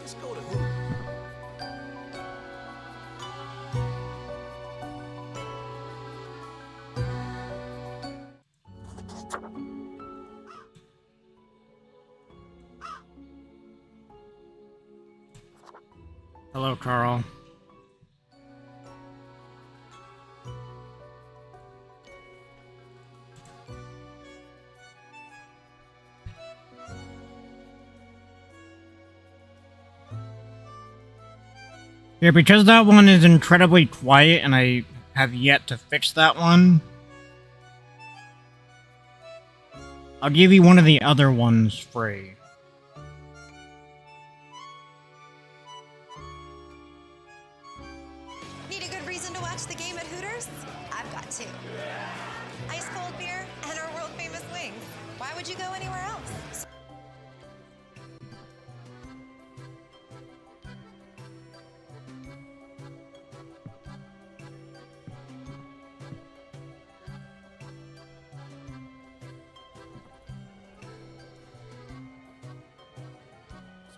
Let's go to Hooters. Hello, Carl. Yeah, because that one is incredibly quiet and I have yet to fix that one, I'll give you one of the other ones free. Need a good reason to watch the game at Hooters? I've got two. Ice cold beer and our world famous wings. Why would you go anywhere else?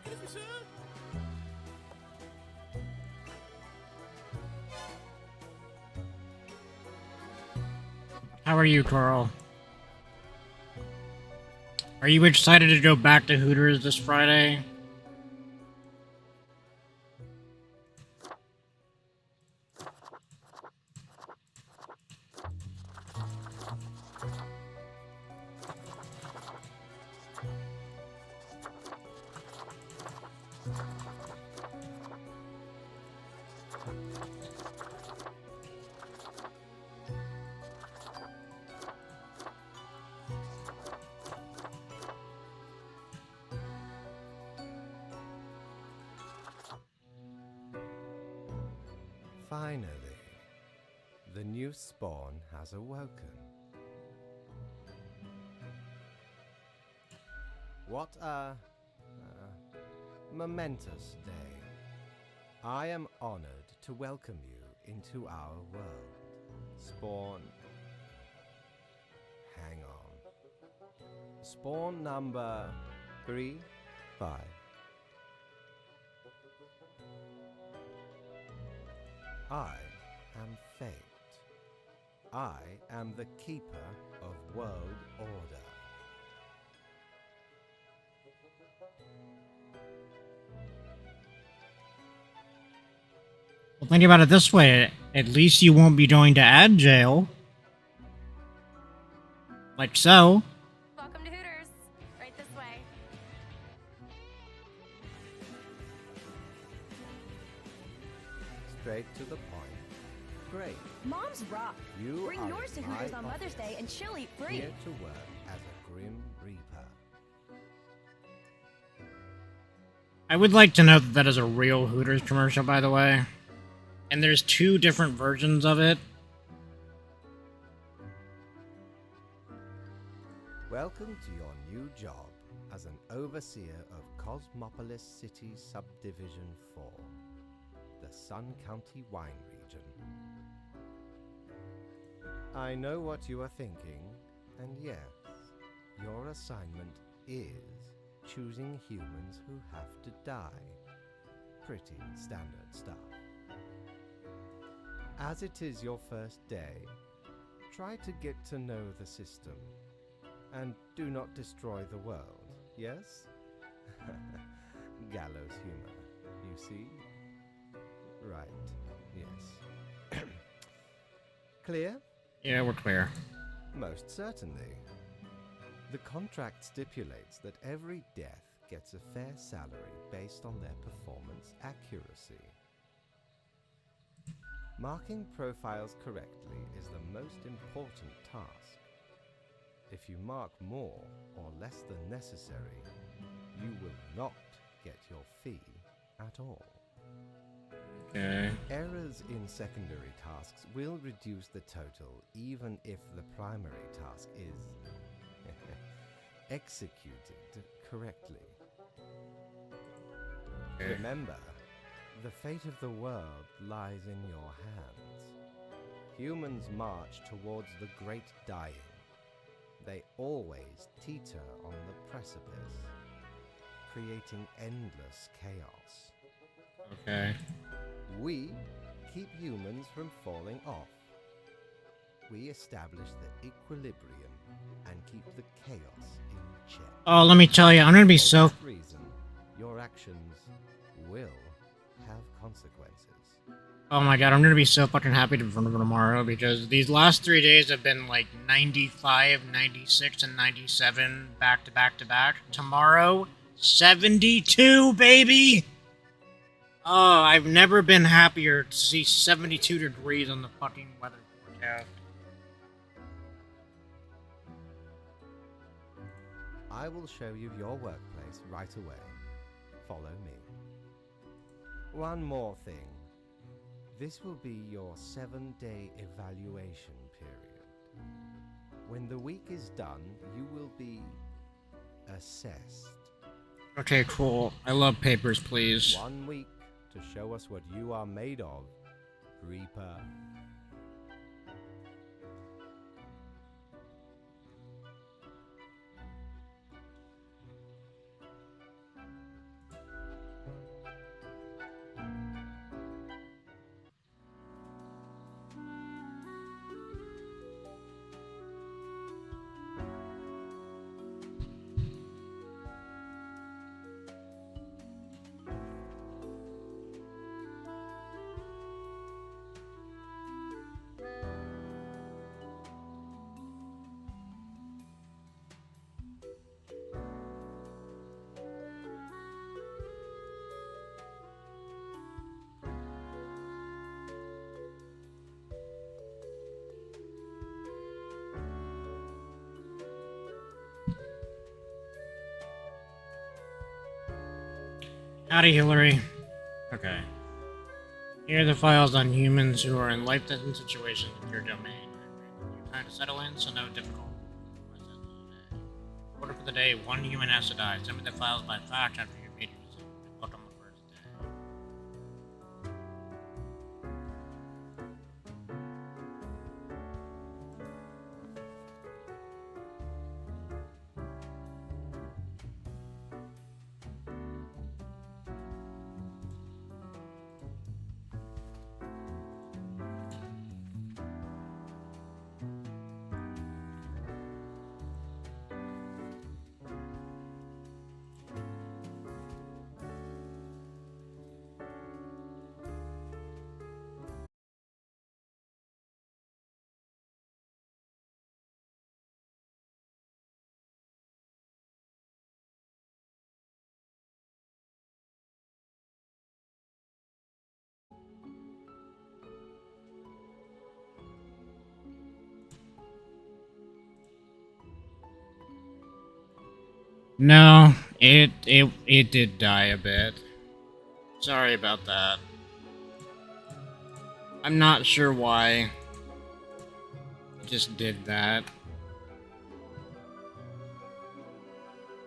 Excuse me, sir. How are you, Carl? Are you excited to go back to Hooters this Friday? Finally, the new spawn has awoken. What a momentous day. I am honored to welcome you into our world. Spawn. Hang on. Spawn number 3, 5. I am fate. I am the keeper of world order. Well, think about it this way. At least you won't be going to ad jail. Like so. Welcome to Hooters. Right this way. Straight to the point. Great. Moms rock. You Bring are yours to in Hooters my on Mother's office, Day and she'll eat free. here to work as a Grim Reaper. I would like to note that that is a real Hooters commercial, by the way. And there's 2 different versions of it. Welcome to your new job as an overseer of Cosmopolis City Subdivision 4, the Sun County wine region. I know what you are thinking, and yes, your assignment is choosing humans who have to die. Pretty standard stuff. As it is your first day, try to get to know the system. And do not destroy the world, yes? Gallows humor, you see? Right, yes. Clear? Yeah, we're clear. Most certainly. The contract stipulates that every death gets a fair salary based on their performance accuracy. Marking profiles correctly is the most important task. If you mark more or less than necessary, you will not get your fee at all. Okay. Errors in secondary tasks will reduce the total even if the primary task is executed correctly. Okay. Remember, the fate of the world lies in your hands. Humans march towards the great dying. They always teeter on the precipice, creating endless chaos. Okay. We keep humans from falling off. We establish the equilibrium and keep the chaos in check. Oh, let me tell you, I'm gonna be so. For that reason, your actions will have consequences. Oh my god, I'm gonna be so fucking happy for tomorrow because these last 3 days have been like 95, 96, and 97 back to back to back. Tomorrow, 72, baby! Oh, I've never been happier to see 72 degrees on the fucking weather forecast. I will show you your workplace right away. Follow me. One more thing. This will be your 7-day evaluation period. When the week is done, you will be assessed. Okay, cool. I love papers, please. 1 week to show us what you are made of, Reaper. Howdy, Hillary. Okay. Here are the files on humans who are in life-threatening situations in your domain. You're trying to settle in, so no difficult process today. Order for the day, 1 human has to die. Send me the files by fax after your meeting. Good luck on the first day. No, it did die a bit. Sorry about that. I'm not sure why. It just did that.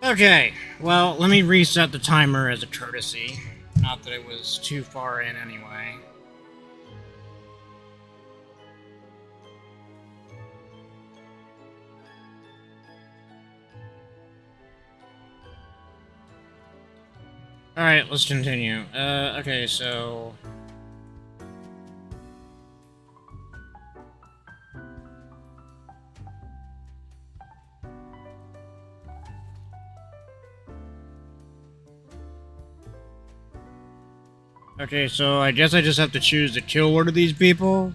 Okay, well, let me reset the timer as a courtesy. Not that it was too far in anyway. Alright, let's continue. Okay, so... Okay, so I guess I just have to choose to kill one of these people?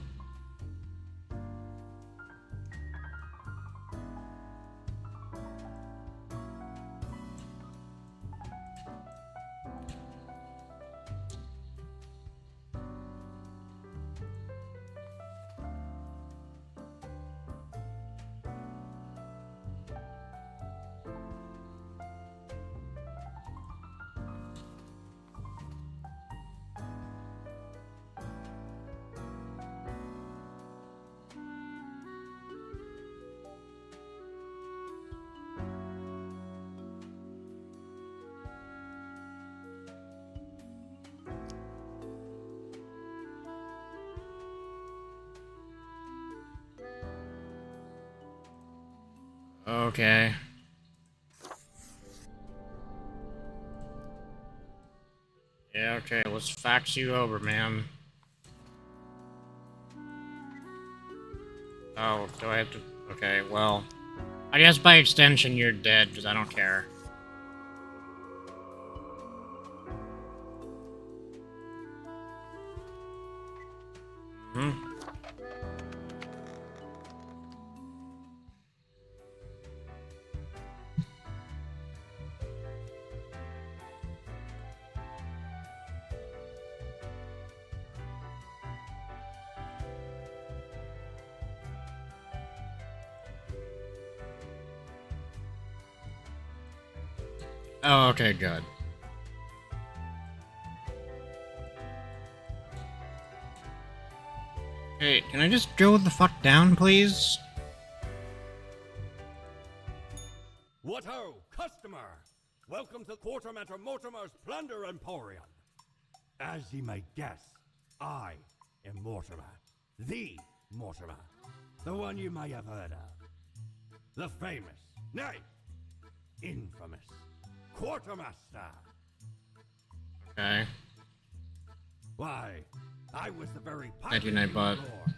Okay. Yeah, okay, let's fax you over, man. Oh, do I have to... Okay, well... I guess by extension you're dead, because I don't care. Hmm? Oh, okay, good. Hey, can I just go the fuck down, please? What ho, customer! Welcome to Quartermaster Mortimer's Plunder Emporium. As ye may guess, I am Mortimer. The Mortimer. The one you may have heard of. The famous, nay, infamous Quartermaster. Okay. Why, I was the very Thank you, pirate Nightbot. lord,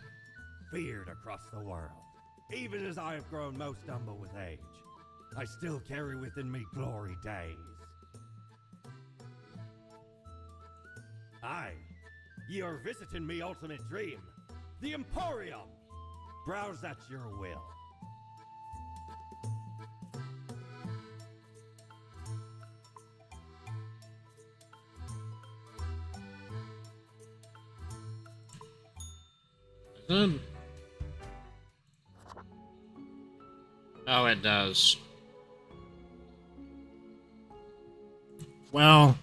feared across the world. Even as I have grown most humble with age, I still carry within me glory days. Aye, ye are visiting me ultimate dream, the Emporium. Browse at your will. Is it? Oh, it does. Well...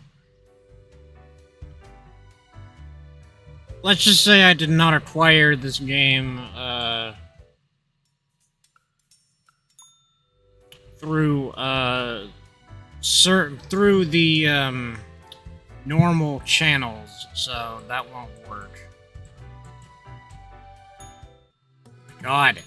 Let's just say I did not acquire this game, through, through the, normal channels, so that won't work. God.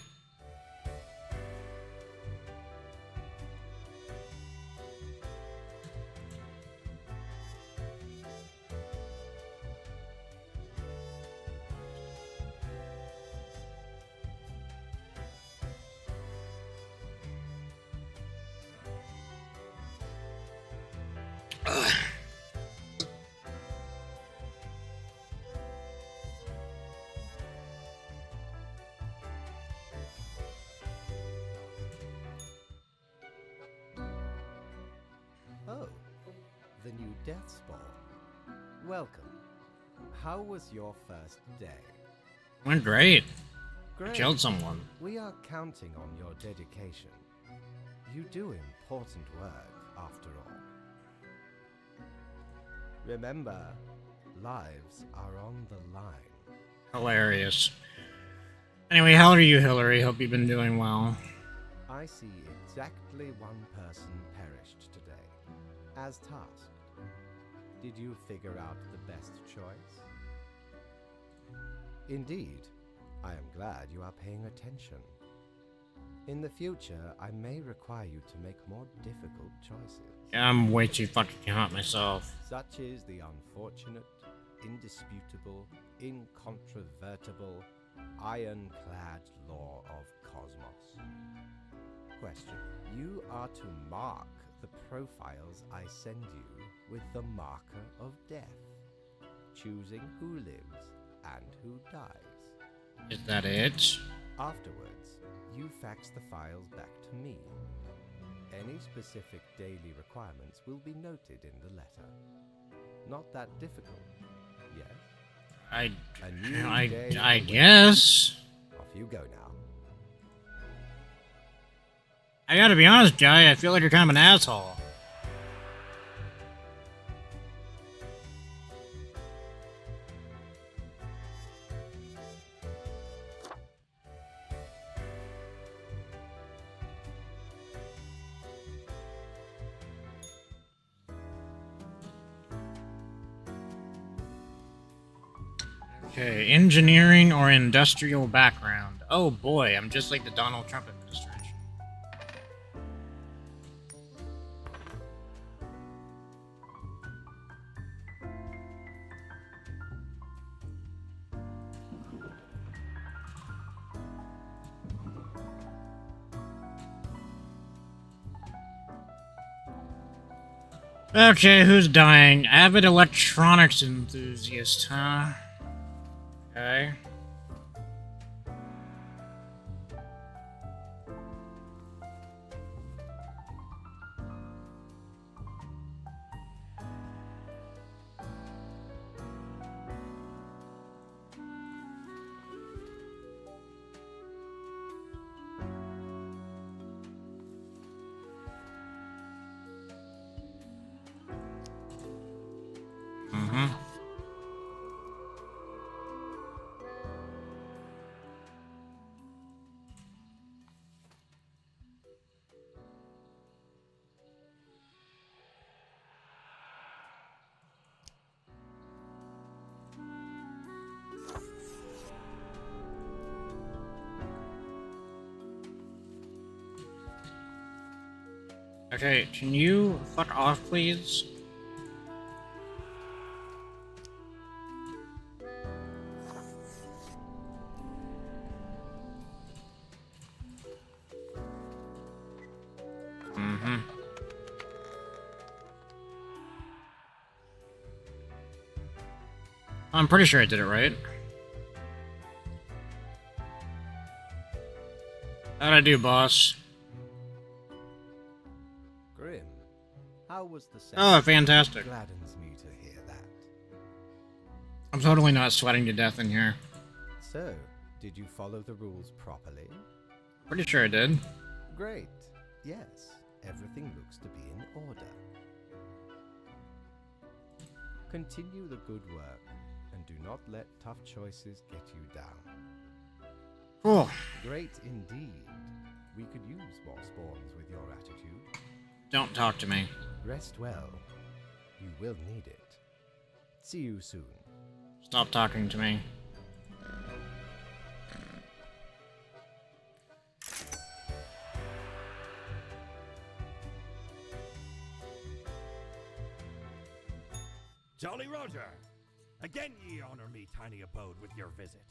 Oh, the new Death Spawn. Welcome. How was your first day? Went great. I Great. killed someone. We are counting on your dedication. You do important work, after all. Remember, lives are on the line. Hilarious. Anyway, how are you, Hillary? Hope you've been doing well. I see exactly one person perished today, as tasked. Did you figure out the best choice? Indeed, I am glad you are paying attention. In the future, I may require you to make more difficult choices. Yeah, I'm way too fucking hot myself. Such is the unfortunate, indisputable, incontrovertible, ironclad law of Cosmos. Question. You are to mark the profiles I send you with the marker of death, choosing who lives and who dies. Is that it? Afterwards, you fax the files back to me. Any specific daily requirements will be noted in the letter. Not that difficult, yes? I A new day I awaits. guess. Off you go now. I gotta be honest, Jai, I feel like you're kind of an asshole. Okay, engineering or industrial background. Oh boy, I'm just like the Donald Trump administration. Okay, who's dying? Avid electronics enthusiast, huh? Okay. Mm-hmm. Okay, can you fuck off, please? Mm-hmm. I'm pretty sure I did it right. How'd I do, boss? Grim, how was the Oh, sound? fantastic. Gladdens me to hear that. I'm totally not sweating to death in here. So, did you follow the rules properly? Pretty sure I did. Great. Yes, everything looks to be in order. Continue the good work, and do not let tough choices get you down. Cool. Great indeed. We could use more spawns with your attitude. Don't talk to me. Rest well. You will need it. See you soon. Stop talking to me. Jolly Roger! Again ye honor me tiny abode with your visit.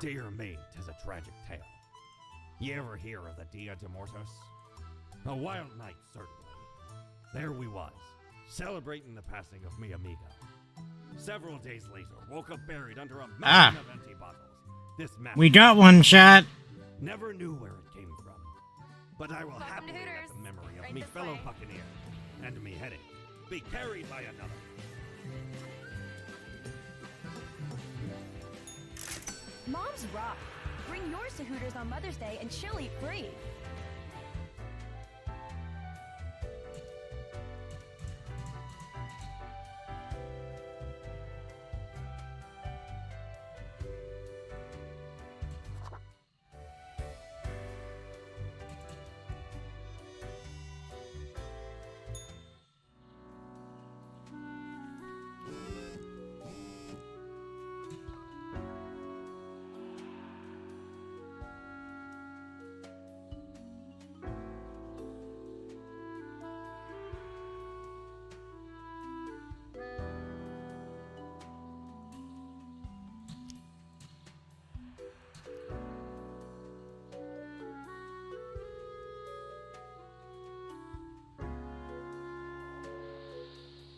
Dear me, 'tis a tragic tale. Ye ever hear of the Dia de Mortos? A wild night, certainly. There we was, celebrating the passing of mi amigo. Several days later, woke up buried under a mountain of empty bottles. This man We got one, chat. never knew where it came from. But I will Welcome to happily let Hooters. the memory of Right me this fellow way. buccaneer and me headache be carried by another. Moms rock. Bring yours to Hooters on Mother's Day and she'll eat free.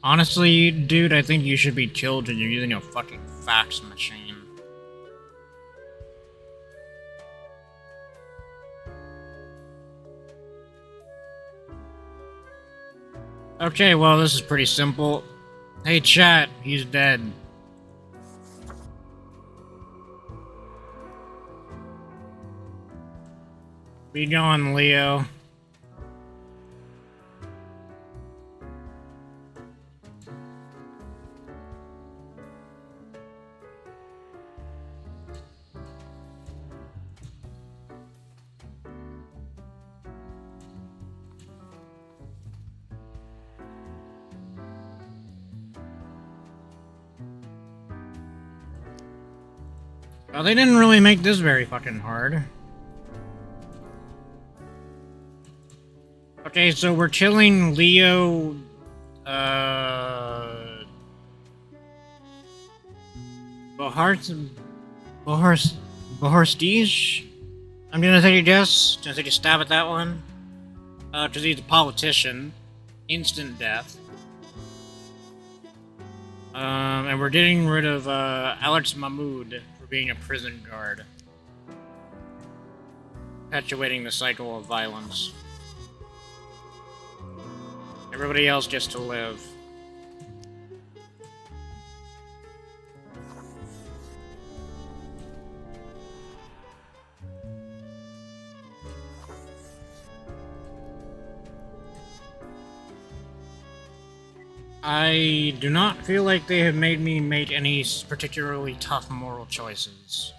Honestly, dude, I think you should be killed and you're using a fucking fax machine. Okay, well, this is pretty simple. Hey, chat, he's dead. Be gone, Leo. Well, they didn't really make this very fucking hard. Okay, so we're killing Leo, Boharstige? I'm gonna take a guess. Gonna take a stab at that one. Because he's a politician. Instant death. And we're getting rid of, Alex Mahmoud for being a prison guard. Perpetuating the cycle of violence. Everybody else gets to live. I do not feel like they have made me make any particularly tough moral choices.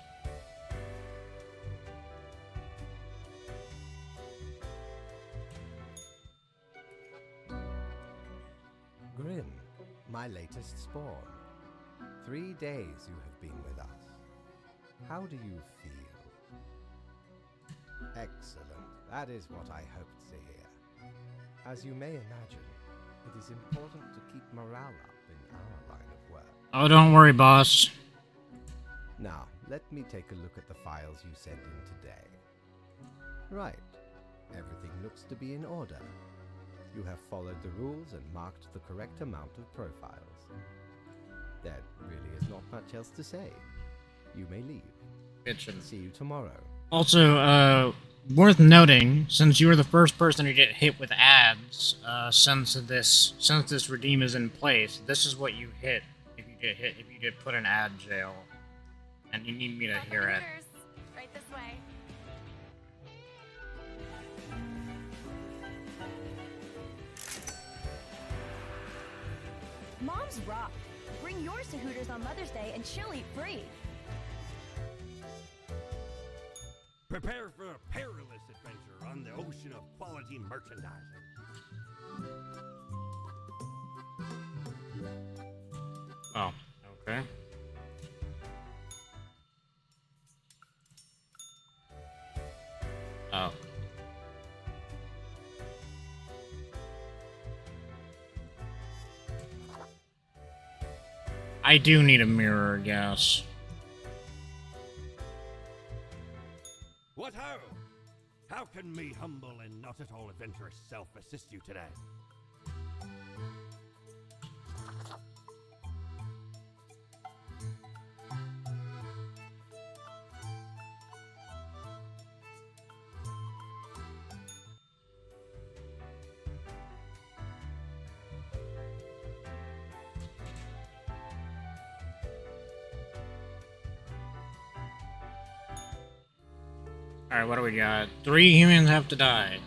Grim, my latest spawn. 3 days you have been with us. How do you feel? Excellent. That is what I hoped to hear. As you may imagine, it is important to keep morale up in our line of work. Oh, don't worry, boss. Now, let me take a look at the files you sent in today. Right. Everything looks to be in order. You have followed the rules and marked the correct amount of profiles. There really is not much else to say. You may leave. Bitchin'. See you tomorrow. Also, worth noting, since you were the first person to get hit with ads, since this redeem is in place, this is what you hit if you get put in ad jail. And you need me to hear it. Right this way. Moms rock. Bring yours to Hooters on Mother's Day and she'll eat free. Prepare for a perilous adventure on the ocean of quality merchandising. Oh, okay. Oh. I do need a mirror, yes. What ho! How can me humble and not at all adventurous self assist you today? Alright, what do we got? 3 humans have to die.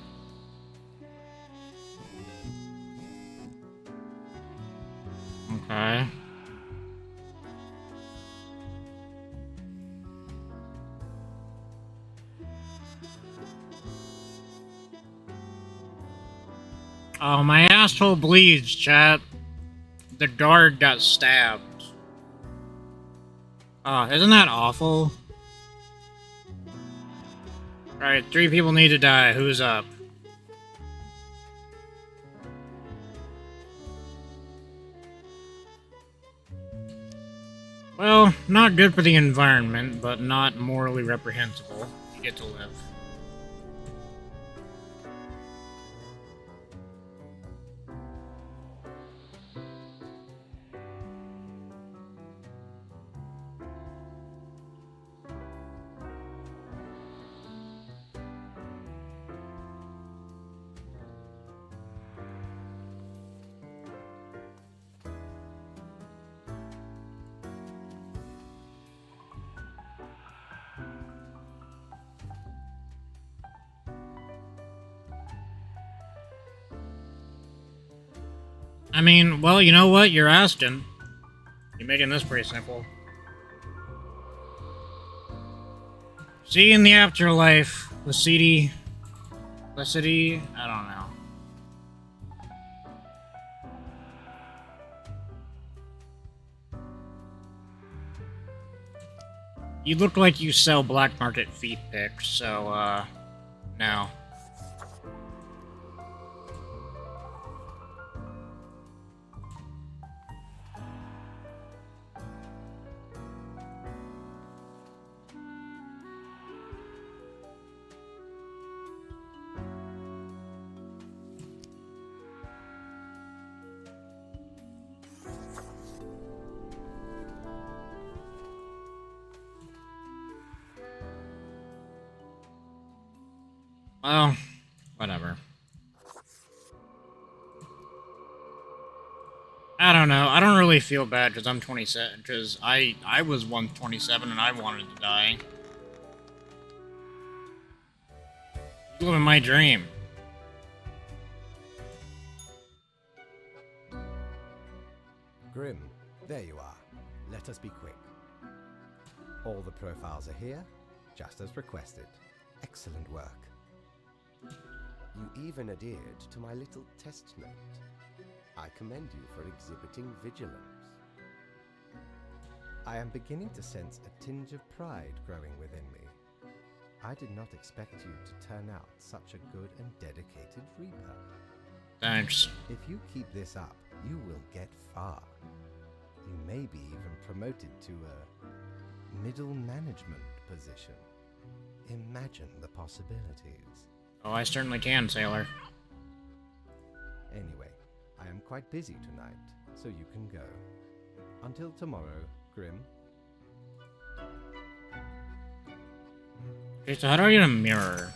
Okay. Oh, my asshole bleeds, chat. The guard got stabbed. Oh, isn't that awful? Alright, 3 people need to die. Who's up? Well, not good for the environment, but not morally reprehensible. You get to live. I mean, well, you know what? You're asking. You're making this pretty simple. See you in the afterlife, Felicity. Felicity? I don't know. You look like you sell black market feet pics, so, no. Well, whatever. I don't know. I don't really feel bad because I'm 27. Because I was once 27 and I wanted to die. Living my dream. Grim, there you are. Let us be quick. All the profiles are here, just as requested. Excellent work. You even adhered to my little test note. I commend you for exhibiting vigilance. I am beginning to sense a tinge of pride growing within me. I did not expect you to turn out such a good and dedicated Reaper. Thanks. If you keep this up, you will get far. You may be even promoted to a middle management position. Imagine the possibilities. Oh, I certainly can, Sailor. Anyway, I am quite busy tonight, so you can go. Until tomorrow, Grim. Okay, so how do I get a mirror?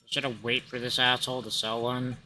Should I wait for this asshole to sell one?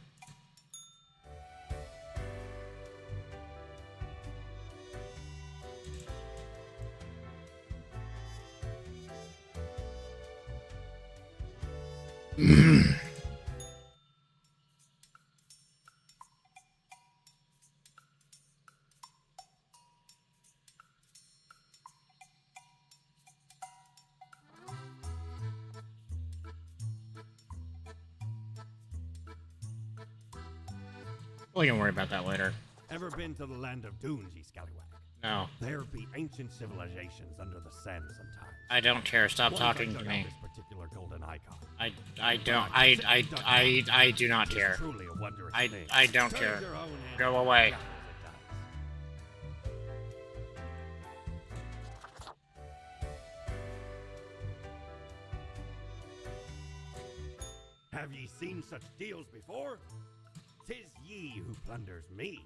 We can worry about that later. Ever been to the land of dunes, ye scallywag? No, There be ancient civilizations under the sand sometimes. I don't care. Stop Once talking I to dug me. out this particular golden icon. I do not It's care. truly a wondrous I thing. don't Turns care. your own head Go away. just as it does. Have ye seen such deals before? 'Tis ye who plunders me.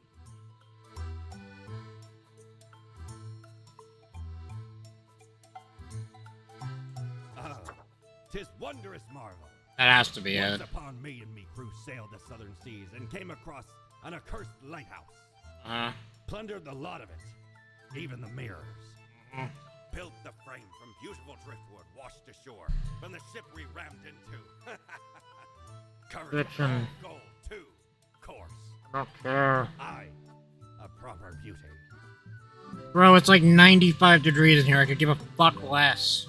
Ah, 'tis wondrous marvel. That has to be Once it. upon me and me crew sailed the southern seas and came across an accursed lighthouse. Plundered the lot of it, even the mirrors. Built the frame from beautiful driftwood washed ashore from the ship we rammed into. Covered with Bitchin'. all gold, too, course. I don't care. I, a proper beauty. Bro, it's like 95 degrees in here. I could give a fuck less.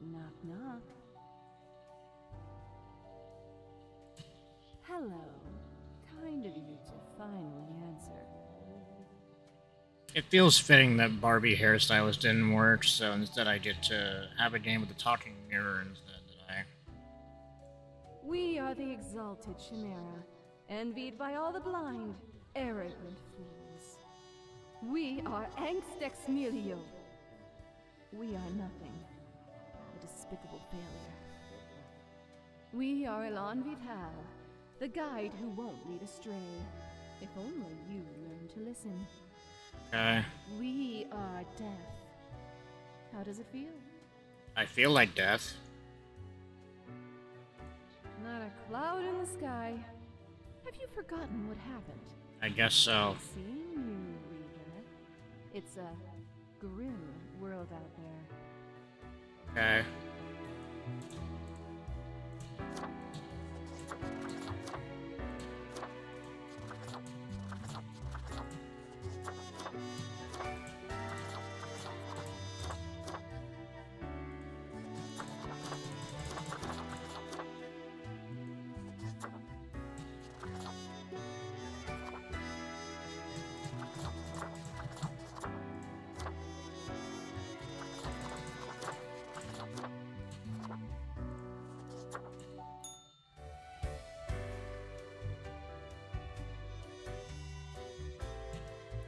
Knock, knock. Hello. Kind of you to finally answer. It feels fitting that Barbie hairstylist didn't work, so instead I get to have a game with a talking mirror instead today. We are the exalted Chimera, envied by all the blind, arrogant fools. We are Angst Ex Nihilo. We are nothing. A despicable failure. We are Elan Vital, the guide who won't lead astray. If only you learn to listen. Okay. We are death. How does it feel? I feel like death. Not a cloud in the sky. Have you forgotten what happened? I guess so. Seeing you, Reader. It's a grim world out there. Okay.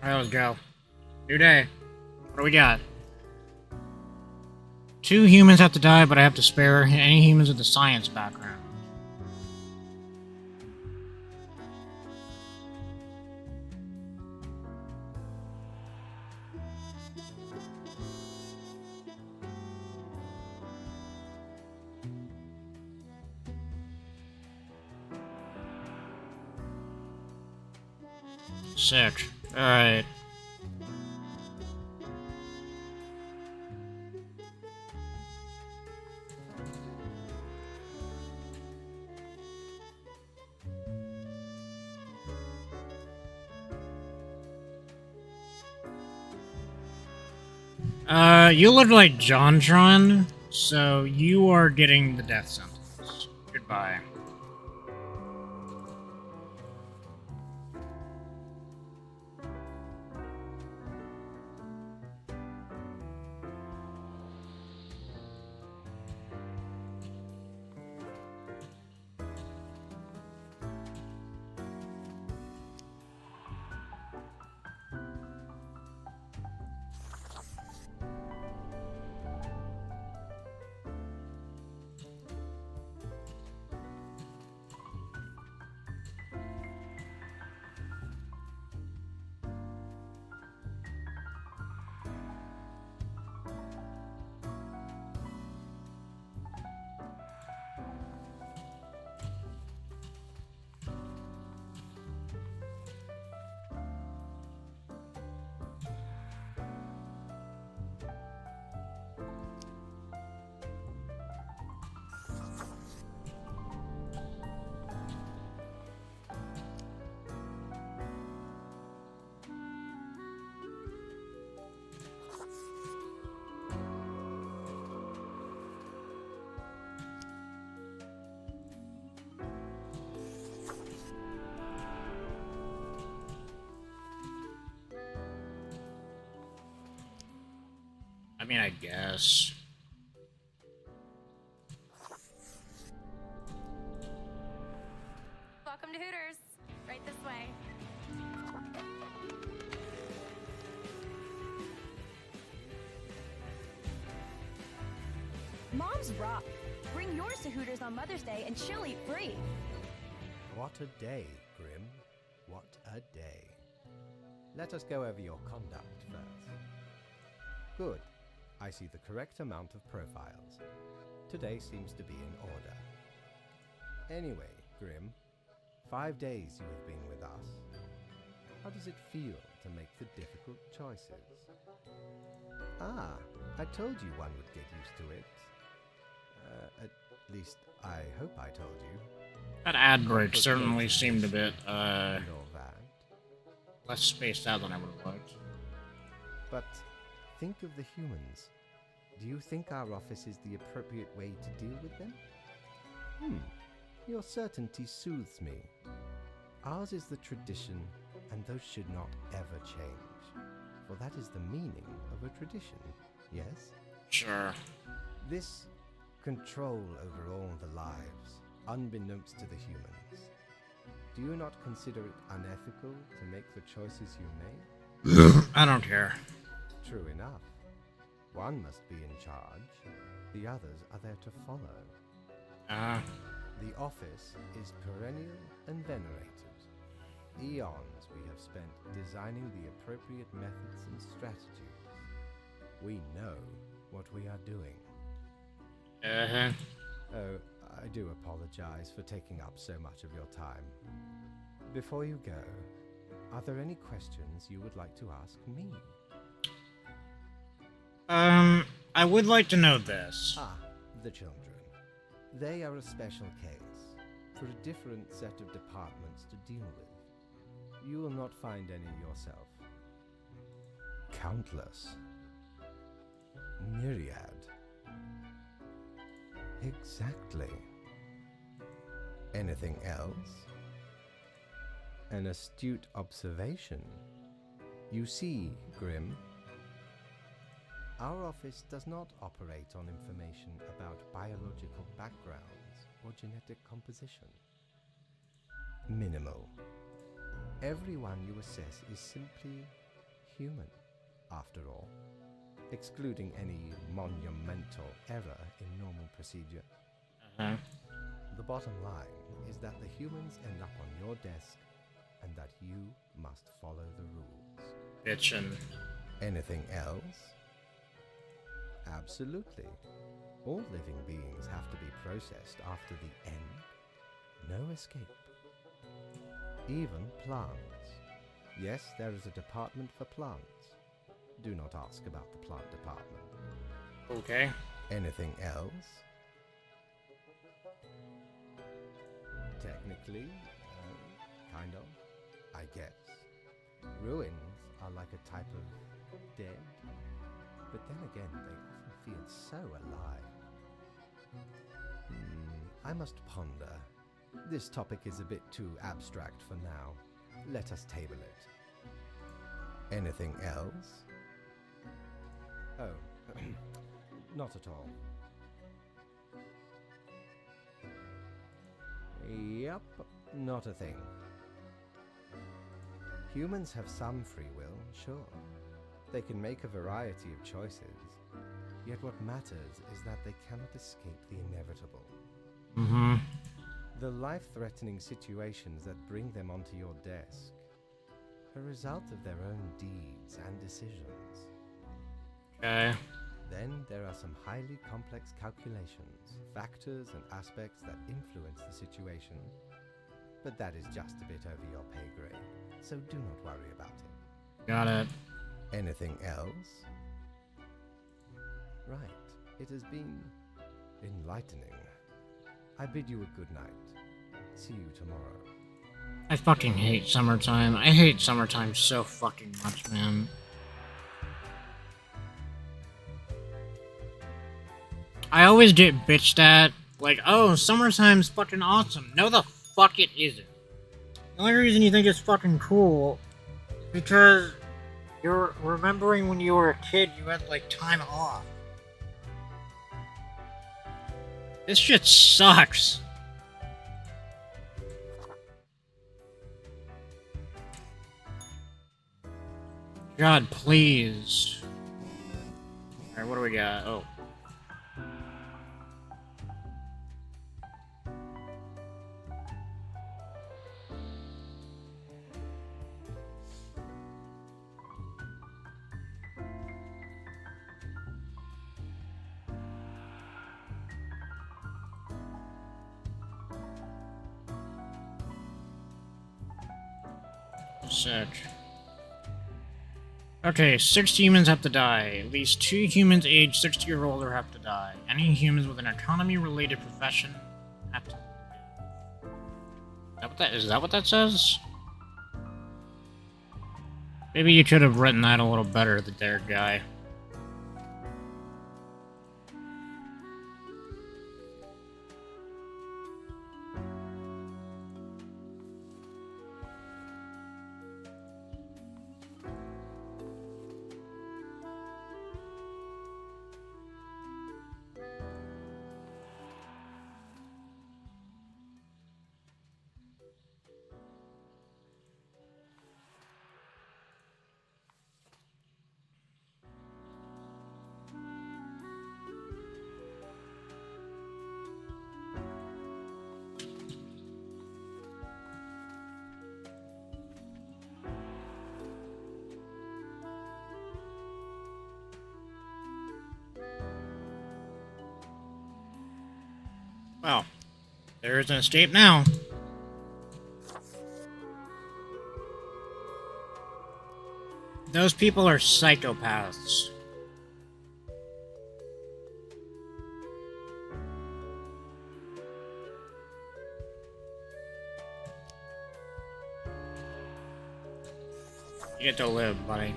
Alright, let's go. New day. What do we got? 2 humans have to die, but I have to spare any humans with a science background. Sick. Alright. You look like JonTron, so you are getting the death sentence. Goodbye. I mean, I guess. Welcome to Hooters. Right this way. Moms rock. Bring yours to Hooters on Mother's Day and she'll eat free. What a day, Grim. What a day. Let us go over your conduct first. Good. I see the correct amount of profiles. Today seems to be in order. Anyway, Grim, 5 days you have been with us. How does it feel to make the difficult choices? Ah, I told you one would get used to it. At least, I hope I told you. That ad break certainly seemed a bit, And all that. less spaced out than I would have liked. But think of the humans. Do you think our office is the appropriate way to deal with them? Your certainty soothes me. Ours is the tradition, and those should not ever change. For that is the meaning of a tradition, yes? Sure. This control over all the lives, unbeknownst to the humans. Do you not consider it unethical to make the choices you make? I don't care. True enough. One must be in charge. The others are there to follow. The office is perennial and venerated. Eons we have spent designing the appropriate methods and strategies. We know what we are doing. Oh, I do apologize for taking up so much of your time. Before you go, are there any questions you would like to ask me? I would like to know this. Ah, the children. They are a special case, for a different set of departments to deal with. You will not find any yourself. Countless. Myriad. Exactly. Anything else? An astute observation. You see, Grim, our office does not operate on information about biological backgrounds or genetic composition. Minimal. Everyone you assess is simply human. after all, excluding any monumental error in normal procedure. Uh-huh. The bottom line is that the humans end up on your desk and that you must follow the rules. Bitchin'. Anything else? Absolutely. All living beings have to be processed after the end. No escape. Even plants. Yes, there is a department for plants. Do not ask about the plant department. Okay. Anything else? Technically, kind of, I guess. Ruins are like a type of dead, but then again, they often feel so alive. I must ponder. This topic is a bit too abstract for now. Let us table it. Anything else? Oh, not at all. Yup, not a thing. Humans have some free will, sure. They can make a variety of choices. Yet what matters is that they cannot escape the inevitable. Mm-hmm. The life-threatening situations that bring them onto your desk are a result of their own deeds and decisions. Okay. Then there are some highly complex calculations, factors and aspects that influence the situation. But that is just a bit over your pay grade, so do not worry about it. Got it. Anything else? Right, it has been enlightening. I bid you a good night. See you tomorrow. I fucking hate summertime. I hate summertime so fucking much, man. I always get bitched at, like, oh, summertime's fucking awesome. No, the fuck it isn't. The only reason you think it's fucking cool is because you're remembering when you were a kid, you had, like, time off. This shit sucks. God, please. Alright, what do we got? Oh. Sick. Okay, 6 humans have to die. At least 2 humans aged 60 or older have to die. Any humans with an economy-related profession have to... Is that what that says? Maybe you should have written that a little better, the dared guy. Well, there is an escape now. Those people are psychopaths. You get to live, buddy.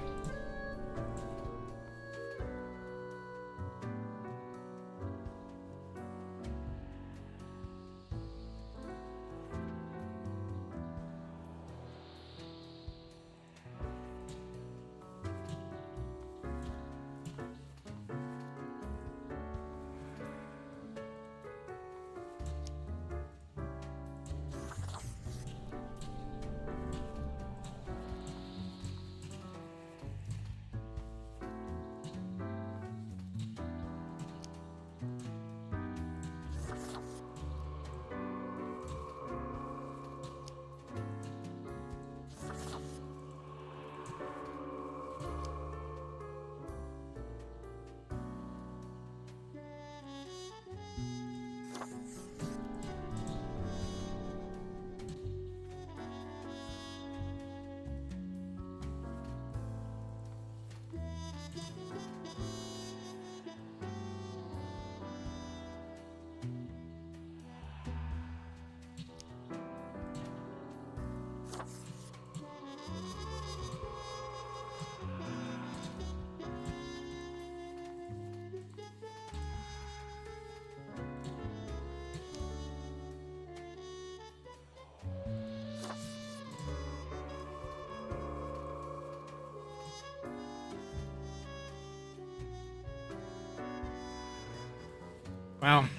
Well,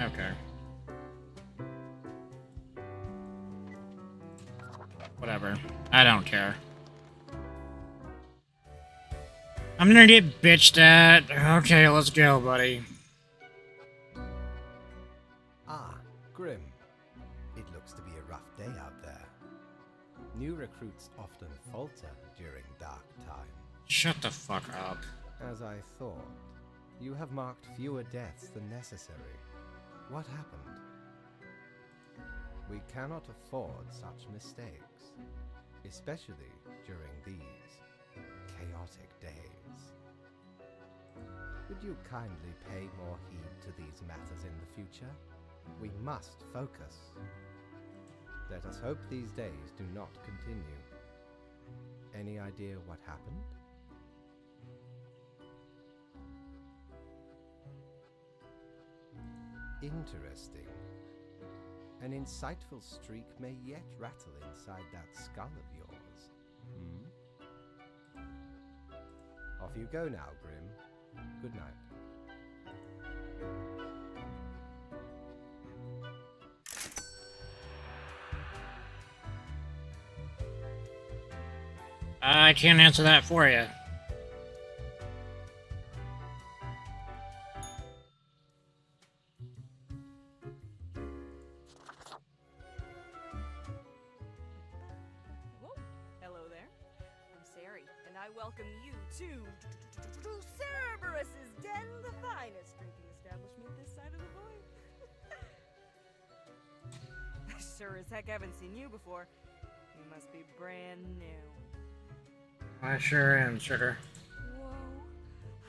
okay. Whatever. I don't care. I'm gonna get bitched at. Okay, let's go, buddy. Ah, Grim. It looks to be a rough day out there. New recruits often falter during dark times. Shut the fuck up. As I thought, you have marked fewer deaths than necessary. What happened? We cannot afford such mistakes, especially during these chaotic days. Would you kindly pay more heed to these matters in the future? We must focus. Let us hope these days do not continue. Any idea what happened? Interesting. An insightful streak may yet rattle inside that skull of yours. Off you go now, Grim. Good night. I can't answer that for you. Whoa. Hello there. I'm Sari, and I welcome you to Cerberus's Den, the finest drinking establishment this side of the void. I sure as heck haven't seen you before. You must be brand new. I sure am, sugar. Whoa.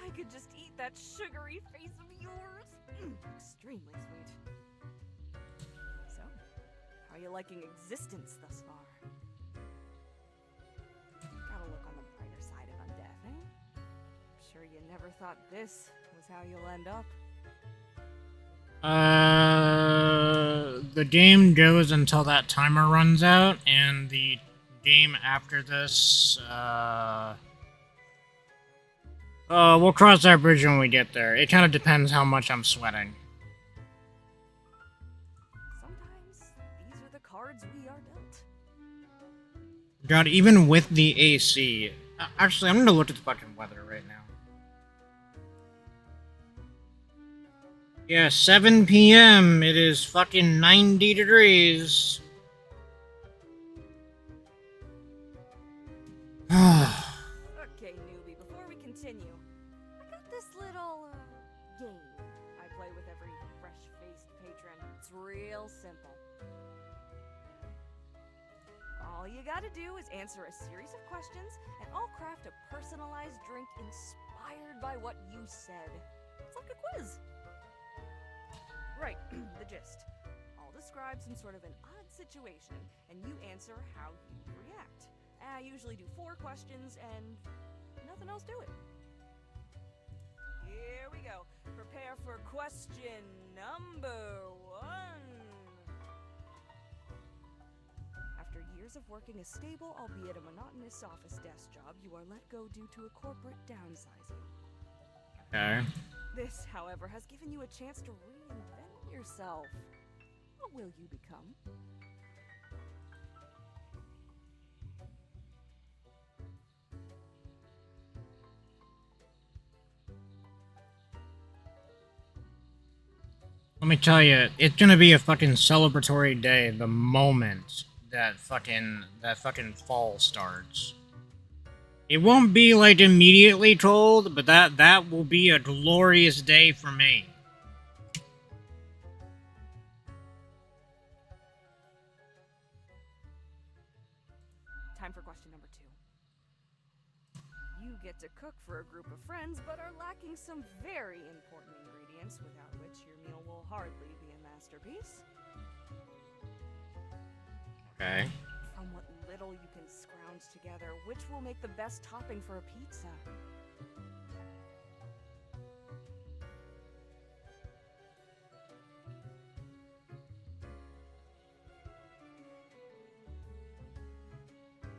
I could just eat that sugary face of yours. Extremely sweet. So, how are you liking existence thus far? Gotta look on the brighter side of undeath, eh? I'm sure you never thought this was how you'll end up. The game goes until that timer runs out, and the game after this, we'll cross that bridge when we get there. It kind of depends how much I'm sweating. Sometimes these are the cards we are dealt. God, even with the AC... Actually, I'm gonna look at the fucking weather right now. Yeah, 7 p.m. It is fucking 90 degrees. Okay, newbie, before we continue, I got this little, game I play with every fresh-faced patron. It's real simple. All you gotta do is answer a series of questions, and I'll craft a personalized drink inspired by what you said. It's like a quiz. Right, the gist. I'll describe some sort of an odd situation, and you answer how you react. I usually do 4 questions and nothing else to it. Here we go. Prepare for question number 1. After years of working a stable, albeit a monotonous office desk job, you are let go due to a corporate downsizing. Okay. This, however, has given you a chance to reinvent yourself. What will you become? Let me tell you, it's gonna be a fucking celebratory day the moment that fucking fall starts. It won't be like immediately cold, but that will be a glorious day for me. Time for question number 2. You get to cook for a group of friends, but are lacking some very important ingredients without which your meal will hardly be a masterpiece. Okay. From what little you can scrounge together, which will make the best topping for a pizza?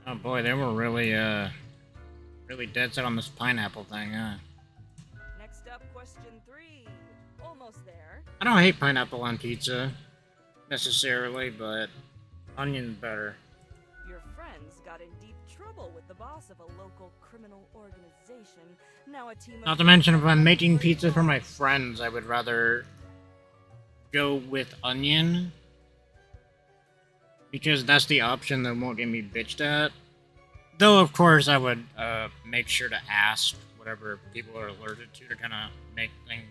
Oh boy, they were really dead set on this pineapple thing, huh? Next up, question 3. almost there. I don't hate pineapple on pizza, necessarily, but onion's better. Your friends got in deep trouble with the boss of a local criminal organization. Now a team of... Not to mention, if I'm making pizza for my friends, I would rather go with onion, because that's the option that won't get me bitched at. Though, of course, I would make sure to ask whatever people are alerted to kind of make things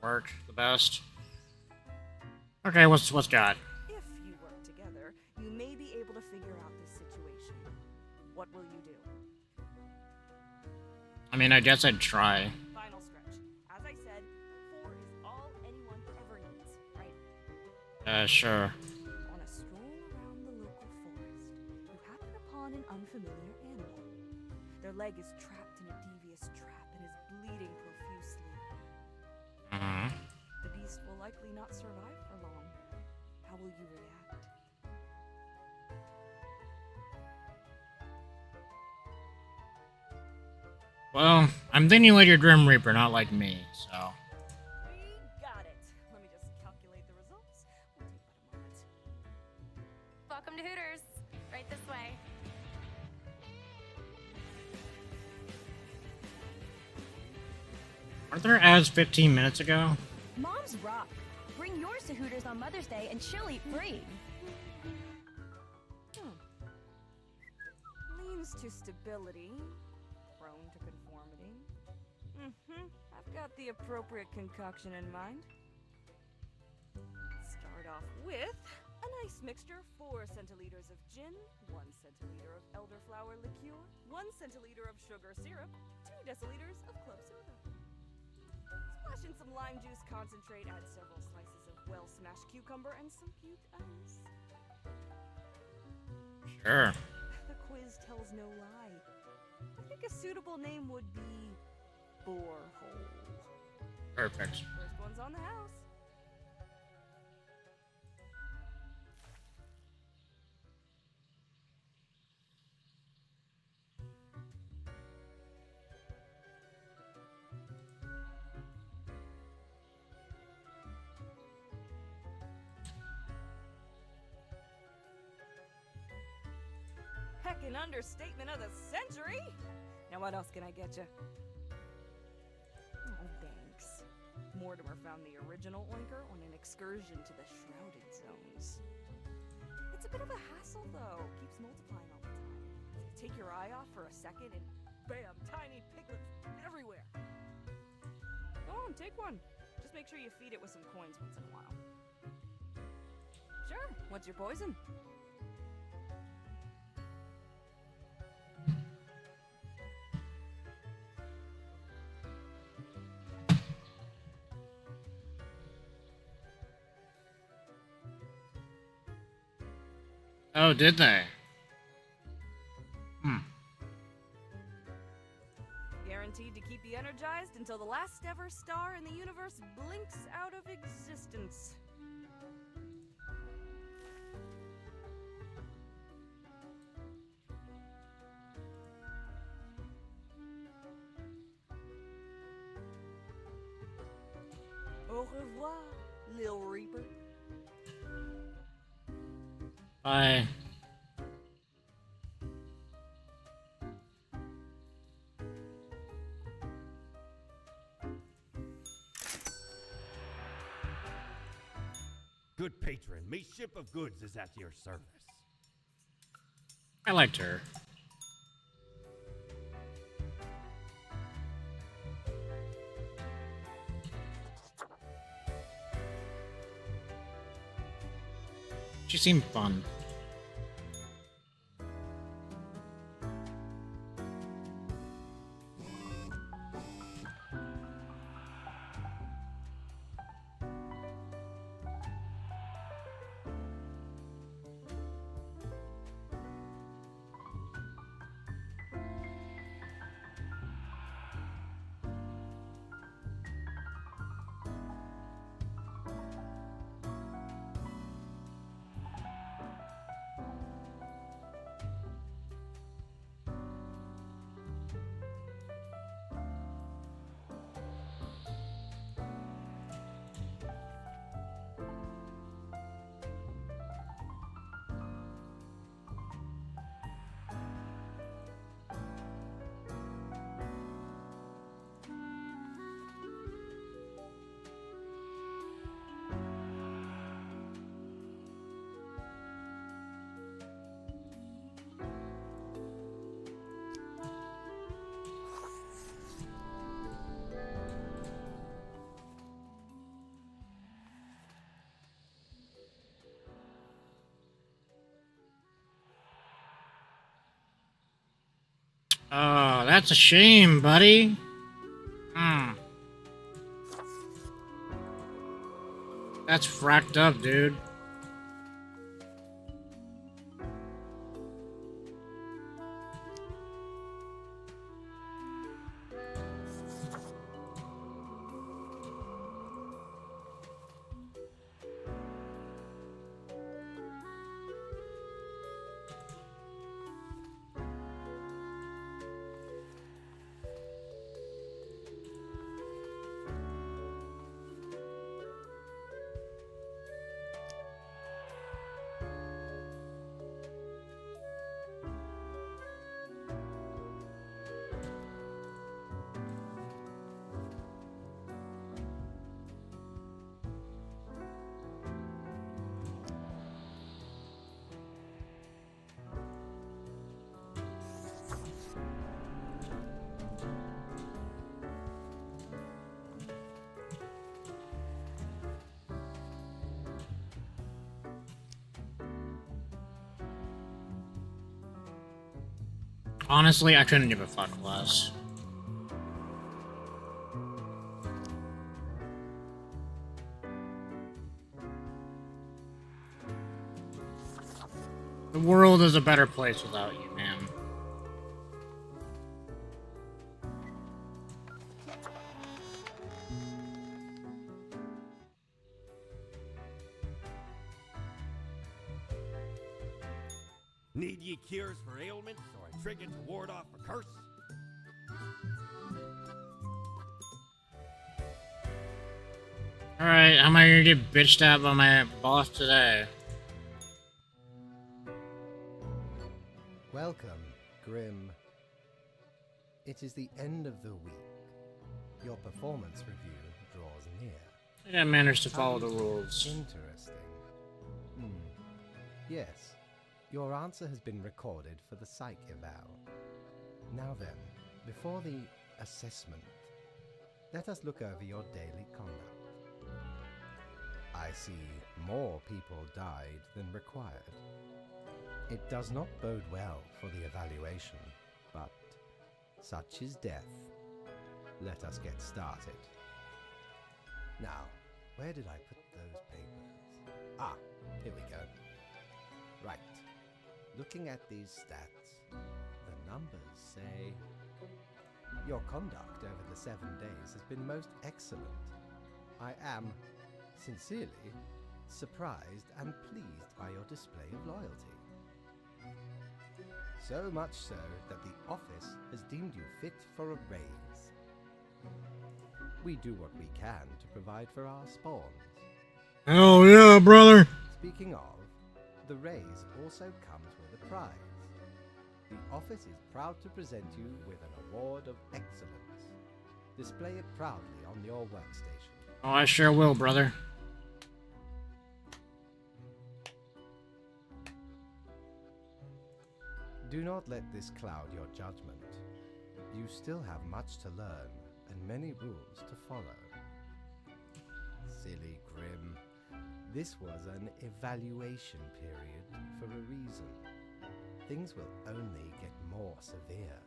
work the best. Okay, what's got? If you work together, you may be able to figure out this situation. What will you do? I mean, I guess I'd try. Final stretch. As I said, 4 is all anyone ever needs, right? Sure. On a stroll around the local forest, you happen upon an unfamiliar animal. Their leg is trapped in a devious trap and is bleeding profusely. The beast will likely not survive for long. How will you react? Well, I'm thinking like your Grim Reaper, not like me, so. We got it. Let me just calculate the results. We'll take about a moment. Welcome to Hooters. Right this way. Aren't there ads 15 minutes ago? Moms rock. Bring yours to Hooters on Mother's Day and she'll eat free. Leans to stability. Prone to conformity. I've got the appropriate concoction in mind. Start off with a nice mixture: 4 centiliters of gin, 1 centiliter of elderflower liqueur, 1 centiliter of sugar syrup, 2 deciliters of club soda. Splash in some lime juice concentrate, add several slices of well-smashed cucumber and some cute ice. Sure. The quiz tells no lie. I think a suitable name would be Borehole. Perfect. First one's on the house. Heckin' understatement of the century! Now what else can I get you? Oh, thanks. Mortimer found the original oinker on an excursion to the Shrouded Zones. It's a bit of a hassle, though. Keeps multiplying all the time. Take your eye off for a second and bam! Tiny piglets everywhere! Go on, take one. Just make sure you feed it with some coins once in a while. Sure, what's your poison? Oh, did they? Guaranteed to keep you energized until the last ever star in the universe blinks out of existence. Au revoir, Lil Reaper. Bye. Good patron, me ship of goods is at your service. I liked her. She seemed fun. Oh, that's a shame, buddy. Hmm. That's fracked up, dude. Honestly, I couldn't give a fuck less. The world is a better place without you, man. Need ye cures for ailments or a trinket to ward off a curse? Alright, how am I gonna get bitched at by my boss today? Welcome, Grim. It is the end of the week. Your performance review draws near. I gotta manage to follow the rules. Interesting. Yes, your answer has been recorded for the psych eval. Now then, before the assessment, let us look over your daily conduct. I see more people died than required. It does not bode well for the evaluation, but such is death. Let us get started. Now, where did I put those papers? Ah, here we go. Right. Looking at these stats, the numbers say your conduct over the 7 days has been most excellent. I am, sincerely, surprised and pleased by your display of loyalty. So much so that the office has deemed you fit for a raise. We do what we can to provide for our spawns. Hell yeah, brother! Speaking of, the raise also comes with a prize. The office is proud to present you with an award of excellence. Display it proudly on your workstation. Oh, I sure will, brother. Do not let this cloud your judgment. You still have much to learn and many rules to follow. Silly Grim. This was an evaluation period for a reason. Things will only get more severe.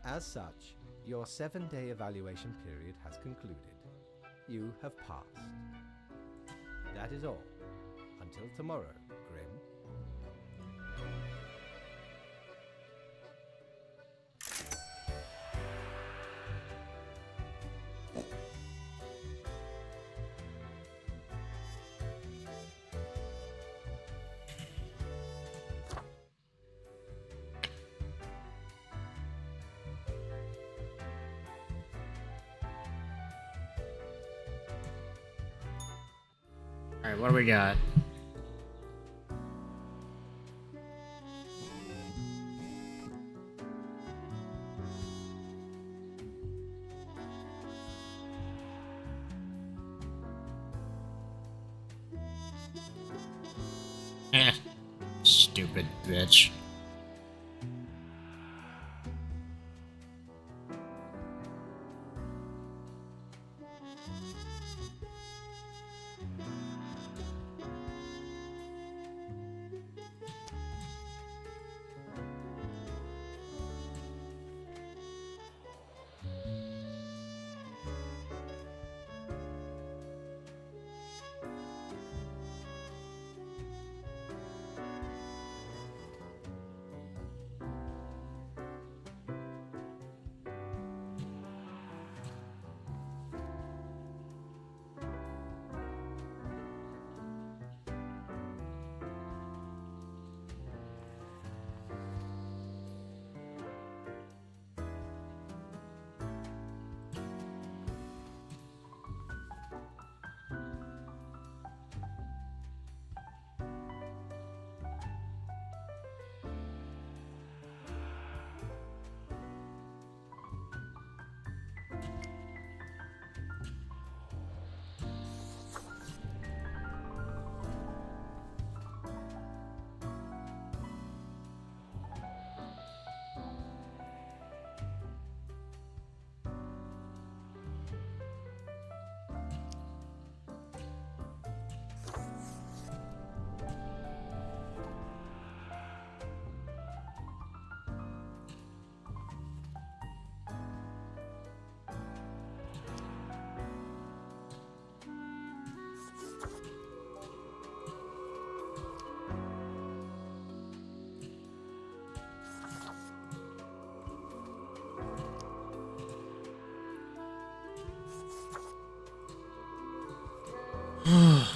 As such, your 7-day evaluation period has concluded. You have passed. That is all. Until tomorrow, Grim. Alright, what do we got? Eh, stupid bitch.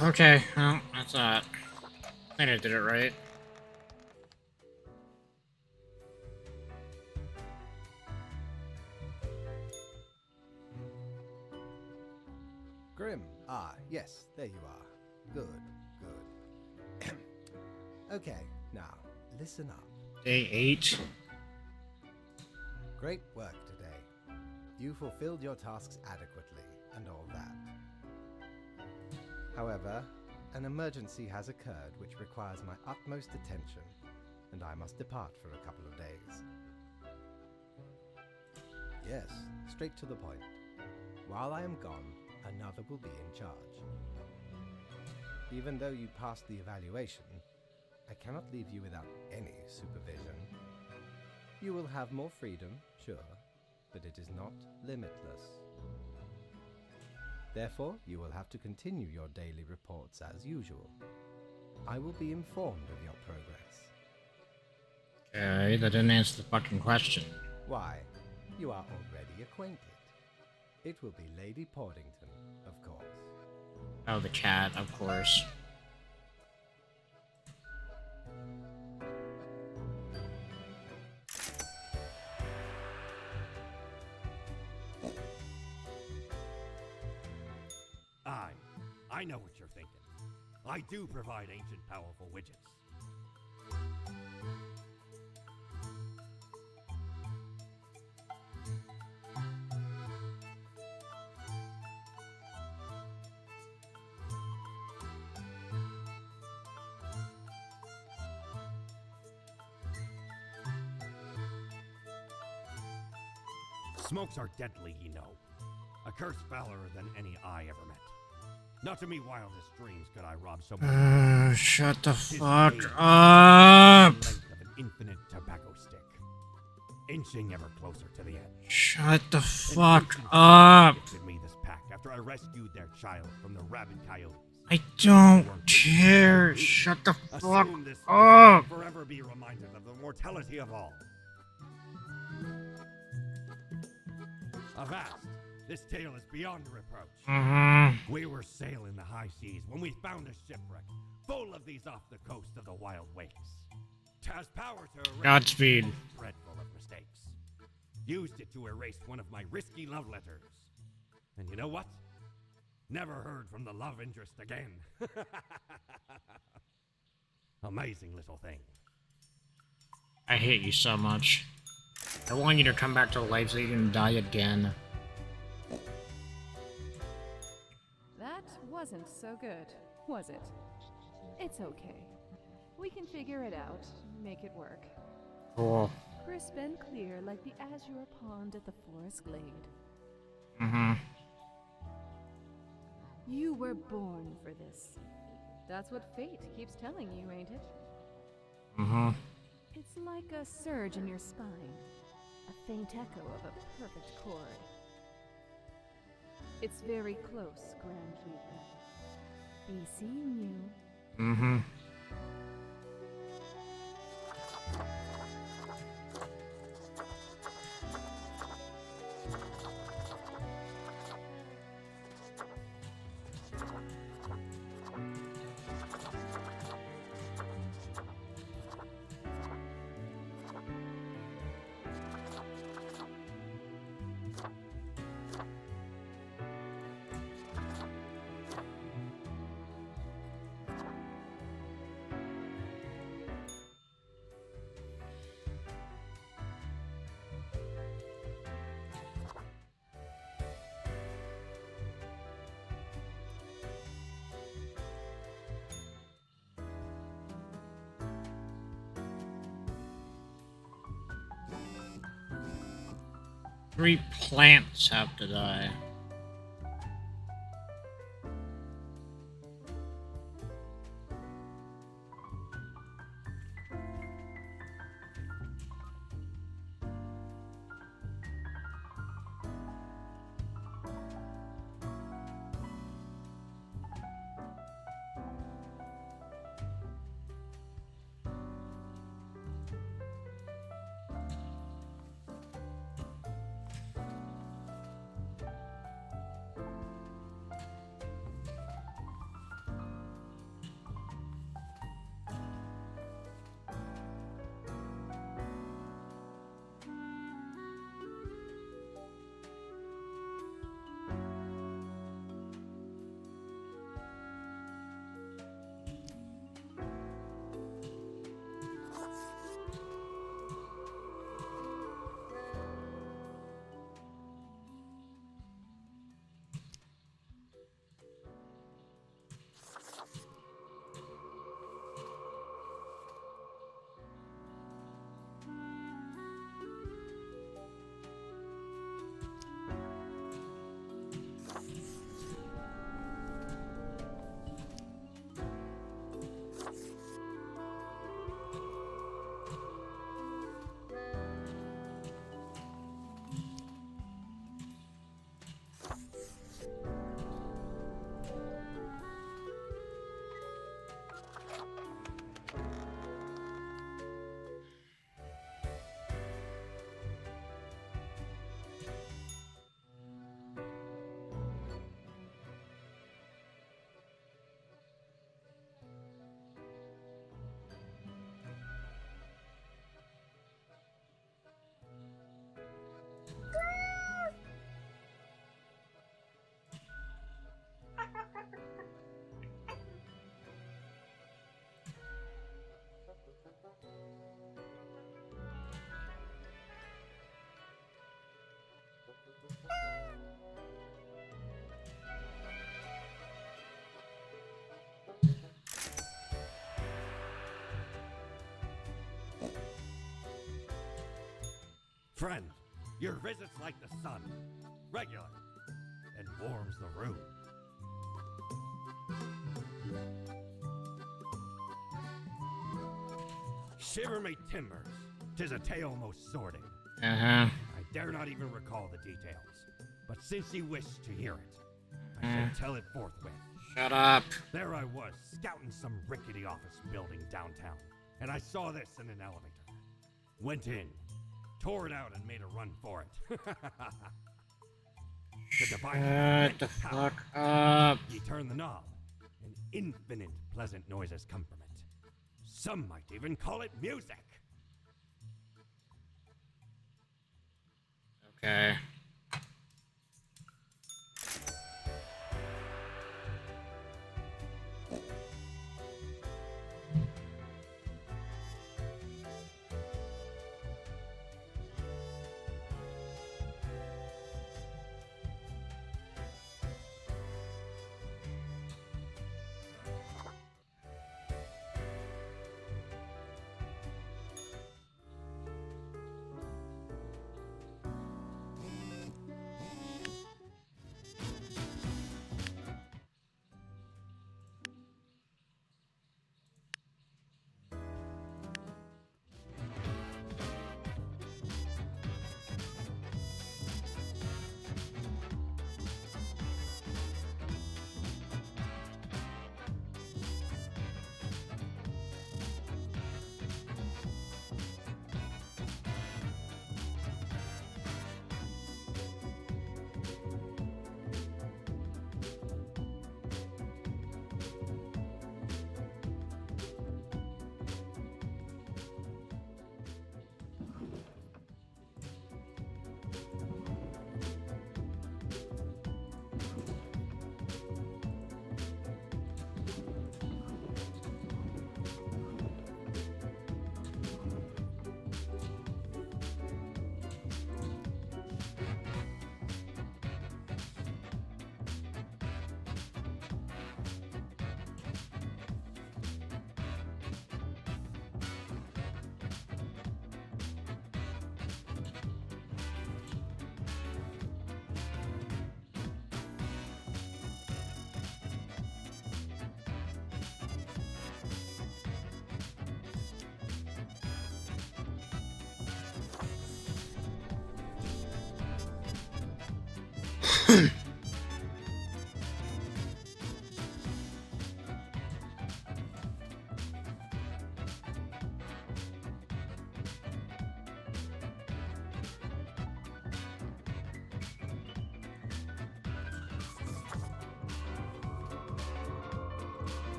Okay, well, that's that. I think I did it right. Grim. Ah, yes, there you are. Good, good. Okay, now, listen up. Day 8. Great work today. You fulfilled your tasks adequately, and all that. However, an emergency has occurred which requires my utmost attention, and I must depart for a couple of days. Yes, straight to the point. While I am gone, another will be in charge. Even though you passed the evaluation, I cannot leave you without any supervision. You will have more freedom, sure, but it is not limitless. Therefore, you will have to continue your daily reports as usual. I will be informed of your progress. Okay, that didn't answer the fucking question. Why? You are already acquainted. It will be Lady Portington, of course. Oh, the cat, of course. I know what you're thinking. I do provide ancient powerful widgets. Smokes are deadly, you know. A curse fouler than any I ever met. Not to me wildest dreams could I rob someone. Shut the fuck up! Length of an infinite tobacco stick, inching ever closer to the end. Shut the fuck up! Gifted me this pack after I rescued their child from the rabid coyotes. I don't care. Shut the fuck Assume this up! will forever be reminded of the mortality of all. Avast! This tale is beyond reproach. We were sailing the high seas when we found a shipwreck full of these off the coast of the wild wakes. Has power to erase Godspeed. the most dreadful of mistakes. Used it to erase one of my risky love letters. And you know what? Never heard from the love interest again. Amazing little thing. I hate you so much. I want you to come back to life so you can die again. That wasn't so good, was it? It's okay. We can figure it out, make it work. Cool. Crisp and clear like the azure pond at the forest glade. You were born for this. That's what fate keeps telling you, ain't it? It's like a surge in your spine. A faint echo of a perfect chord. It's very close, Grand Reaper. Be seeing you. Three plants have to die. Friend, your visit's like the sun, regular, and warms the room. Shiver me timbers, 'tis a tale most sordid. Uh-huh. I dare not even recall the details, but since you wish to hear it, I shall tell it forthwith. Shut up. There I was, scouting some rickety office building downtown, and I saw this in an elevator. Went in, tore it out, and made a run for it. The device Shut the power. fuck up. You turn the knob, and infinite pleasant noises come from it. Some might even call it music. Okay.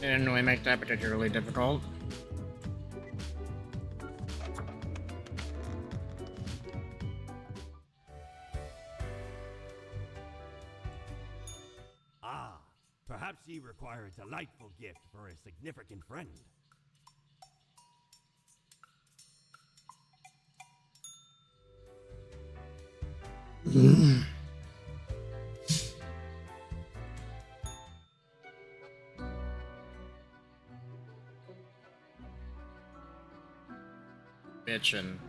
Didn't really make that particularly difficult. Ah, perhaps ye require a delightful gift for a significant friend. Bitchin'.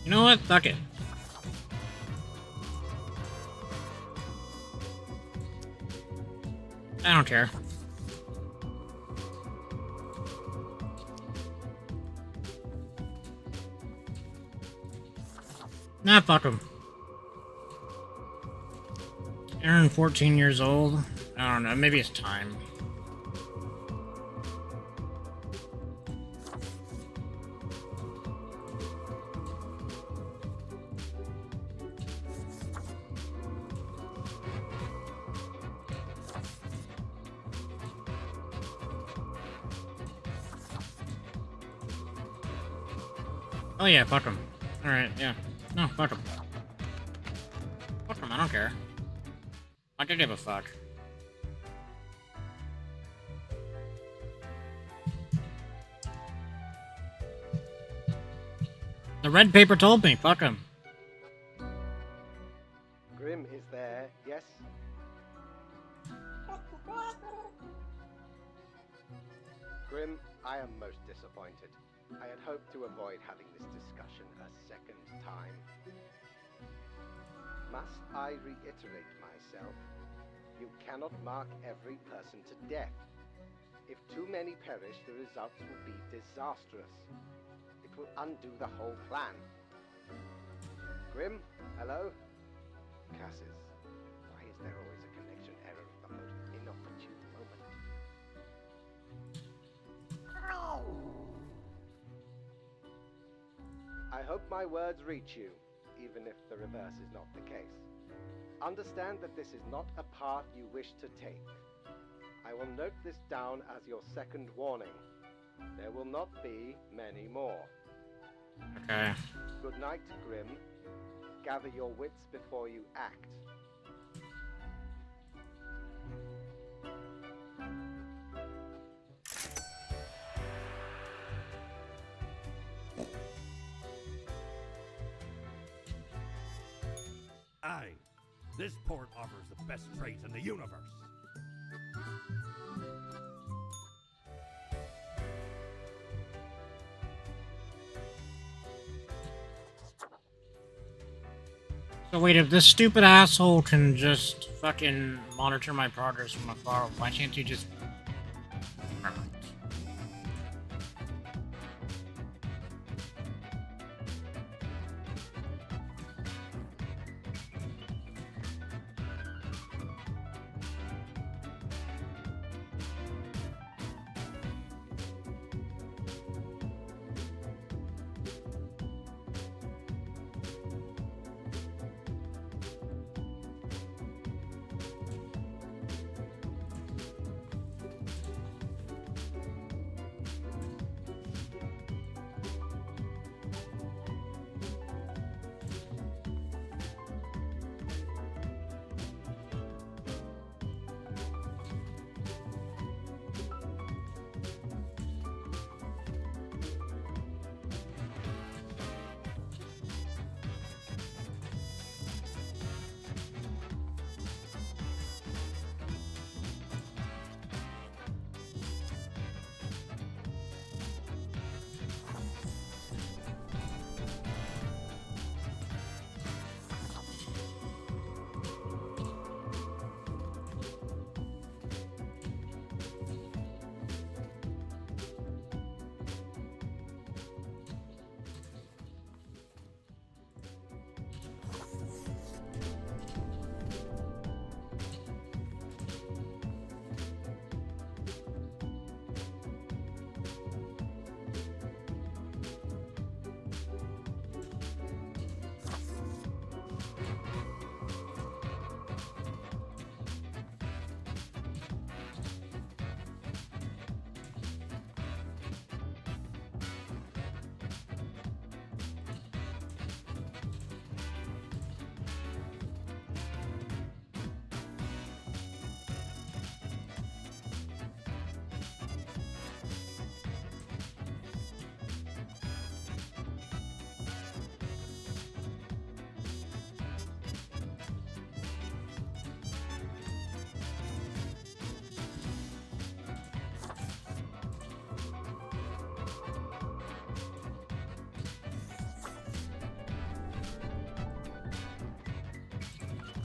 You know what? Fuck it. I don't care. Nah, fuck him. Aaron, 14 years old. I don't know, maybe it's time. Oh yeah, fuck him. Alright, yeah. No, fuck him. Fuck him, I don't care. I don't give a fuck. The red paper told me, fuck him. Grim is there, yes? Grim, I am most disappointed. I had hoped to avoid having this discussion a second time. Must I reiterate myself? You cannot mark every person to death. If too many perish, the results will be disastrous. It will undo the whole plan. Grim, hello? Cassis, why is there always a connection error at the most inopportune moment? I hope my words reach you, even if the reverse is not the case. Understand that this is not a path you wish to take. I will note this down as your second warning. There will not be many more. Okay. Good night, Grim. Gather your wits before you act. Aye, this port offers the best trades in the universe. So wait, if this stupid asshole can just fucking monitor my progress from afar, why can't you just... Never mind.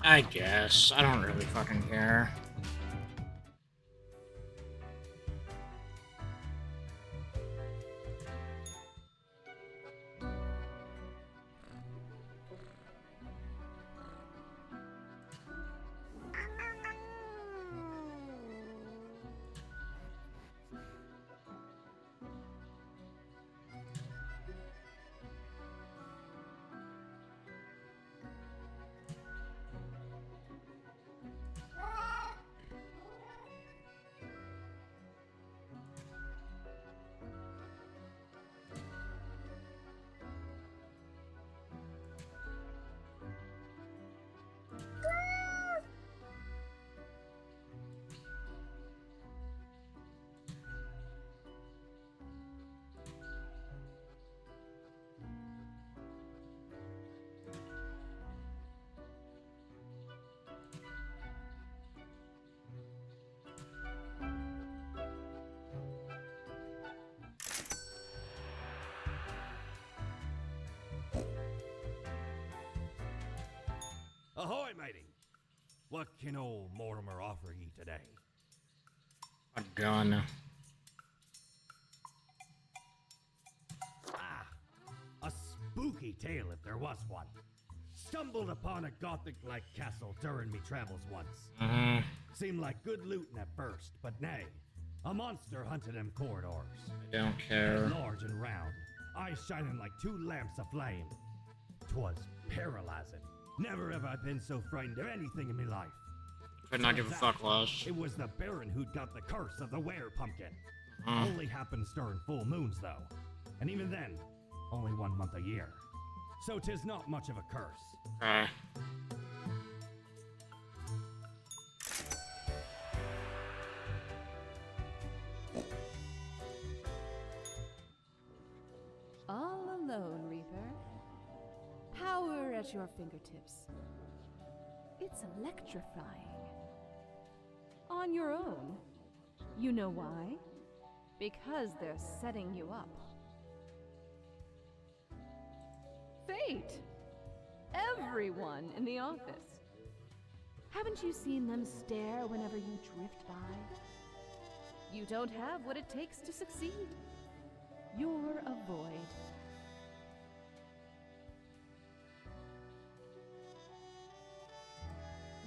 I guess. I don't really fucking care. Ahoy, matey! What can old Mortimer offer ye today? A gun. Ah, a spooky tale if there was one. Stumbled upon a gothic-like castle during me travels once. Seemed like good looting at first, but nay, a monster hunted them corridors. I don't care. Large and round, eyes shining like two lamps aflame. 'Twas paralyzing. Never have I been so frightened of anything in me life. Could not give a fuck less. It was the Baron who'd got the curse of the were-pumpkin. Only happens during full moons, though. And even then, only 1 month a year. So 'tis not much of a curse. Okay. All alone, Reaper. Power at your fingertips. It's electrifying. On your own. You know why? Because they're setting you up. Fate! Everyone in the office. Haven't you seen them stare whenever you drift by? You don't have what it takes to succeed. You're a void.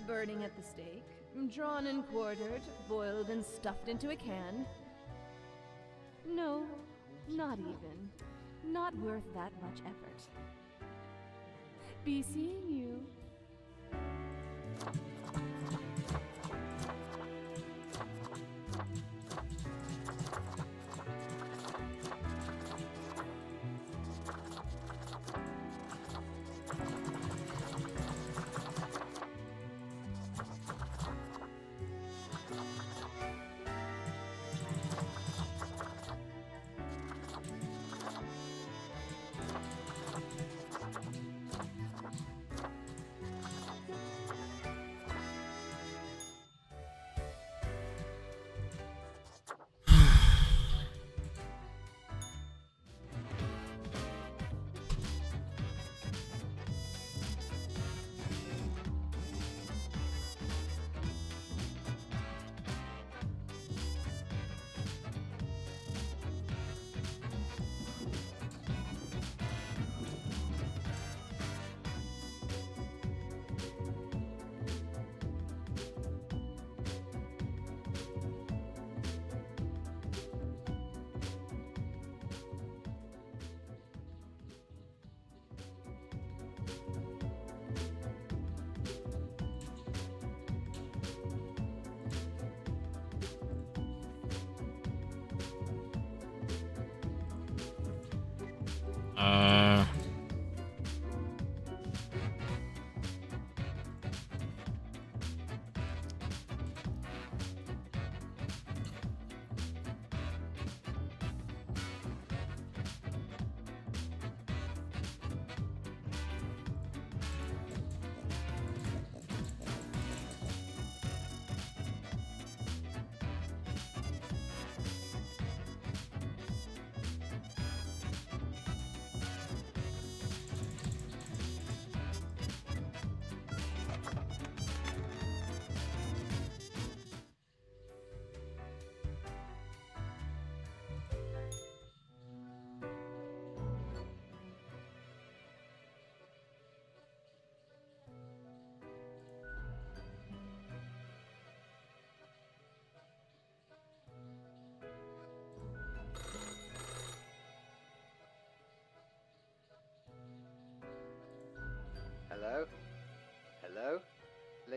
Burning at the stake, drawn and quartered, boiled and stuffed into a can. No, not even. Not worth that much effort. Be seeing you.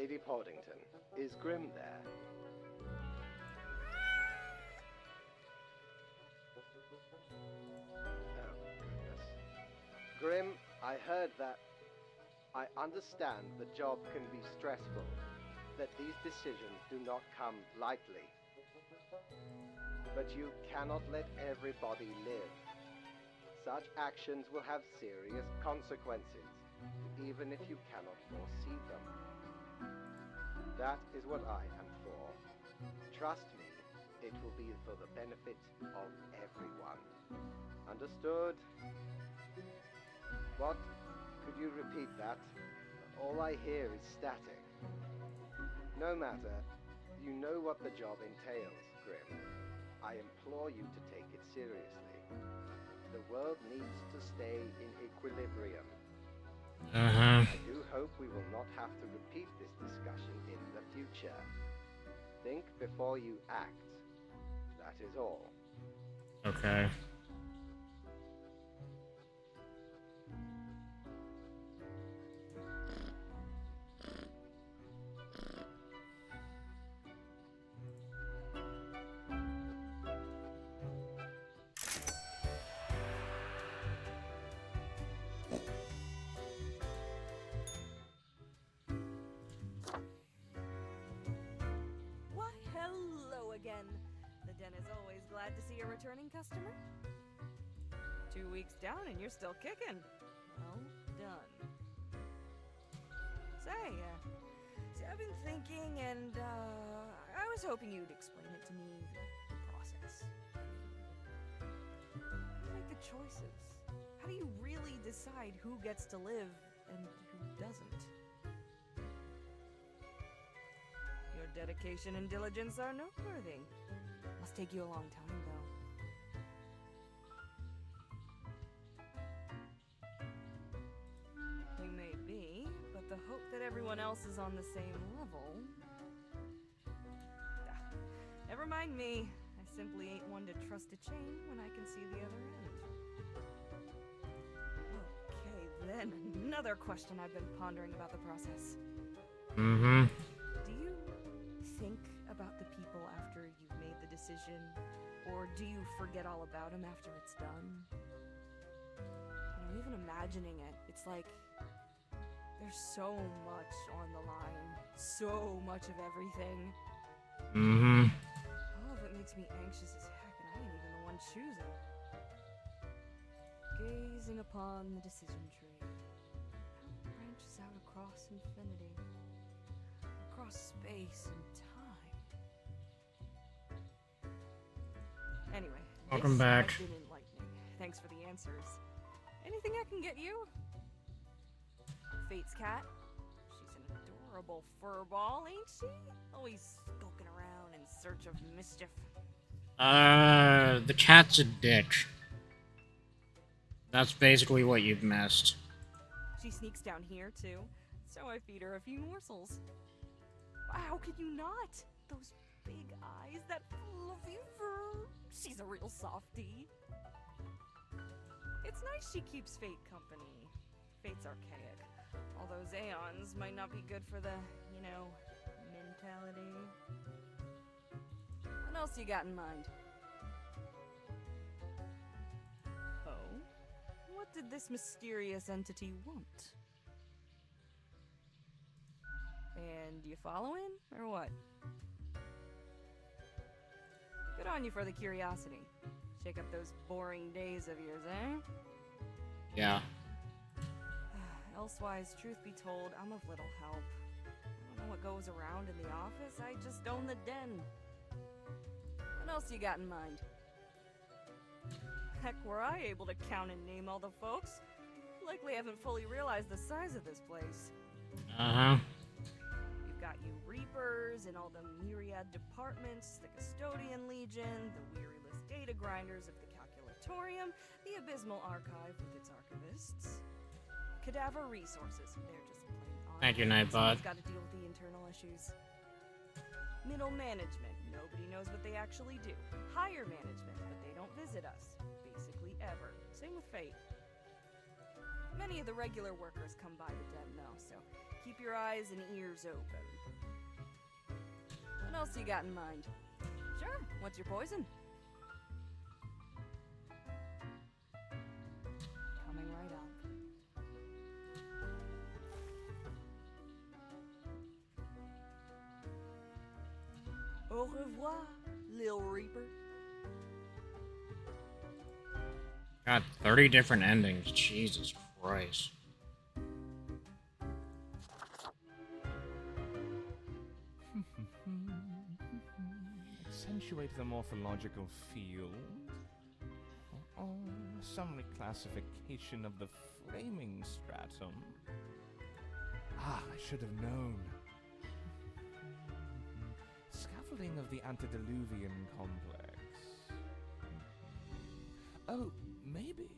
Lady Poddington, is Grim there? Oh, goodness. Grim, I heard that. I understand the job can be stressful, that these decisions do not come lightly. But you cannot let everybody live. Such actions will have serious consequences, even if you cannot foresee them. That is what I am for. Trust me, it will be for the benefit of everyone. Understood? What? Could you repeat that? All I hear is static. No matter. You know what the job entails, Grim. I implore you to take it seriously. The world needs to stay in equilibrium. I do hope we will not have to repeat this discussion in the future. Think before you act. That is all. Okay. Why, hello again. The den is always glad to see a returning customer. 2 weeks down and you're still kicking. Well done. Say, I've been thinking and, I was hoping you'd explain it to me, the process. How do you make the choices? How do you really decide who gets to live and who doesn't? Your dedication and diligence are noteworthy. Must take you a long time, though. You may be, but the hope that everyone else is on the same level... Never mind me. I simply ain't one to trust a chain when I can see the other end. Okay, then another question I've been pondering about the process. Mm-hmm. Do you think about the people after you've made the decision? Or do you forget all about them after it's done? You know, even imagining it, it's like there's so much on the line. So much of everything. Mm-hmm. All of it makes me anxious as heck, and I ain't even the one choosing. Gazing upon the decision tree. How it branches out across infinity. Across space and time. Anyway, Welcome this back. has been enlightening. Thanks for the answers. Anything I can get you? Fate's cat? She's an adorable furball, ain't she? Always skulking around in search of mischief. The cat's a dick. That's basically what you've missed. She sneaks down here, too, so I feed her a few morsels. How could you not? Those big eyes, that fluffy fur. She's a real softie. It's nice she keeps Fate company. Fate's archaic. All those aeons might not be good for the, you know, mentality. What else you got in mind? Oh? What did this mysterious entity want? And you following, or what? Good on you for the curiosity. Shake up those boring days of yours, eh? Yeah. Elsewise, truth be told, I'm of little help. I don't know what goes around in the office, I just own the den. What else you got in mind? Heck, were I able to count and name all the folks? Likely haven't fully realized the size of this place. Uh-huh. You've got you Reapers in all the myriad departments, the Custodian Legion, the weariless data grinders of the Calculatorium, the Abysmal Archive with its archivists. Cadaver Resources, they're just plain on. Thank you, Nightbot. Got to deal with the internal issues. Middle management, nobody knows what they actually do. Higher management, but they don't visit us, basically ever. Same with Fate. Many of the regular workers come by the den, though, so keep your eyes and ears open. What else you got in mind? Sure, what's your poison? Coming right up. Au revoir, Lil Reaper. God, 30 different endings. Jesus Christ. Accentuate the morphological field. Some reclassification of the framing stratum. Ah, I should have known. Scaffolding of the antediluvian complex. Oh, maybe.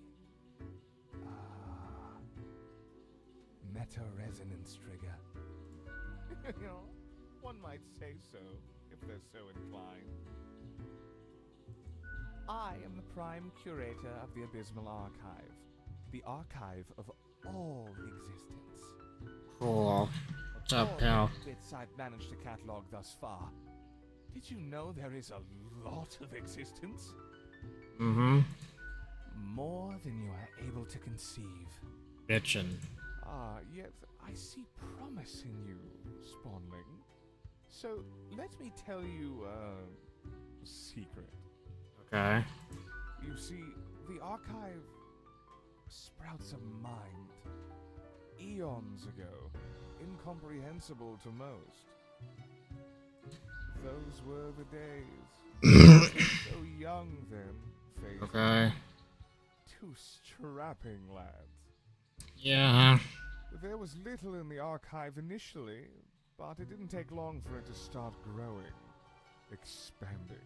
Meta-resonance trigger. You know, one might say so, if they're so inclined. I am the prime curator of the Abysmal Archive. The archive of all existence. Cool. What's up, pal? Bits I've managed to catalog thus far. Did you know there is a lot of existence? Mm-hmm. More than you are able to conceive. Bitchin'. Yet I see promise in you, Spawnling. So, let me tell you a secret. Okay. You see, the archive sprouts a mind. Eons ago, incomprehensible to most. Those were the days. So young then, Faith. Okay. Two strapping lads. Yeah. There was little in the archive initially, but it didn't take long for it to start growing, expanding.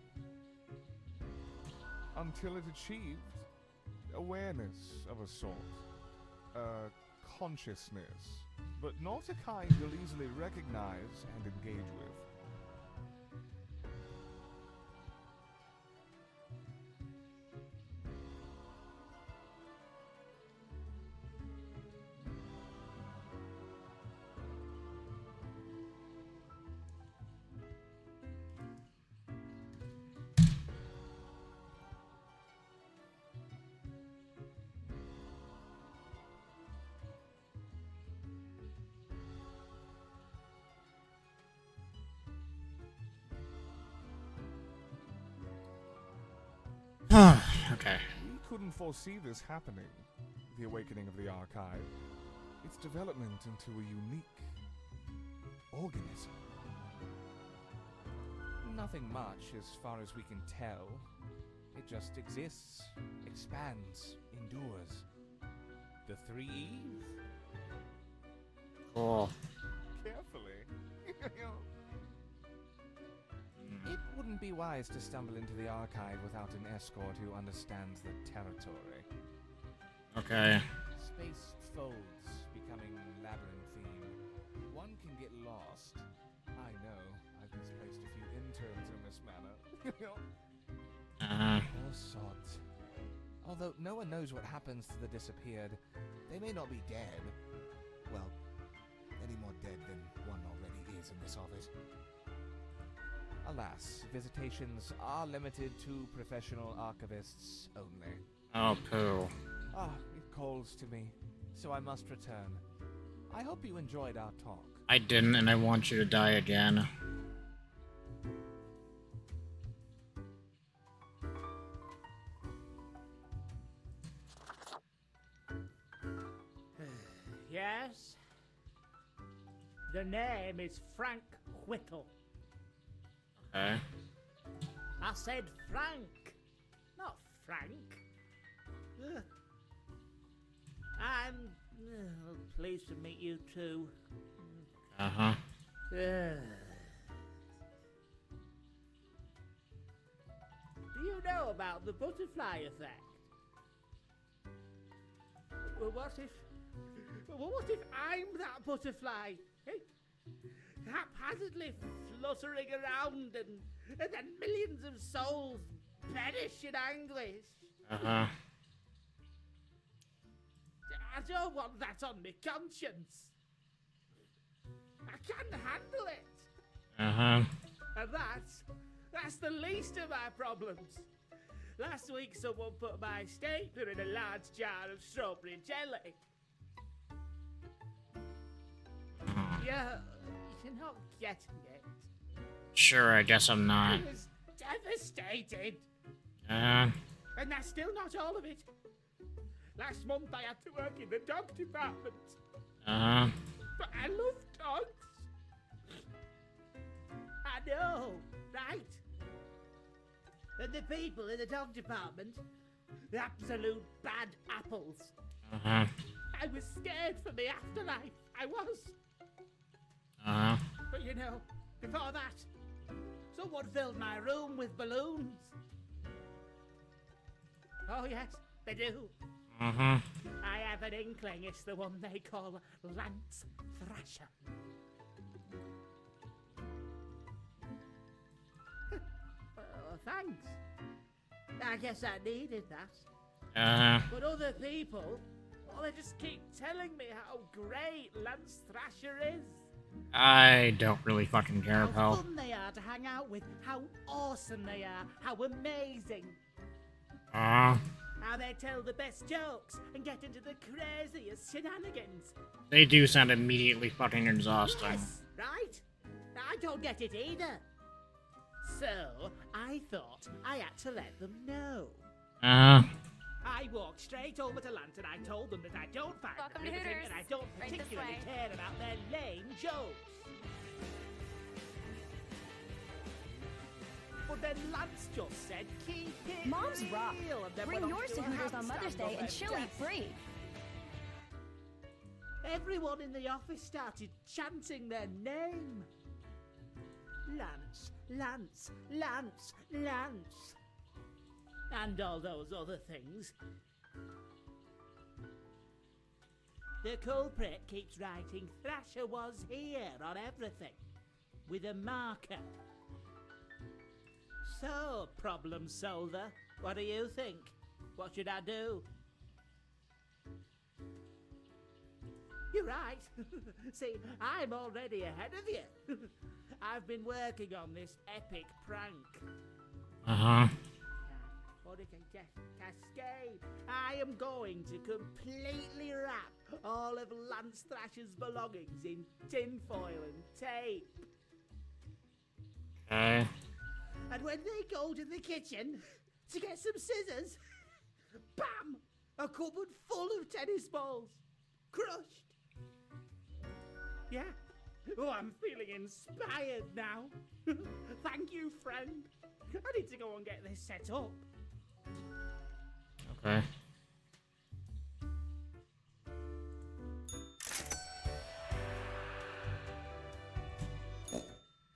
Until it achieved awareness of a sort. Consciousness. But not a kind you'll easily recognize and engage with. Okay. We couldn't foresee this happening, the awakening of the archive. Its development into a unique organism. Nothing much as far as we can tell. It just exists, expands, endures. The 3 E's? Cool. Carefully. It wouldn't be wise to stumble into the archive without an escort who understands the territory. Okay. Space folds, becoming labyrinthine. One can get lost. I know, I've misplaced a few interns in this manner. Poor sods. Although no one knows what happens to the disappeared, they may not be dead. Well, any more dead than one already is in this office. Alas, visitations are limited to professional archivists only. Oh, poo. It calls to me, so I must return. I hope you enjoyed our talk. I didn't, and I want you to die again. Yes? The name is Frank Whittle. Okay. I said Frank, not Frank. Ugh. I'm pleased to meet you too. Uh-huh. Do you know about the butterfly effect? Well, what if I'm that butterfly? Hey? Haphazardly fluttering around and then millions of souls perish in anguish. Uh-huh. I don't want that on my conscience. I can't handle it. Uh-huh. And that's the least of my problems. Last week someone put my stapler in a large jar of strawberry jelly. You're not getting it. Sure, I guess I'm not. I was devastated. Uh, And that's still not all of it. Last month I had to work in the dog department. uh-huh. But I love dogs. I know, right? And the people in the dog department, absolute bad apples. Uh-huh. I was scared for the afterlife. I was. Uh-huh. But you know, before that, someone filled my room with balloons. Oh yes, they do. Uh-huh. I have an inkling it's the one they call Lance Thrasher. Thanks. I guess I needed that. Uh-huh. But other people, well, they just keep telling me how great Lance Thrasher is. I don't really fucking care, How pal. fun they are to hang out with, how awesome they are, how amazing. Uh-huh. How they tell the best jokes and get into the craziest shenanigans. They do sound immediately fucking exhausting. Yes, right? I don't get it either. So, I thought I had to let them know. Uh-huh. I walked straight over to Lance and I told them that I don't find Welcome them to riveting Hooters. and I don't Right this particularly way. care about their lame jokes. But then Lance just said, keep it Moms real. rock. And then Bring went on yours do to a Hooters on Mother's handstand Day on and their she'll eat desk. free. Everyone in the office started chanting their name. Lance, Lance, Lance, Lance. And all those other things. The culprit keeps writing Thrasher was here on everything. With a marker. So, problem solver, what do you think? What should I do? You're right. See, I'm already ahead of you. I've been working on this epic prank. Uh-huh. Or it can cascade. I am going to completely wrap all of Lance Thrasher's belongings in tinfoil and tape. Okay. And when they go to the kitchen to get some scissors, bam! A cupboard full of tennis balls. Crushed. Yeah. Oh, I'm feeling inspired now. Thank you, friend. I need to go and get this set up. Okay.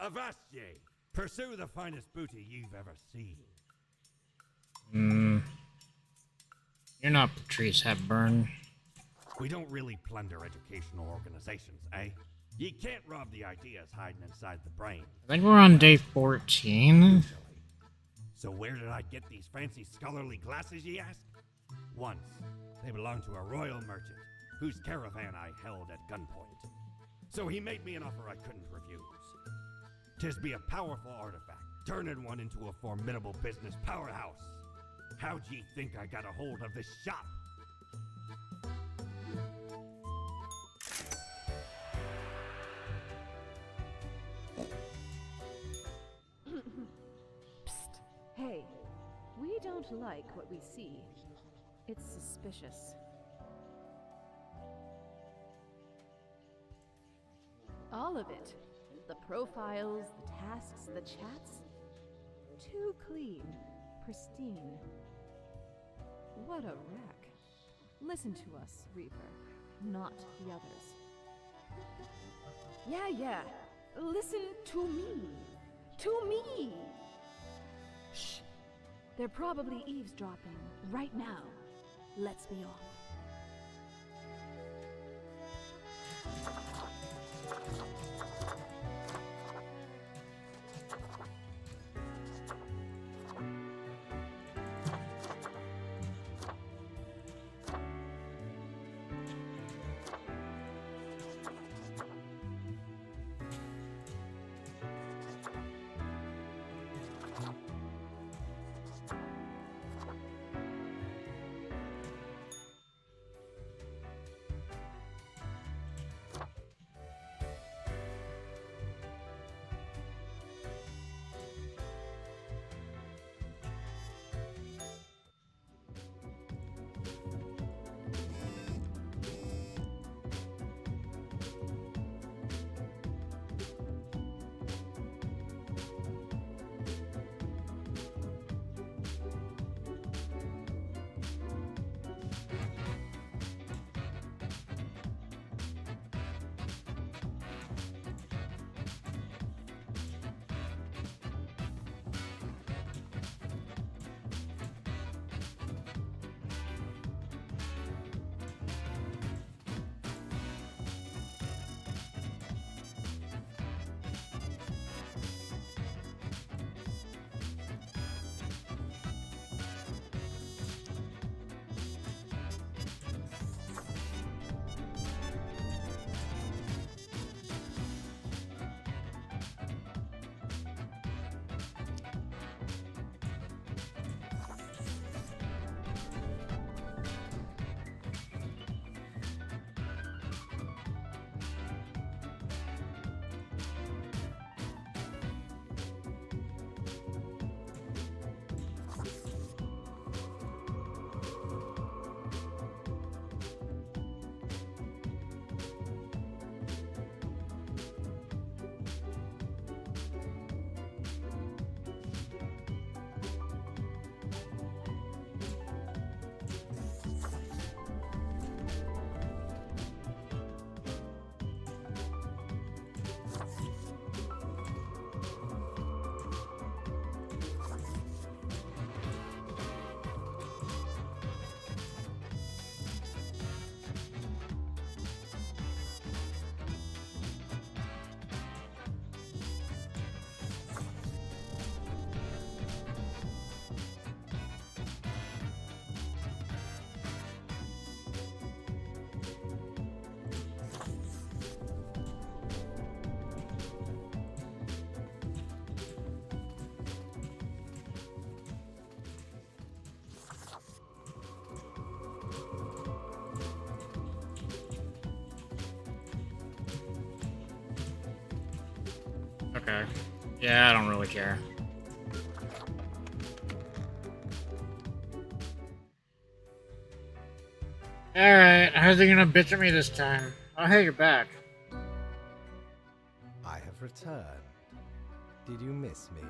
Avast ye! Pursue the finest booty you've ever seen. You're not Patrice Hepburn. We don't really plunder educational organizations, eh? You can't rob the ideas hiding inside the brain. I think we're on day 14. Usually. So where did I get these fancy scholarly glasses, ye ask? Once, they belonged to a royal merchant, whose caravan I held at gunpoint. So he made me an offer I couldn't refuse. 'Tis be a powerful artifact, turning one into a formidable business powerhouse. How'd ye think I got a hold of this shop? Psst. Hey, we don't like what we see. It's suspicious. All of it. The profiles, the tasks, the chats. Too clean, pristine. What a wreck. Listen to us, Reaper, not the others. Yeah. Listen to me. To me! Shh. They're probably eavesdropping right now. Let's be off. Okay. Yeah, I don't really care. Alright, how's he gonna bitch at me this time? Oh, hey, you're back. I have returned. Did you miss me?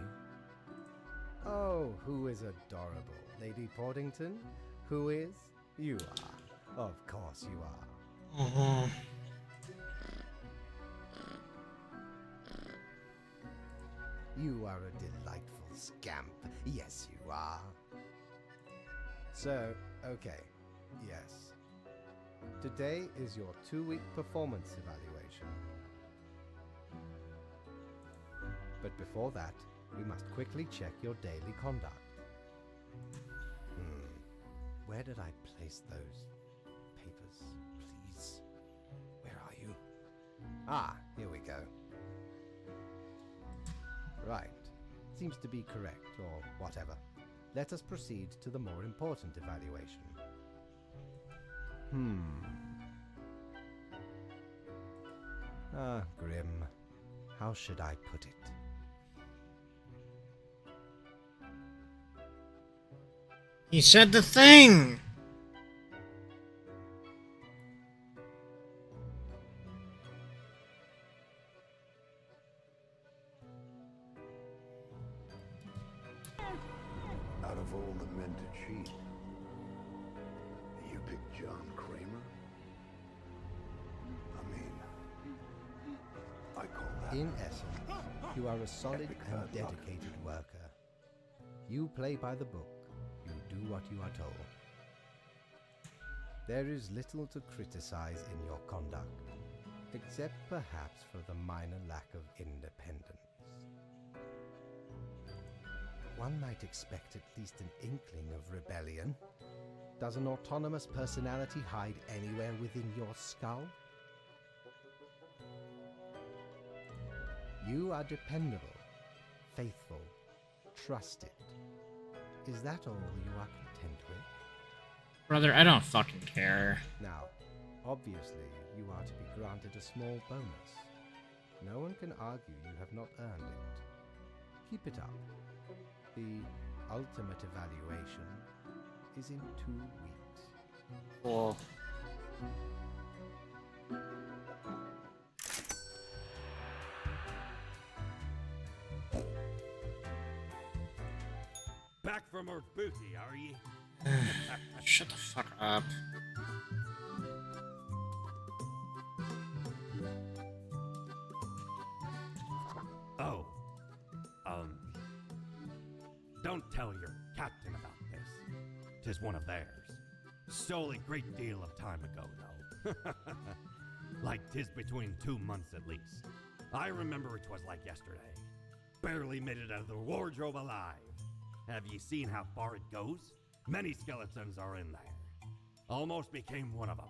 Oh, who is adorable? Lady Portington? Who is? You are. Of course you are. Mm-hmm. You are a delightful scamp. Yes, you are. So, okay. Yes. Today is your 2-week performance evaluation. But before that, we must quickly check your daily conduct. Where did I place those papers, please? Where are you? Ah, here we go. Right. Seems to be correct, or whatever. Let us proceed to the more important evaluation. Ah, Grim. How should I put it? He said the thing! Out of all the men to cheat, you picked John Kramer? I mean, I call that... In essence, you are a solid and dedicated worker. You play by the book. You do what you are told. There is little to criticize in your conduct, except perhaps for the minor lack of independence. One might expect at least an inkling of rebellion. Does an autonomous personality hide anywhere within your skull? You are dependable, faithful, trusted. Is that all you are content with? Brother, I don't fucking care. Now, obviously, you are to be granted a small bonus. No one can argue you have not earned it. Keep it up. The ultimate evaluation is in 2 weeks. Cool. Back from our booty, are ye? Shut the fuck up. Oh. Don't tell your captain about this. 'Tis one of theirs. Stole a great deal of time ago, though. Like 'tis between 2 months at least. I remember it was like yesterday. Barely made it out of the wardrobe alive. Have ye seen how far it goes? Many skeletons are in there. Almost became one of them.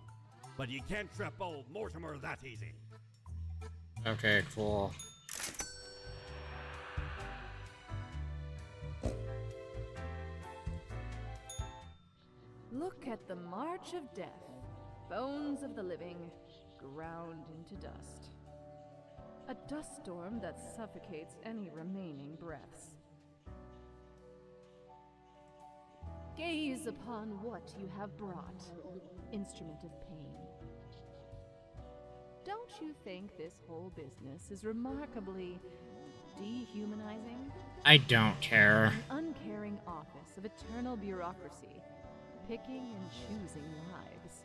But you can't trap old Mortimer that easy. Okay, cool. Look at the march of death. Bones of the living, ground into dust. A dust storm that suffocates any remaining breaths. Gaze upon what you have brought, instrument of pain. Don't you think this whole business is remarkably dehumanizing? I don't care. An uncaring office of eternal bureaucracy, picking and choosing lives.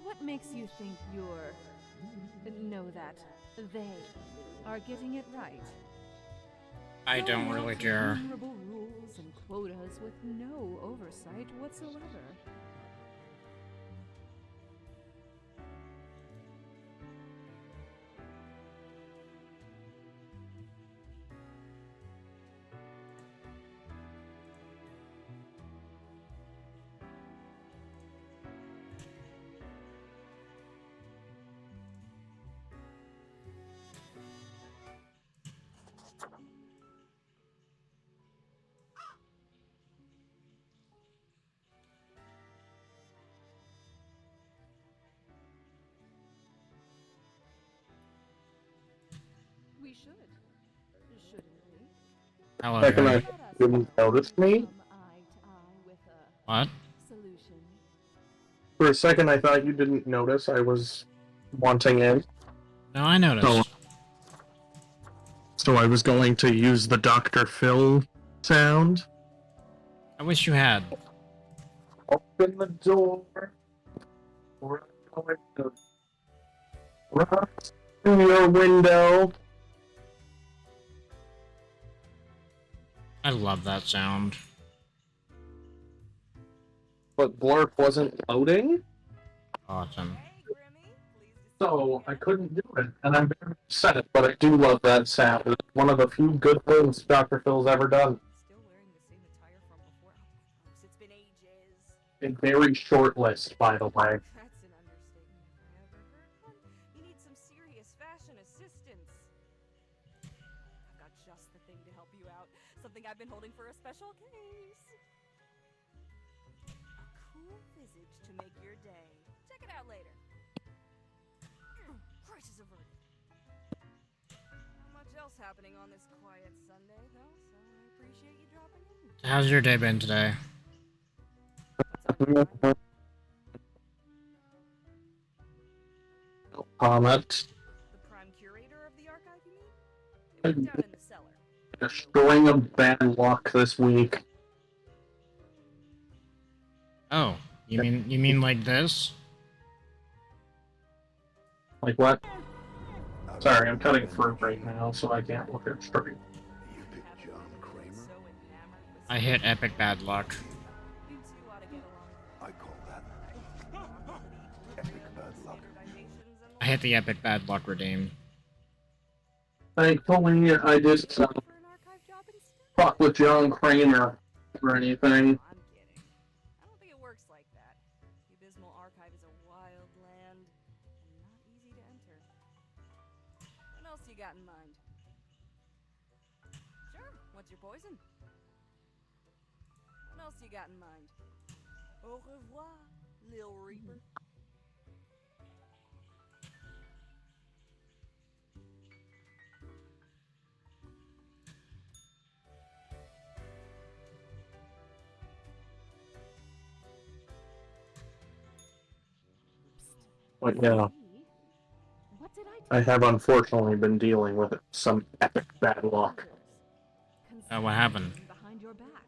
What makes you think that they are getting it right? I don't really care. Innumerable rules and quotas with no oversight whatsoever. We should. Shouldn't we? Hello, Second, I Cody. didn't notice me. Come eye to eye with a What? solution. For a second, I thought you didn't notice I was wanting in. No, I noticed. So I was going to use the Dr. Phil sound. I wish you had. Open the door. Run in your window. I love that sound. But Blurp wasn't loading, Awesome. so I couldn't do it. And I'm very upset, but I do love that sound. It's one of the few good things Dr. Phil's ever done. Still wearing the same attire from before. Oh, gross, it's been ages. A very short list, by the way. That's an understatement if I ever heard one. You need some serious fashion assistance. I've got just the thing to help you out. Something I've been holding for a special case. A cool visage to make your day. Check it out later. Crisis averted. Not much else happening on this quiet Sunday, though, so I appreciate you dropping in. How's your day been today? No comment. The prime curator of the archive, you mean? It went down in the cellar. A string of bad luck this week. Oh, you mean like this? Like what? Sorry, I'm cutting fruit right now, so I can't look at straight. You pick John Kramer? I hit epic bad luck. You two ought to get along. I call that epic bad luck. I hit the epic bad luck redeem. Thankfully, I just For an archive job instead? fuck with John Kramer or anything. I'm kidding. I don't think it works like that. The Abysmal Archive is a wild land and not easy to enter. What else you got in mind? Sure, what's your poison? What else you got in mind? Au revoir, Lil Reaper. But yeah, What did I have unfortunately been dealing with some epic bad luck. What happened? Behind your back.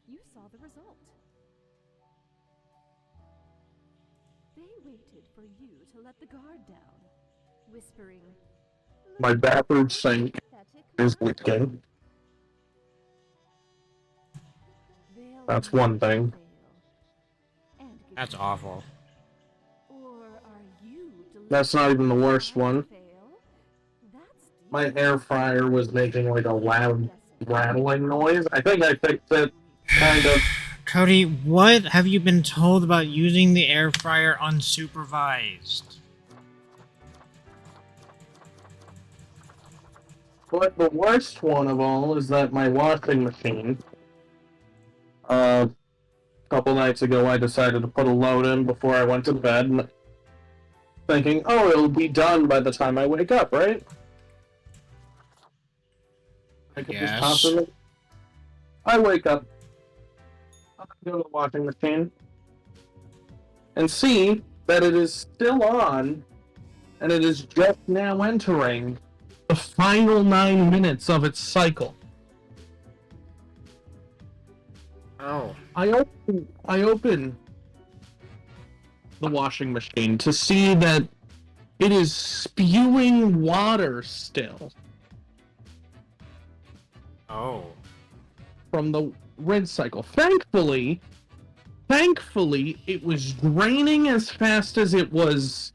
You saw the result. They waited for you to let the guard down, whispering. My bathroom sink is leaking. That's one thing. That's awful. Or are you That's not even the worst one. My air fryer was making like a loud rattling noise. I think I fixed it, kind of. Cody, what have you been told about using the air fryer unsupervised? But the worst one of all is that my washing machine, a couple nights ago I decided to put a load in before I went to bed, thinking, oh, it'll be done by the time I wake up, right? I can just Yes. pop it. I wake up, I go to the washing machine, and see that it is still on, and it is just now entering the final 9 minutes of its cycle. Oh. I open the washing machine to see that it is spewing water still Oh. from the rinse cycle. Thankfully, it was draining as fast as it was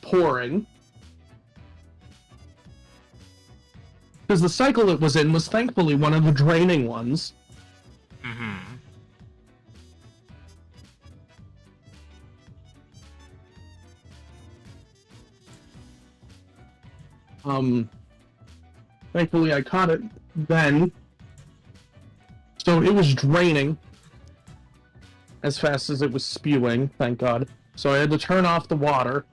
pouring. Because the cycle it was in was thankfully one of the draining ones. Mm-hmm. Thankfully I caught it then. So it was draining as fast as it was spewing, thank God. So I had to turn off the water.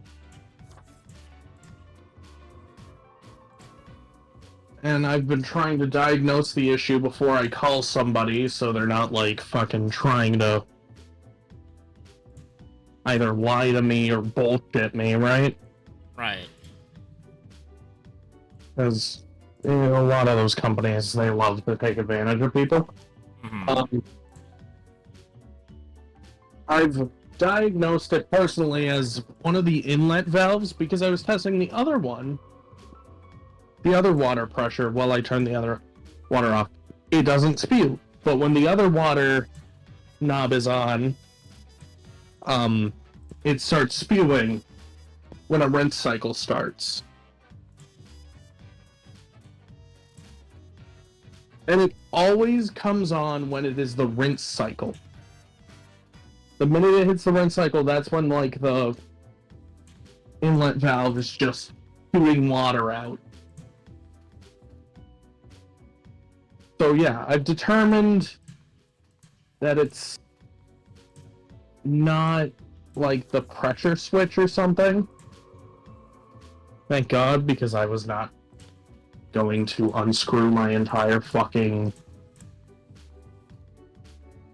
And I've been trying to diagnose the issue before I call somebody, so they're not, like, fucking trying to either lie to me or bullshit me, right? Right. Because a lot of those companies, they love to take advantage of people. I've diagnosed it personally as one of the inlet valves because I was testing the other one, the other water pressure, while I turned the other water off. It doesn't spew, but when the other water knob is on, it starts spewing when a rinse cycle starts. And it always comes on when it is the rinse cycle. The minute it hits the rinse cycle, that's when, like, the inlet valve is just spewing water out. So yeah, I've determined that it's not, like, the pressure switch or something. Thank God, because I was not going to unscrew my entire fucking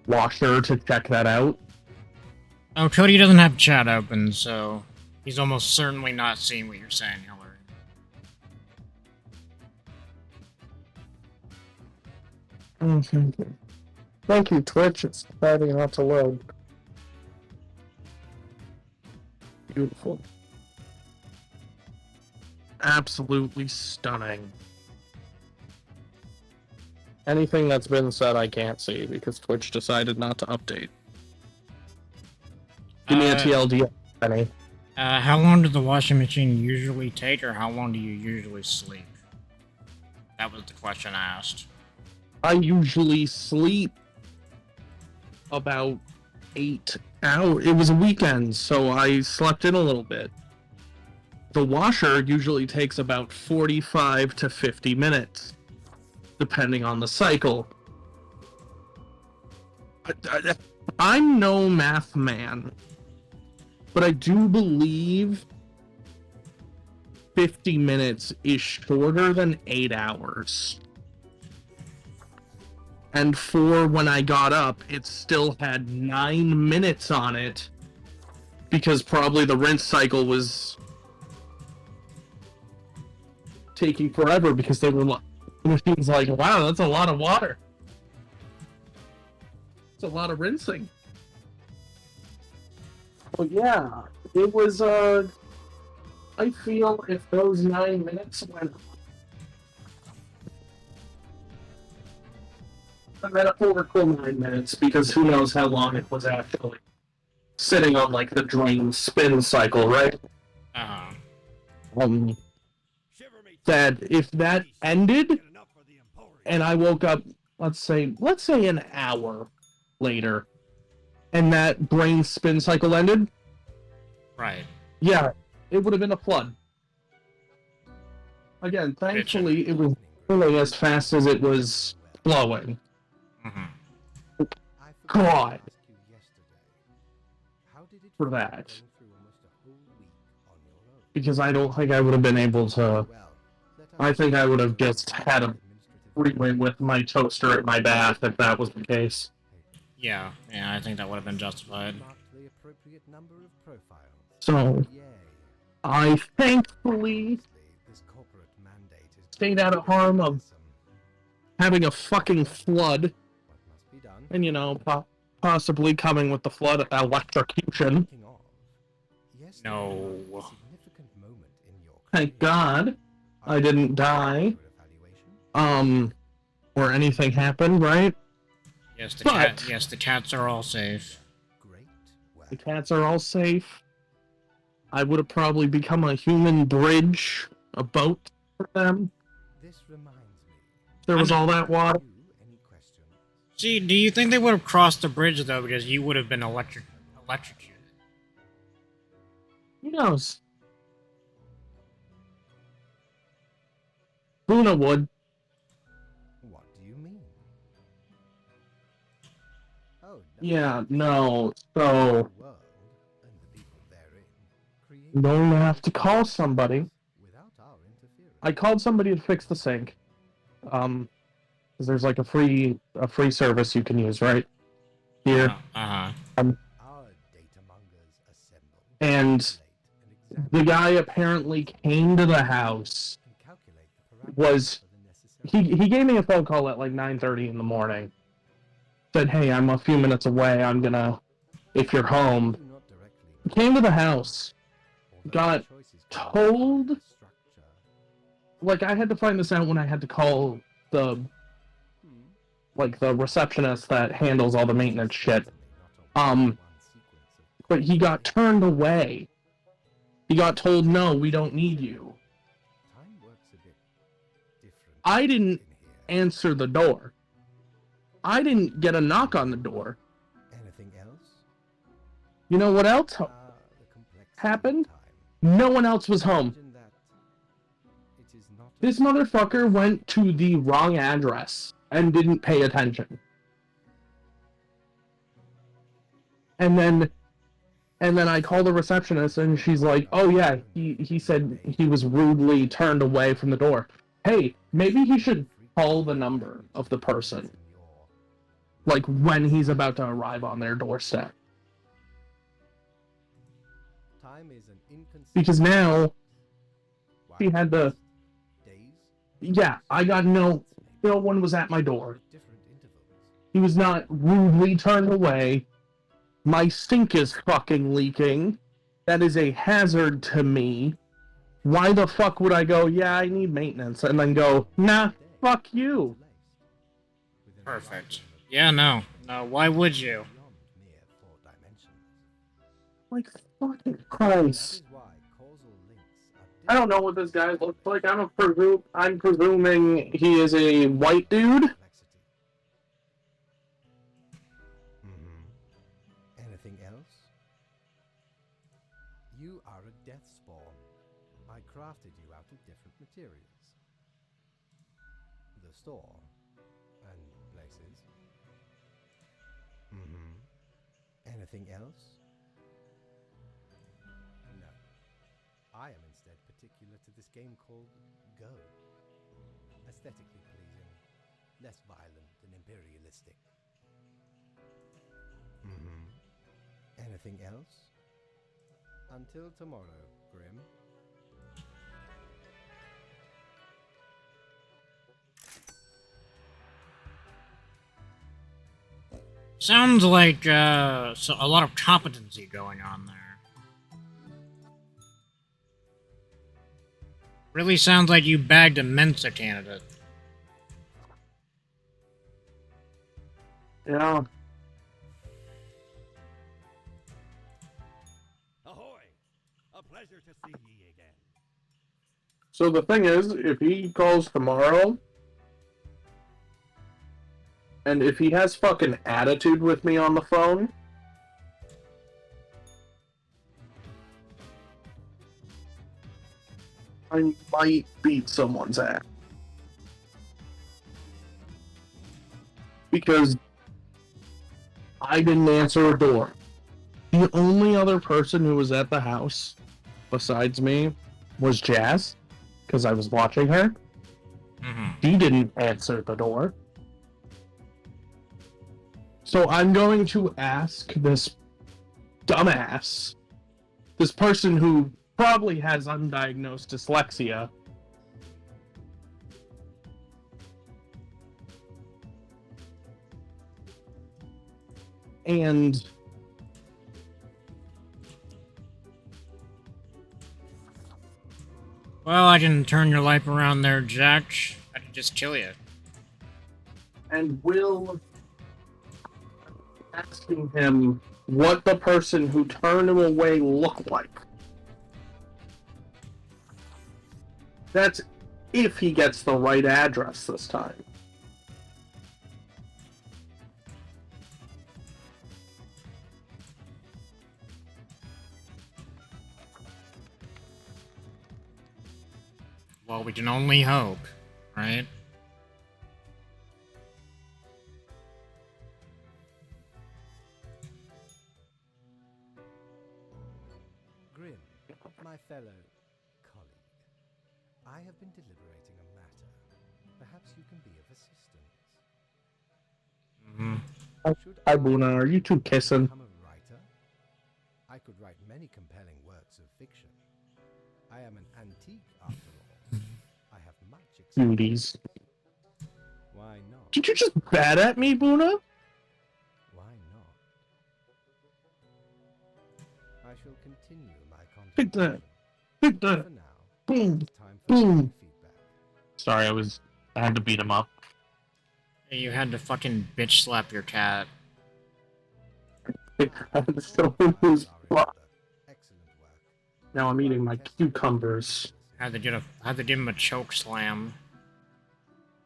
washer to check that out. Oh, Cody doesn't have chat open, so he's almost certainly not seeing what you're saying, Hillary. Okay. Thank you, Twitch. It's starting not to load. Beautiful. Absolutely stunning. Anything that's been said I can't see because Twitch decided not to update. Give me a TLD, Benny. How long does the washing machine usually take, or how long do you usually sleep? That was the question I asked. I usually sleep about 8 hours. It was a weekend, so I slept in a little bit. The washer usually takes about 45 to 50 minutes, depending on the cycle. I'm no math man, but I do believe 50 minutes is shorter than 8 hours. And for when I got up, it still had 9 minutes on it, because probably the rinse cycle was taking forever because they were, the machine's like, wow, that's a lot of water. It's a lot of rinsing. Well, yeah, it was, I feel if those 9 minutes went a metaphorical 9 minutes, because who knows how long it was actually sitting on, like, the drain spin cycle, right? That if that ended and I woke up, let's say an hour later, and that brain spin cycle ended, right? Yeah, it would have been a flood. Again, thankfully, it was really as fast as it was flowing. God. For that. Because I don't think I would have been able to. I think I would have just had a freeway with my toaster at my bath if that was the case. Yeah, I think that would have been justified. So, I thankfully stayed out of harm of having a fucking flood, and, you know, possibly coming with the flood electrocution. No. Thank God I didn't die. Or anything happened, right? Yes, the cats are all safe. The cats are all safe. I would have probably become a human bridge, a boat for them. There was all that water. See, do you think they would have crossed the bridge, though, because you would have been electrocuted? Who knows? Luna would. What do you mean? Oh, no. Yeah, no, so... I'm going to have to call somebody. I called somebody to fix the sink. 'cause there's like a free service you can use right here. Uh-huh. Our data mongers assemble, And calculate, and the examine guy apparently came to the house. and calculate the parameters Was for the necessary. he gave me a phone call at like 9:30 in the morning. Said, "Hey, I'm a few minutes away. I'm gonna if you're home." Do not directly He came to the house. although Got the choice is clear, told. the structure. Like I had to find this out when I had to call the the receptionist that handles all the maintenance shit. But he got turned away. He got told, "No, we don't need you." Time works a bit different. I didn't in here. answer the door. I didn't get a knock on the door. Anything else? You know what else The complexity of happened? time. No one else was home. Imagine that it is not a This motherfucker went to the wrong address and didn't pay attention. And then I call the receptionist and she's like, "Oh yeah, he said he was rudely turned away from the door." Hey, maybe he should call the number of the person, like when he's about to arrive on their doorstep. time is an inconsistent Because now he had to. days, Yeah, I got no one was at my door. different intervals. He was not rudely turned away. My sink is fucking leaking. That is a hazard to me. Why the fuck would I go, "Yeah, I need maintenance," and then go, "Nah, fuck you." Perfect. Yeah, no. No, why would you? Beyond mere four dimensions. Like, fucking That Christ. is why causal links I don't know what this guy looks like. I'm presuming he is a white dude. complexity. Anything else? You are a death spawn. I crafted you out of different materials. The store and places. Anything else? No. I am instead particular to this game called Go. Aesthetically pleasing, less violent and imperialistic. Anything else? Until tomorrow, Grim. Sounds like a lot of competency going on there. Really sounds like you bagged a Mensa candidate. Yeah. Ahoy! A pleasure to see ye again. So the thing is, if he calls tomorrow, and if he has fucking attitude with me on the phone, I might beat someone's ass. Because I didn't answer a door. The only other person who was at the house, besides me, was Jazz, because I was watching her. She didn't answer the door. So I'm going to ask this dumbass, this person who probably has undiagnosed dyslexia, and Well, I can turn your life around there, Jack. I can just kill you. and will asking him what the person who turned him away looked like. That's if he gets the right address this time. Well, we can only hope, right? Grim, my fellow colleague, I have been deliberating a matter. Perhaps you can be of assistance. Should Hi, Buna. Are you two kissing? Become a writer? I could write many compelling works of fiction. I am an antique after all. I have much experience. Beauties. Why not? Did you just bat at me, Buna? Why not? I shall continue my Take contemplation. that. Take that. For now, Boom. it's time for Boom. feedback. Sorry, I had to beat him up. You had to fucking bitch slap your cat. So it was fucked. Excellent work. Now I'm eating my cucumbers. Had to give him a choke slam.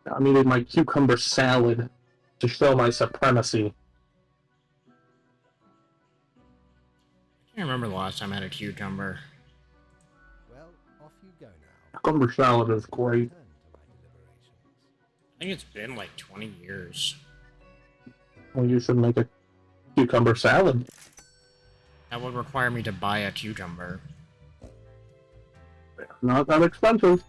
I'm eating my cucumber salad to show my supremacy. I can't remember the last time I had a cucumber. Well, off you go now. Cucumber salad is great. Turn to my deliberations. I think it's been like 20 years. Well, you should make a cucumber salad. That would require me to buy a cucumber. Not that expensive.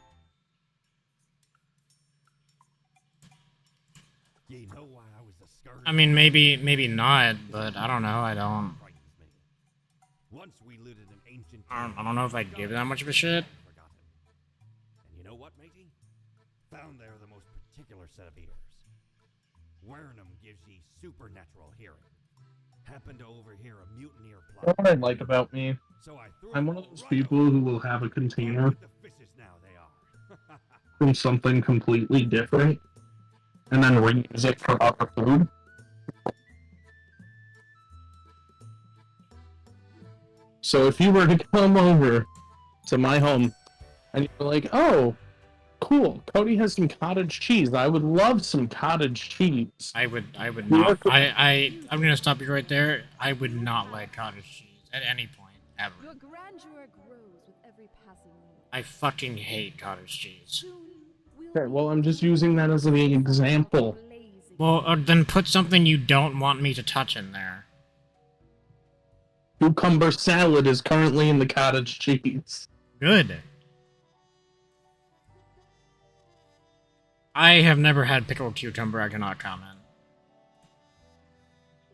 You know why I was a scourge? I mean, maybe not, but I don't know. I don't. Once we looted an ancient I don't know if I'd give that much of a shit. And you know what, matey? Found there the most particular set of ears. Wearing them gives ye supernatural hearing. Happened to overhear a mutineer plot. What I like about me, So I threw I'm them one of all those right people over. who will have a container With the fishes now they are. from something completely different and then reuse it for other food. So if you were to come over to my home and you're like, oh, cool, Cody has some cottage cheese. I would love some cottage cheese. I would You not. are- I'm gonna stop you right there. I would not like cottage cheese at any point ever. Your grandeur grows with every passing minute. I fucking hate cottage cheese. Soon we'll Okay, be well, I'm just using that as an example. blazing. Well, then put something you don't want me to touch in there. Cucumber salad is currently in the cottage cheese. Good. I have never had pickled cucumber. I cannot comment.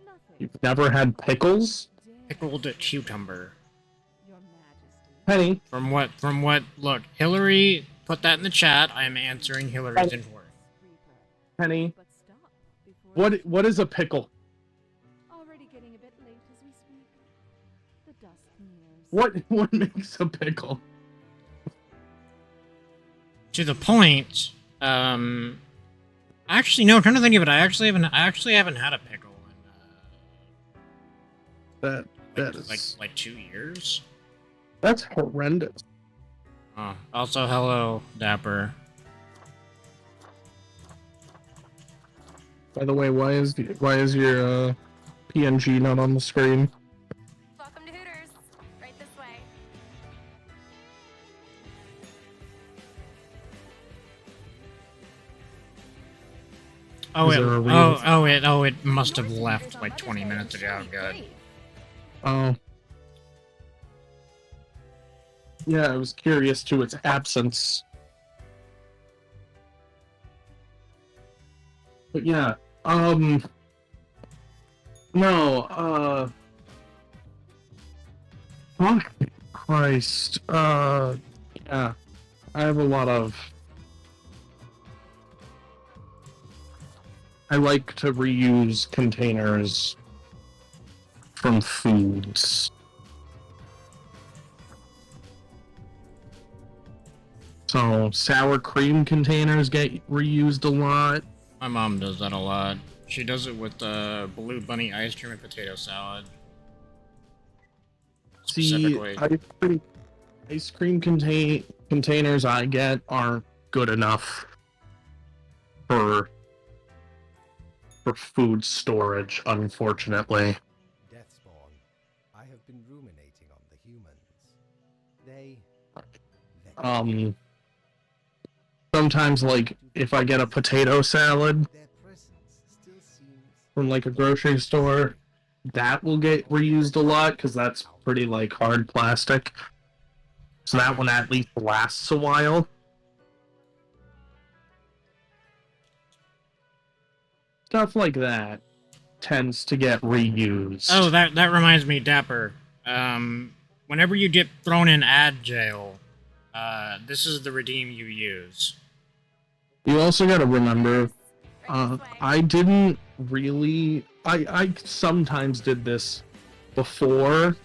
Nothing. You've never had pickles? Pickled cucumber. Your Majesty. Penny, From what, look, Hillary put that in the chat. I am answering Hillary's inquiry. Reaper. Penny, But stop before what is a pickle? already getting a bit late as we speak. The dusk nears. What makes a pickle? To the point, actually, no, trying to think of it, I actually haven't had a pickle in, That is like 2 years. that's horrendous. Oh, also, hello, Dapper. By the way, why is your PNG not on the screen? Welcome to Hooters. Right this way. Oh, Is there a reason? it must have left like 20 minutes ago. Good. Oh. Yeah, I was curious to its absence. But yeah, no, fuck Christ, yeah, I have a lot of, I like to reuse containers from foods. So, sour cream containers get reused a lot. My mom does that a lot. She does it with Blue Bunny ice cream and potato salad. See, Specifically. ice cream containers I get aren't good enough for food storage, unfortunately. Deathspawn, I have been ruminating on the humans. They Sometimes, like, if I get a potato salad their presence still seems from, like, a grocery store, that will get reused a lot, because that's pretty, like, hard plastic. So that one at least lasts a while. stuff like that tends to get reused. Oh, that reminds me, Dapper. Whenever you get thrown in ad jail, this is the redeem you use. You also got to remember, I didn't really. I sometimes did this before,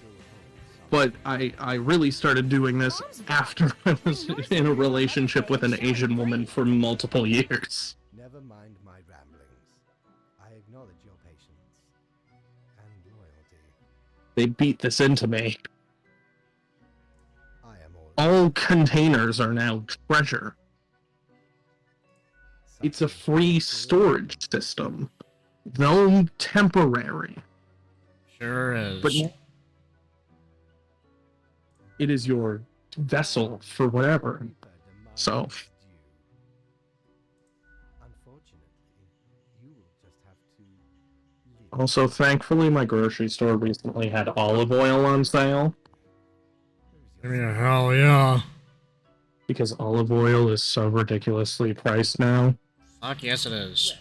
but I really started doing this after I was in a relationship with an Asian woman for multiple years. Never mind my ramblings. I acknowledge your patience and loyalty. They beat this into me. I am All containers are now treasure. It's a free storage system, though temporary. Sure is. But it is your vessel for whatever. So. Also, thankfully, my grocery store recently had olive oil on sale. Yeah, hell yeah. Because olive oil is so ridiculously priced now. Fuck yes, it is.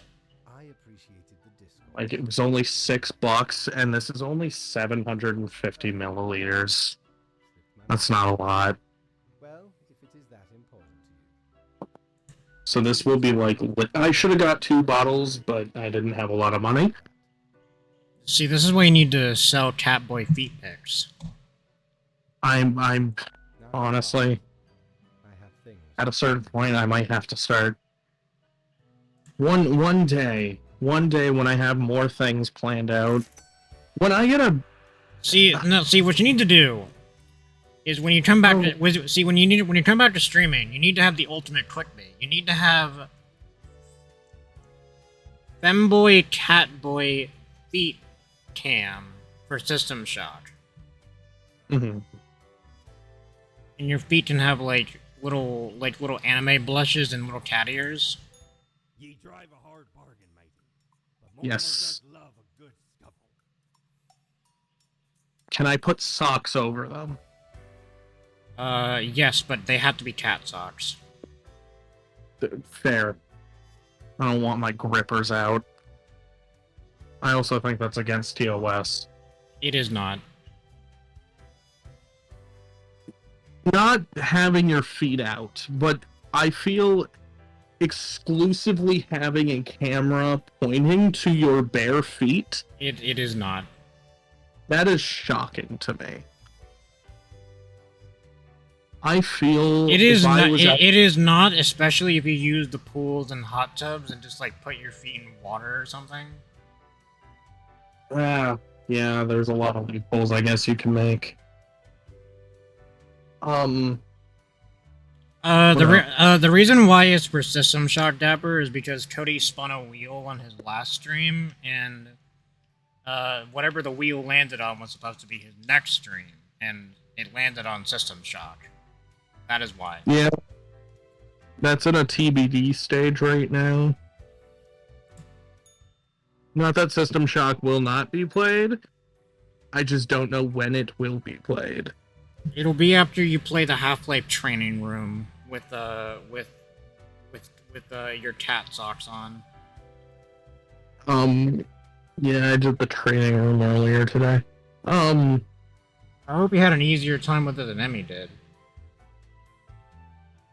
Like, it was only $6, and this is only 750 milliliters. That's not a lot. Well, if it is that important to you. So this will be like... I should have got 2 bottles, but I didn't have a lot of money. See, this is why you need to sell Catboy feet pics. I'm honestly, at a certain point, I might have to start. One day when I have more things planned out, when I get a... See, what you need to do is when you come back to... when you come back to streaming, you need to have the ultimate clickbait. You need to have... Femboy, Catboy, feet cam for System Shock. Mm-hmm. And your feet can have little anime blushes and little cat ears. Ye drive a hard bargain, matey. But Yes. love a good scuffle. Can I put socks over them? Yes, but they have to be cat socks. Fair. I don't want my grippers out. I also think that's against TOS. It is not. Not having your feet out, but I feel exclusively having a camera pointing to your bare feet. It is not. That is shocking to me. I feel it is not. It is not, especially if you use the pools and hot tubs and just put your feet in water or something. Yeah, there's a lot of loopholes I guess you can make. The reason why it's for System Shock Dapper is because Cody spun a wheel on his last stream, and whatever the wheel landed on was supposed to be his next stream, and it landed on System Shock. That is why. Yeah. That's in a TBD stage right now. Not that System Shock will not be played. I just don't know when it will be played. It'll be after you play the Half-Life training room with your cat socks on. Yeah, I did the training room earlier today. I hope you had an easier time with it than Emmy did.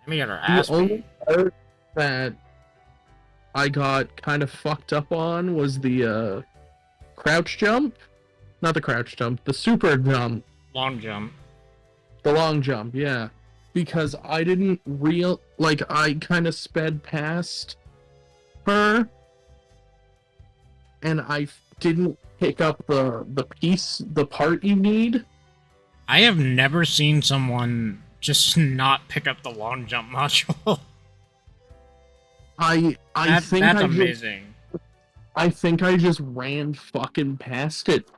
Emmy got her ass beat. The only part that I got kind of fucked up on was the crouch jump. Not the crouch jump, the super jump. Long jump. The long jump, yeah. Because I didn't I kind of sped past her, and I didn't pick up the part you need. I have never seen someone just not pick up the long jump module. I think that's amazing. I think I just ran fucking past it.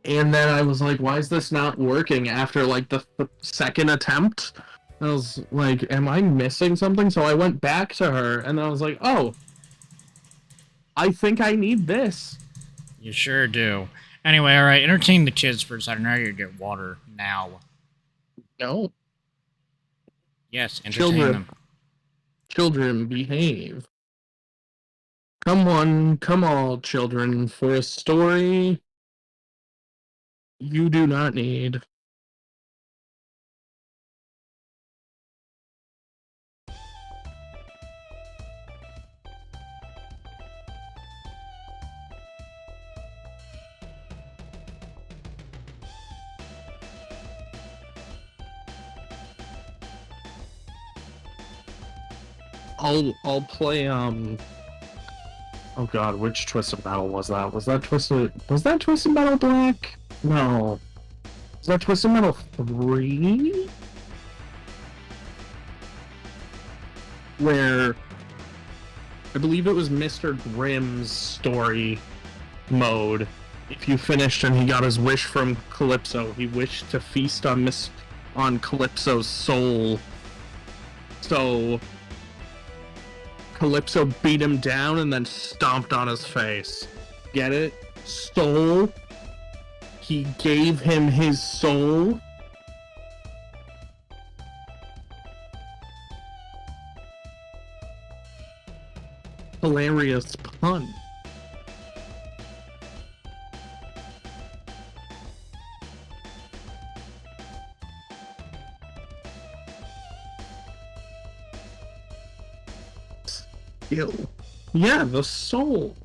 And then I was like, why is this not working after the second attempt? I was like, am I missing something? So I went back to her and I was like, oh, I think I need this. You sure do. Anyway, alright, entertain the kids for a second. Now you get water now. No. Yes, entertain them. Children behave. Come one, come all, children, for a story you do not need. I'll play oh god, which Twisted Metal was that? Was that Twisted Metal Black? No. Was that Twisted Metal 3? Where I believe it was Mr. Grimm's story mode. If you finished and he got his wish from Calypso, he wished to feast on Calypso's soul. So Calypso beat him down and then stomped on his face. Get it? Soul. He gave him his soul. Hilarious pun. Yeah, the soul.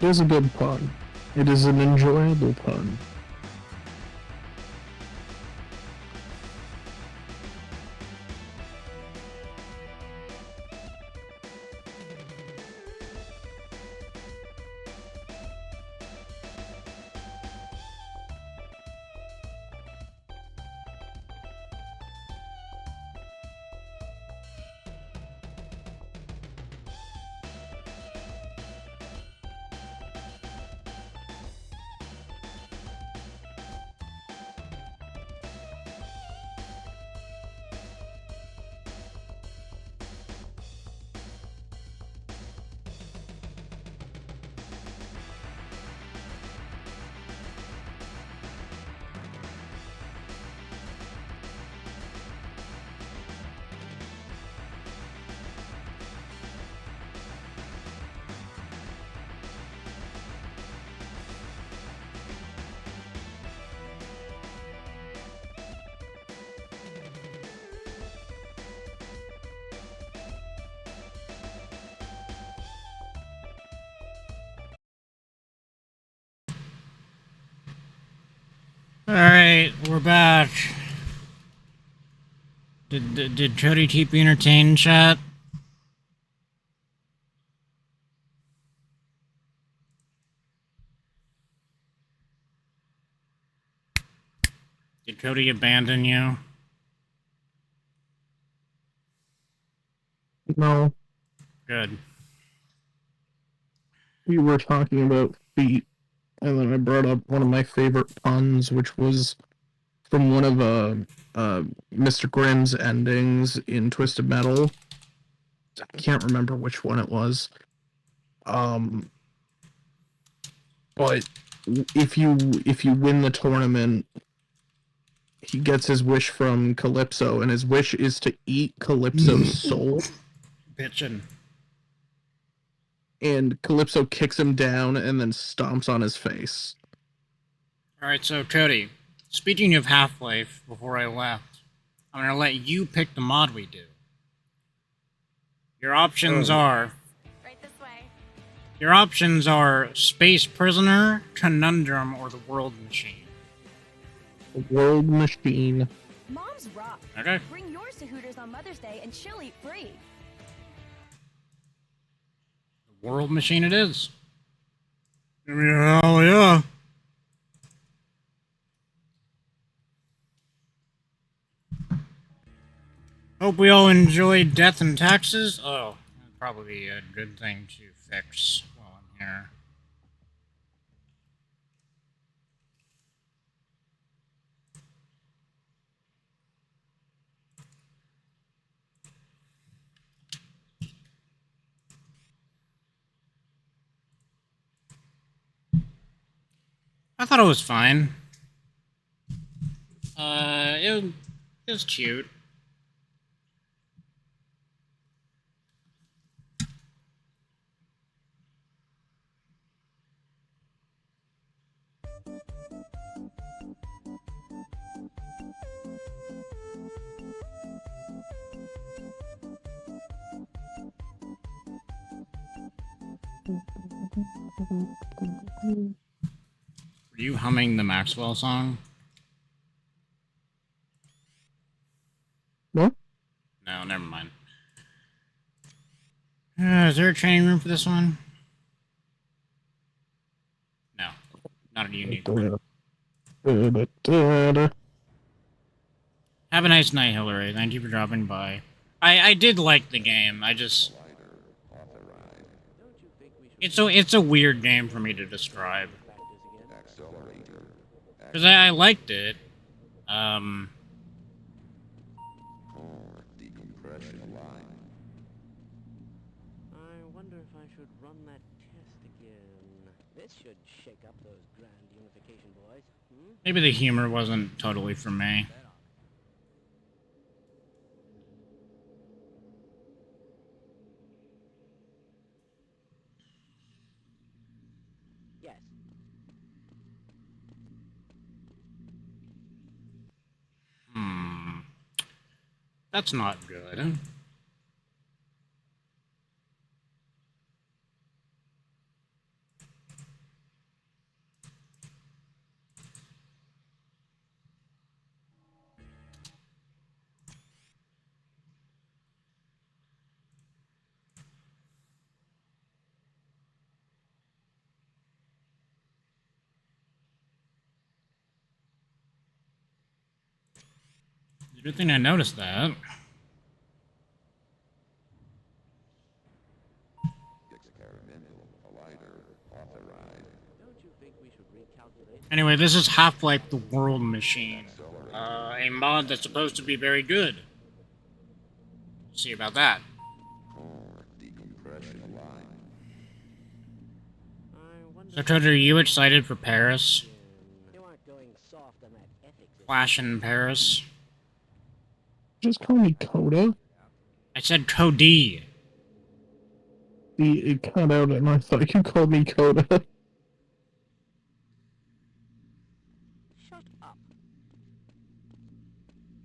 It is a good pun. It is an enjoyable pun. Alright, we're back. Did Cody keep you entertained, chat? Did Cody abandon you? No. Good. We were talking about feet, and then I brought up one of my favorite puns, which was from one of Mr. Grimm's endings in Twisted Metal. I can't remember which one it was. But if you win the tournament, he gets his wish from Calypso, and his wish is to eat Calypso's soul. Bitchin'. And Calypso kicks him down and then stomps on his face. Alright, so Cody, speaking of Half-Life, before I left, I'm gonna let you pick the mod we do. Your options are... Right this way. Your options are Space Prisoner, Conundrum, or the World Machine. World Machine. Moms rock. Okay. Bring yours to Hooters on Mother's Day and she'll eat free. The World Machine it is. Hell yeah. Hope we all enjoyed Death and Taxes. Oh, that'd probably be a good thing to fix while I'm here. I thought it was fine. It was cute. Were you humming the Maxwell song? What? No, never mind. Is there a training room for this one? No, not a unique one. Have a nice night, Hillary. Thank you for dropping by. I did like the game. I just... It's a weird game for me to describe. Because I liked it. I wonder if I should run that test again. This should shake up those grand unification boys. Maybe the humor wasn't totally for me. Yes. That's not good. Good thing I noticed that. Anyway, this is Half-Life the World Machine. A mod that's supposed to be very good. See about that. So, Toad, are you excited for Paris? Flash in Paris? Just call me Coda. I said Cody. It cut out and I thought you called me Coda. Shut up.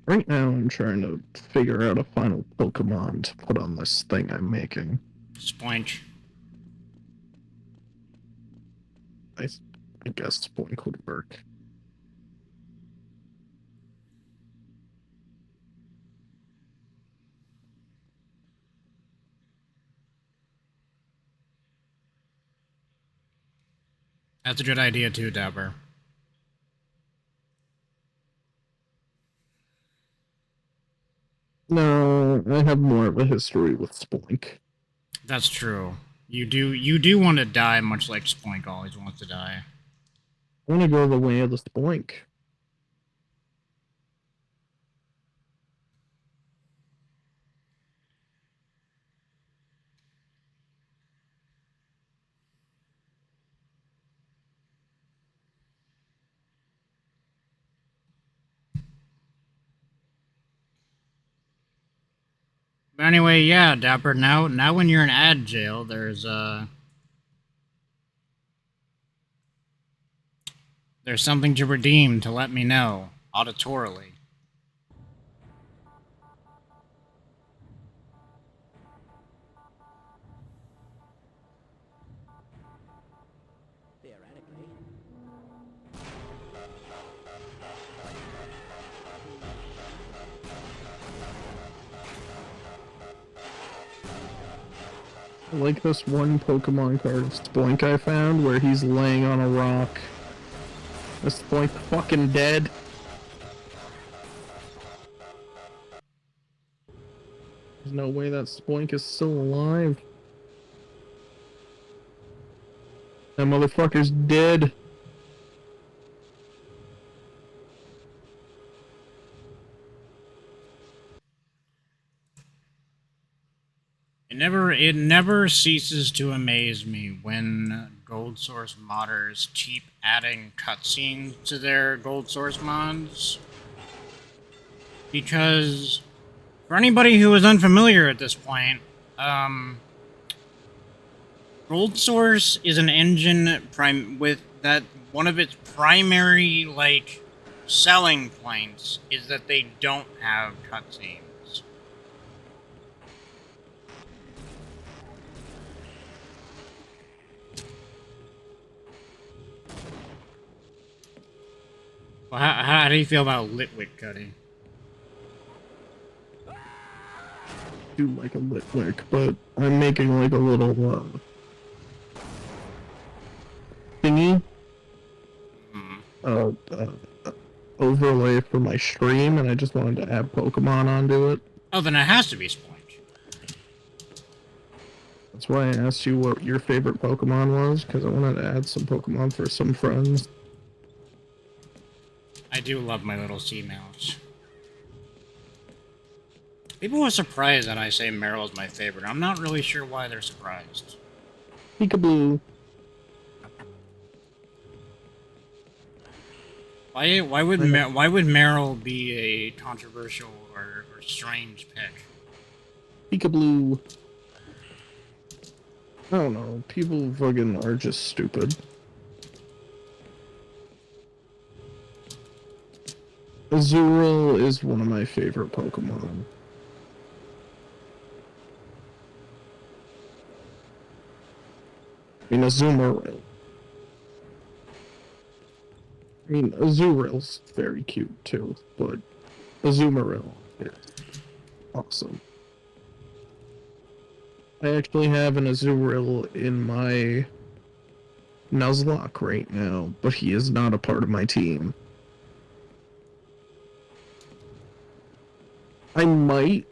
Right now I'm trying to figure out a final Pokemon to put on this thing I'm making. Spoink. I guess Spoink would work. That's a good idea too, Dapper. No, I have more of a history with Spoink. That's true. You do want to die, much like Spoink always wants to die. I want to go the way of the Spoink. But anyway, yeah, Dapper. Now when you're in ad jail, there's something to redeem to let me know auditorily. Theoretically. I like this one Pokemon card of Spoink I found where he's laying on a rock. Is Spoink fucking dead? There's no way that Spoink is still alive. That motherfucker's dead. It never ceases to amaze me when Gold Source modders keep adding cutscenes to their Gold Source mods. Because for anybody who is unfamiliar at this point, Gold Source is an engine with that one of its primary selling points is that they don't have cutscenes. Well, how do you feel about Litwick cutting? Do like a Litwick, but I'm making like a little thingy overlay for my stream, and I just wanted to add Pokemon onto it. Oh, then it has to be Spoink. That's why I asked you what your favorite Pokemon was, because I wanted to add some Pokemon for some friends. I do love my little sea mouse. People are surprised that I say Meryl is my favorite. I'm not really sure why they're surprised. Peekaboo. Why would Meryl be a controversial or strange pick? Peekaboo. I don't know. People fucking are just stupid. Azurill is one of my favorite Pokemon. I mean, Azumarill. I mean, Azurill's very cute too, but Azumarill is awesome. I actually have an Azurill in my Nuzlocke right now, but he is not a part of my team. I might,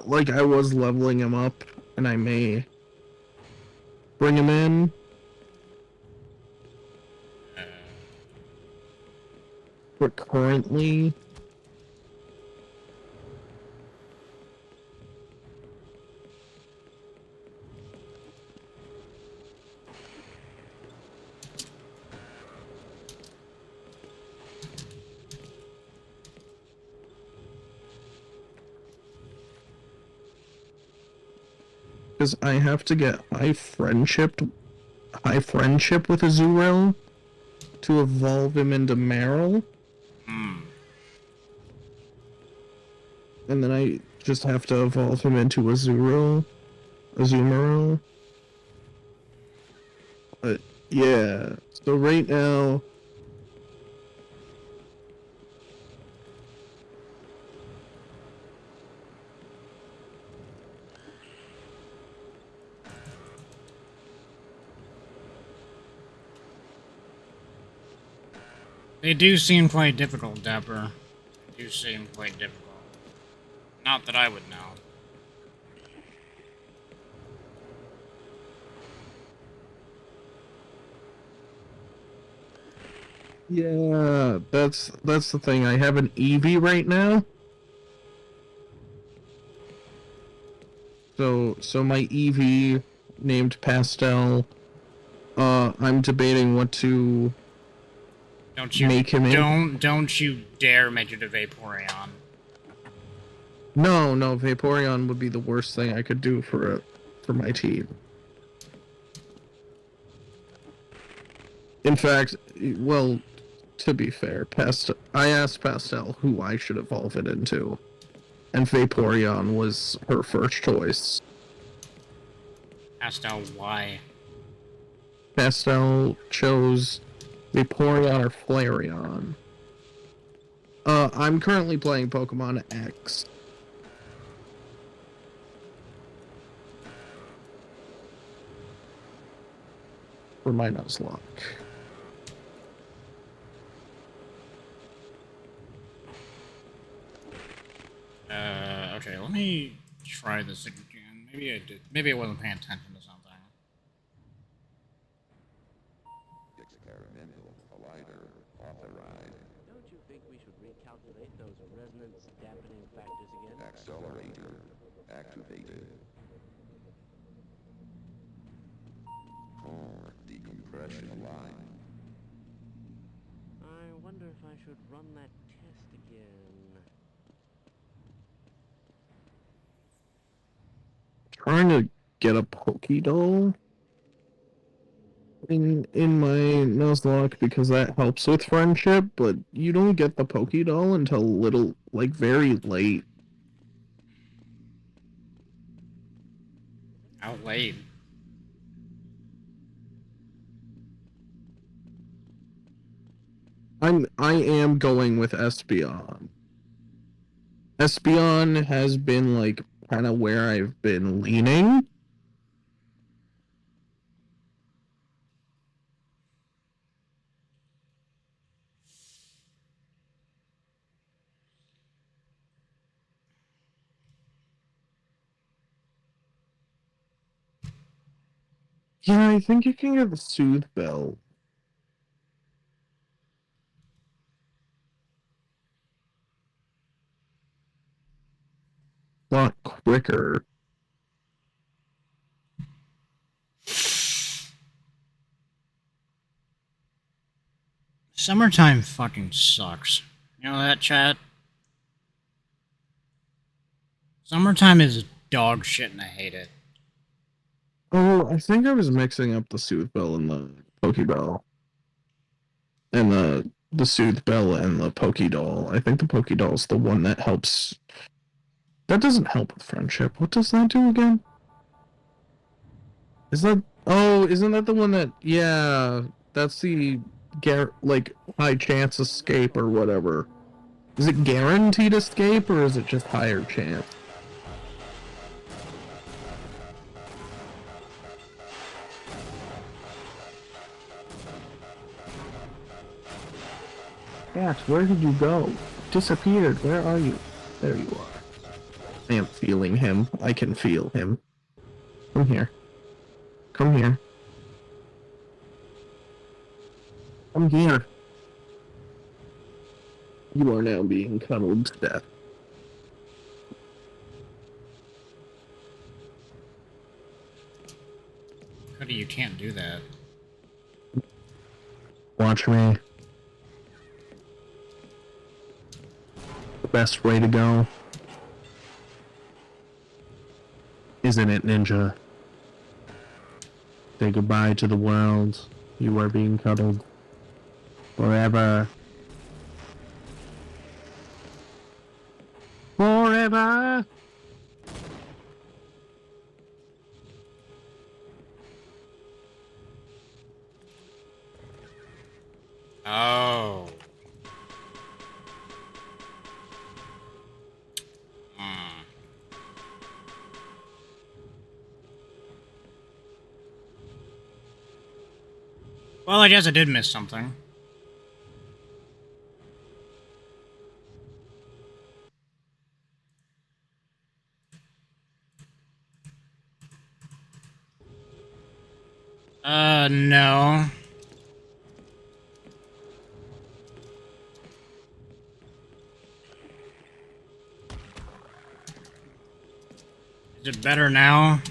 like I was leveling him up, and I may bring him in. But currently, because I have to get high friendship with Azurill to evolve him into Meryl. And then I just have to evolve him into Azumarill. But yeah, so right now, They do seem quite difficult, Dapper. They do seem quite difficult. Not that I would know. Yeah, that's the thing. I have an Eevee right now. So my Eevee named Pastel. I'm debating what to make him in. Don't you dare make it a Vaporeon. No, Vaporeon would be the worst thing I could do for my team. In fact, well, to be fair, I asked Pastel who I should evolve it into, and Vaporeon was her first choice. Pastel, why? Pastel chose Vaporeon or Flareon. I'm currently playing Pokemon X. For my Nuzlocke. Okay, let me try this again. Maybe I did. Maybe I wasn't paying attention to something. Experimental collider authorized. Don't you think we should recalculate those resonance dampening factors again? Accelerator activated. Core decompression aligned. I wonder if I should run that test again. Trying to get a Pokédoll in my Nuzlocke because that helps with friendship, but you don't get the Pokédoll until very late. How late? I am going with Espeon. Espeon has been kind of where I've been leaning. Yeah, I think you can get the Soothe Bell. A lot quicker. Summertime fucking sucks. You know that, chat? Summertime is dog shit and I hate it. Oh, I think I was mixing up the Soothe Bell and the Pokeball. And the Soothe Bell and the Pokédoll. I think the Pokédoll is the one that helps. That doesn't help with friendship. What does that do again? Is that... Oh, isn't that the one that... Yeah, that's the... high chance escape or whatever. Is it guaranteed escape or is it just higher chance? Cat, where did you go? Disappeared. Where are you? There you are. I am feeling him. I can feel him. Come here. Come here. Come here. You are now being cuddled to death. Cody, you can't do that. Watch me. The best way to go. Isn't it, Ninja? Say goodbye to the world. You are being cuddled. Forever. Forever! Oh. Well, I guess I did miss something. No. Is it better now?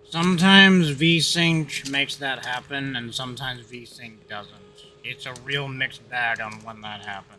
Sometimes VSync makes that happen, and sometimes VSync doesn't. It's a real mixed bag on when that happens.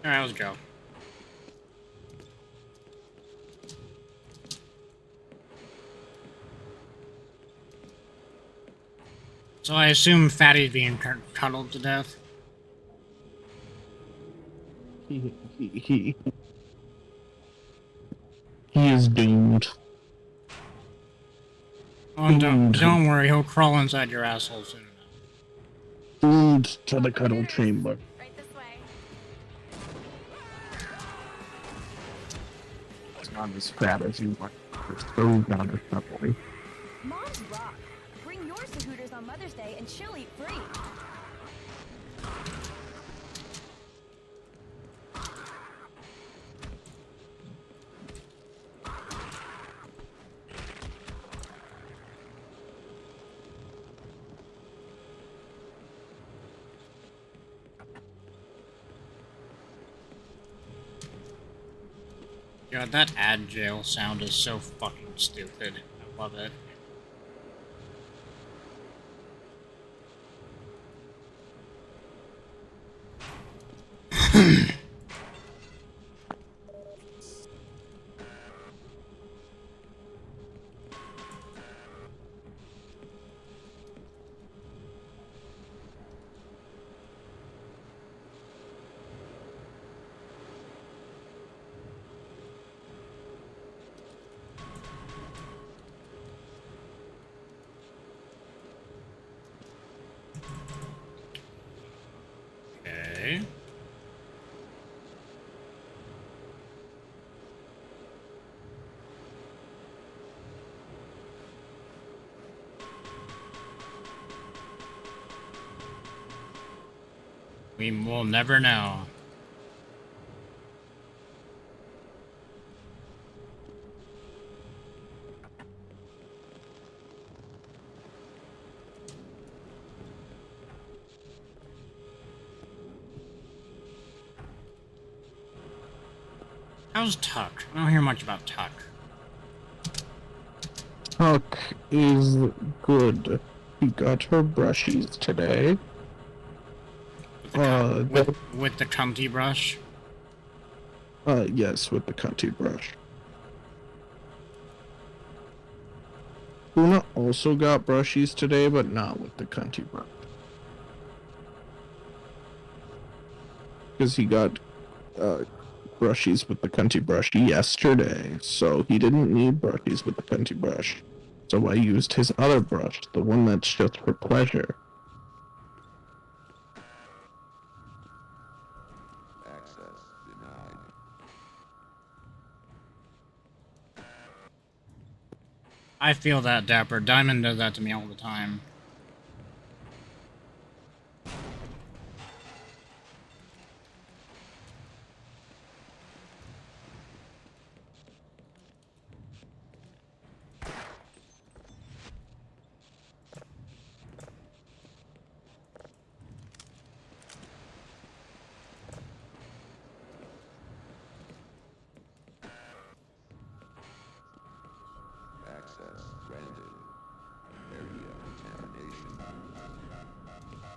Alright, let's go. So I assume Fatty's being cuddled to death? He is doomed. Oh, don't worry, he'll crawl inside your asshole soon enough. Doomed to the cuddle chamber. Right this way. It's not as fat as you want. It's so down to subtly. Moms rock. Bring yours to Hooters on Mother's Day and she'll eat free. God, that ad jail sound is so fucking stupid. I love it. Okay. We will never know. How's Tuck? I don't hear much about Tuck. Tuck is good. He got her brushies today. With the cunty brush? Yes, with the cunty brush. Luna also got brushies today, but not with the cunty brush. Because he got, brushies with the cunty brush yesterday, so he didn't need brushies with the cunty brush. So I used his other brush, the one that's just for pleasure. Access denied. I feel that, Dapper. Diamond does that to me all the time.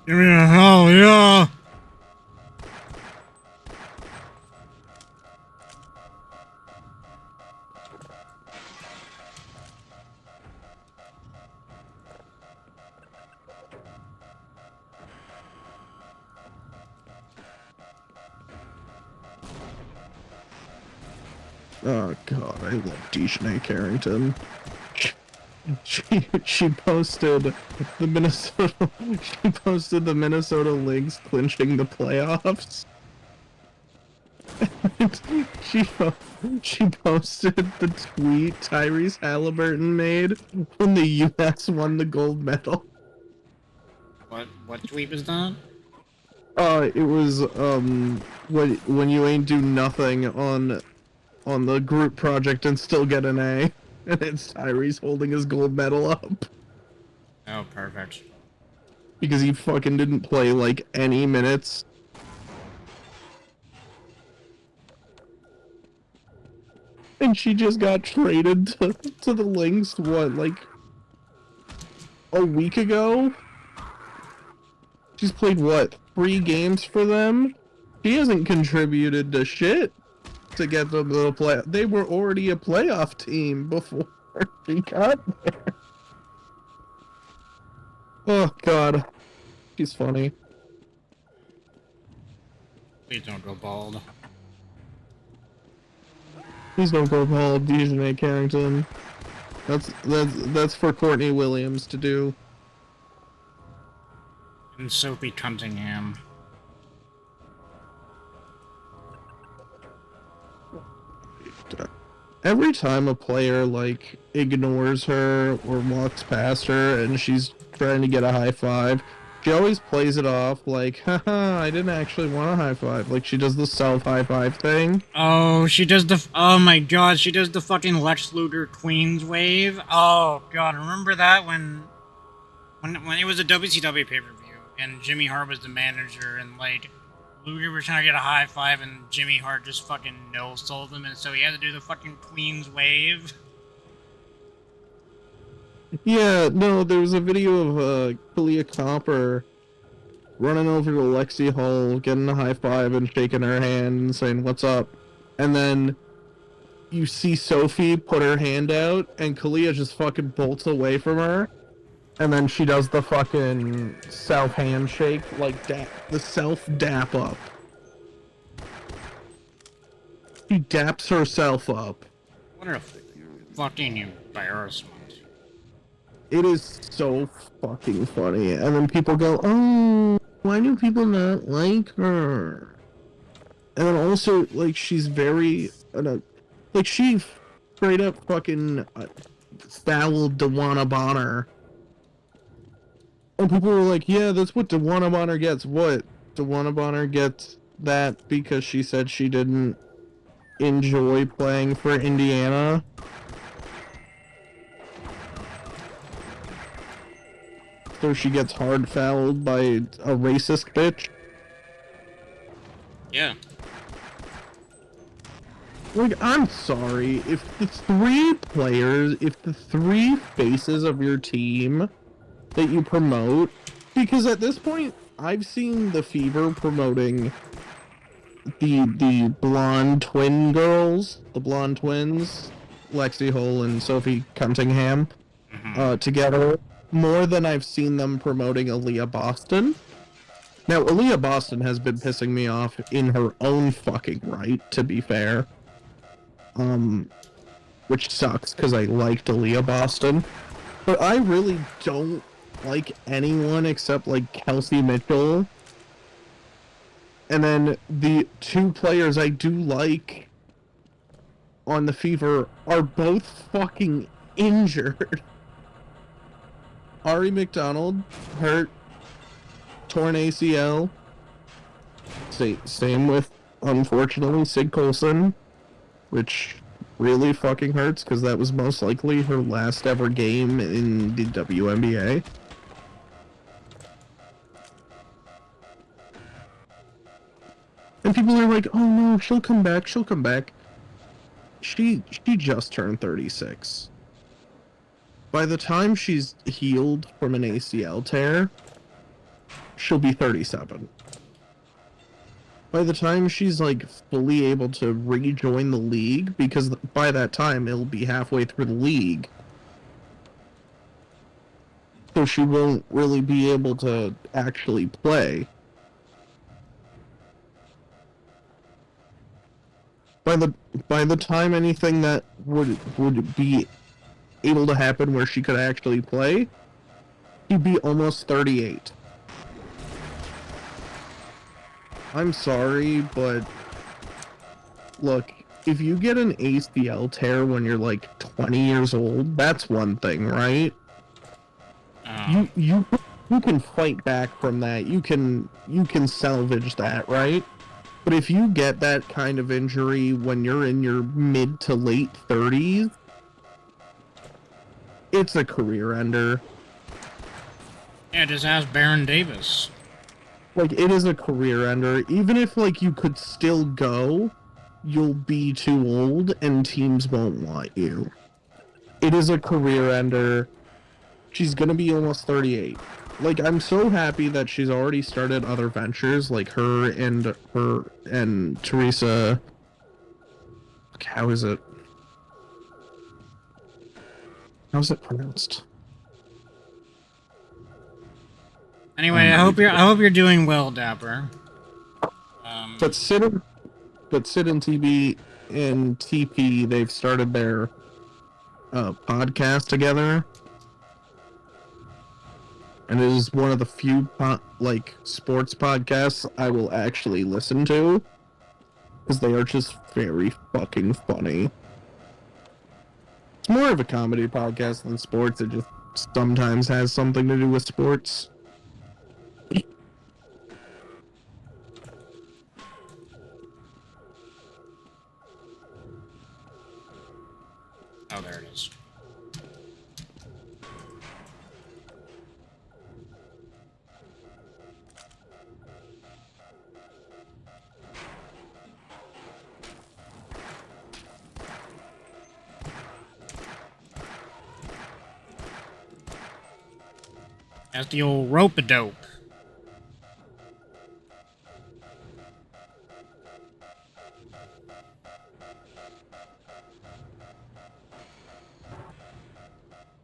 Give me a hell yeah! Oh god, I love Dejanay Carrington. She posted the Minnesota Lynx clinching the playoffs. she she posted the tweet Tyrese Halliburton made when the U.S. won the gold medal. What tweet was that? It was when you ain't do nothing on the group project and still get an A, and it's Tyrese holding his gold medal up. Oh, perfect. Because he fucking didn't play like any minutes. And she just got traded to the Lynx, what, like a week ago? She's played, what, 3 games for them? She hasn't contributed to shit to get them to the play. They were already a playoff team before she got there. Oh, God. She's funny. Please don't go bald. Please don't go bald, Dejanay Carrington. That's for Courtney Williams to do. And Sophie Cunningham. Every time a player, like, ignores her or walks past her and she's trying to get a high five, she always plays it off like, haha, I didn't actually want a high five. Like, she does the self-high five thing. Oh, she does the... Oh my god, she does the fucking Lex Luger Queens wave. Oh god, remember that when it was a WCW pay-per-view and Jimmy Hart was the manager and, like, Luger was trying to get a high five and Jimmy Hart just fucking no-sold him, and so he had to do the fucking Queen's wave. Yeah, no, there was a video of Kalia Copper running over to Lexi Hull, getting a high five and shaking her hand and saying, what's up? And then you see Sophie put her hand out and Kalia just fucking bolts away from her. And then she does the fucking self-handshake, like, the self-dap up. She daps herself up. What a fucking embarrassment. It is so fucking funny. And then people go, oh, why do people not like her? And then also, like, she's very, like, she straight up fucking fouled Dewana Bonner. And people were like, yeah, that's what Dewana Bonner gets. What? Dewana Bonner gets that because she said she didn't enjoy playing for Indiana? So she gets hard fouled by a racist bitch? Yeah. Like, I'm sorry, if the 3 players, if the 3 faces of your team that you promote, because at this point, I've seen the Fever promoting the blonde twin girls, the blonde twins, Lexi Hull and Sophie Cunningham, together, more than I've seen them promoting Aaliyah Boston. Now, Aaliyah Boston has been pissing me off in her own fucking right, to be fair. Which sucks, because I liked Aaliyah Boston. But I really don't like anyone except, like, Kelsey Mitchell. And then the 2 players I do like on the Fever are both fucking injured. Ari McDonald, hurt, torn ACL. Same with, unfortunately, Sig Coulson, which really fucking hurts because that was most likely her last ever game in the WNBA. And people are like, oh no, she'll come back, she'll come back. She just turned 36. By the time she's healed from an ACL tear, she'll be 37. By the time she's like fully able to rejoin the league, because by that time it'll be halfway through the league, so she won't really be able to actually play. By the time anything that would be able to happen where she could actually play, she'd be almost 38. I'm sorry, but look, if you get an ACL tear when you're like 20 years old, that's one thing, right? You can fight back from that. You can salvage that, right? But if you get that kind of injury when you're in your mid to late 30s, it's a career ender. Yeah, just ask Baron Davis. Like, it is a career ender. Even if, like, you could still go, you'll be too old and teams won't want you. It is a career ender. She's gonna be almost 38. Like, I'm so happy that she's already started other ventures, like her and Teresa. How is it? How's it pronounced? Anyway, I hope you're doing well, Dapper. But Sid and TB and TP, they've started their podcast together, and it is one of the few sports podcasts I will actually listen to, because they are just very fucking funny. It's more of a comedy podcast than sports. It just sometimes has something to do with sports. Oh, there it is. That's the old rope-a-dope.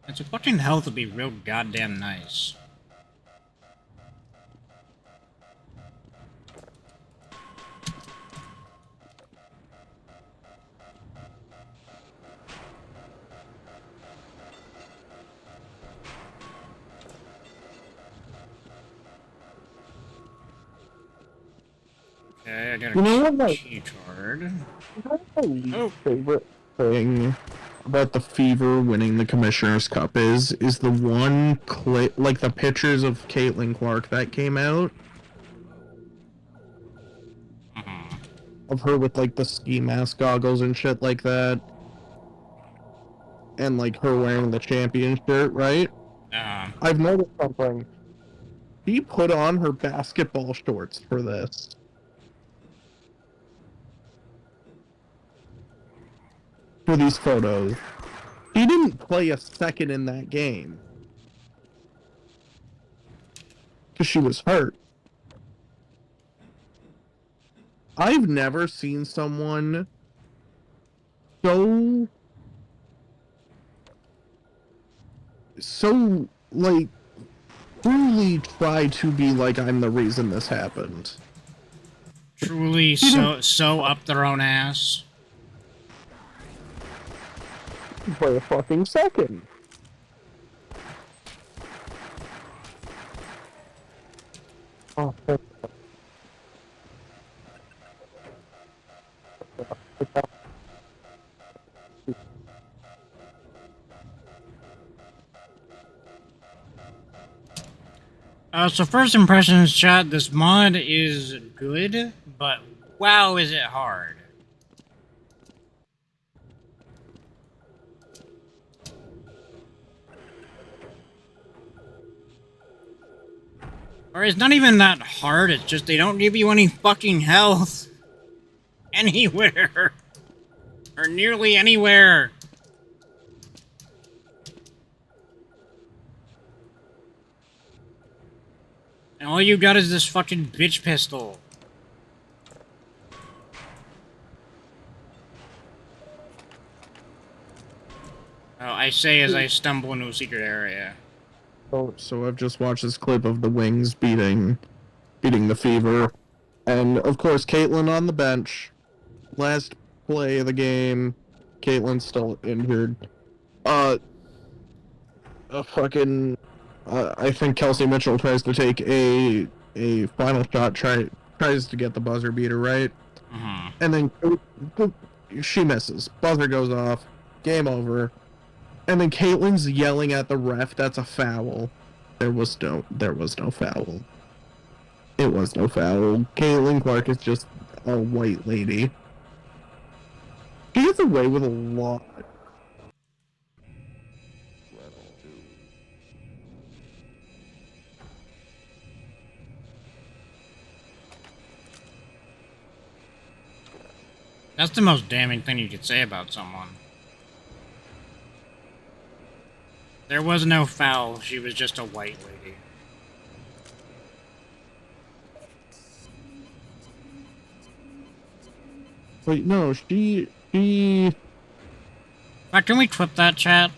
It's a fucking health would be real goddamn nice. Okay, I got a cheat card. My favorite thing about the Fever winning the Commissioner's Cup is the one clip, like the pictures of Caitlin Clark that came out of her with like the ski mask goggles and shit like that, and like her wearing the champion shirt, right? I've noticed something. She put on her basketball shorts for this. For these photos. He didn't play a second in that game. Because she was hurt. I've never seen someone so like truly try to be like, I'm the reason this happened. Truly so up their own ass. For a fucking second. Oh, So first impressions, chat, this mod is good, but wow, is it hard. Or it's not even that hard, it's just they don't give you any fucking health. Anywhere. Or nearly anywhere. And all you got is this fucking bitch pistol. Oh, I say as I stumble into a secret area. Oh, so I've just watched this clip of the Wings beating the Fever. And, of course, Caitlyn on the bench. Last play of the game, Caitlin's still injured. I think Kelsey Mitchell tries to take a final shot, tries to get the buzzer beater, right? Mm-hmm. And then she misses. Buzzer goes off. Game over. And then Caitlin's yelling at the ref, that's a foul. There was no foul. It was no foul. Caitlin Clark is just a white lady. She gets away with a lot. That's the most damning thing you could say about someone. There was no foul, she was just a white lady. Wait, no, she... Can we clip that, chat?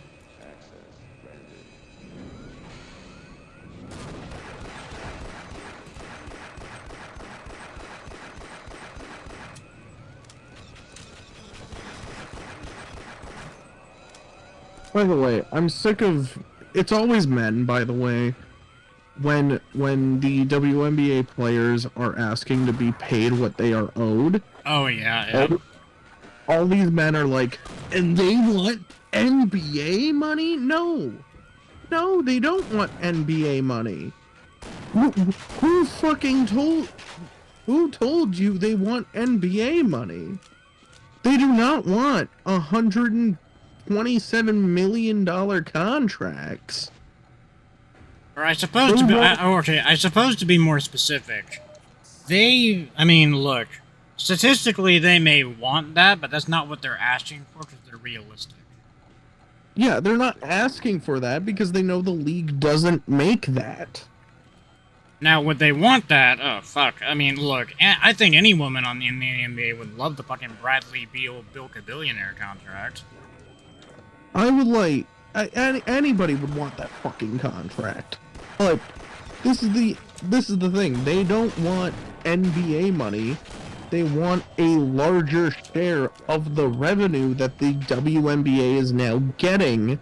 By the way, I'm sick of... It's always men, by the way. When the WNBA players are asking to be paid what they are owed. Oh, yeah. All these men are like, and they want NBA money? No. No, they don't want NBA money. Who fucking told... Who told you they want NBA money? They do not want $127 million contracts. Or I suppose to be more specific. I mean, look, statistically they may want that, but that's not what they're asking for because they're realistic. Yeah, they're not asking for that because they know the league doesn't make that. Now, would they want that? Oh, fuck. I mean, look, I think any woman in the NBA would love the fucking Bradley Beal Bilka-billionaire contract. I would like... Anybody would want that fucking contract. Like, this is the thing. They don't want NBA money. They want a larger share of the revenue that the WNBA is now getting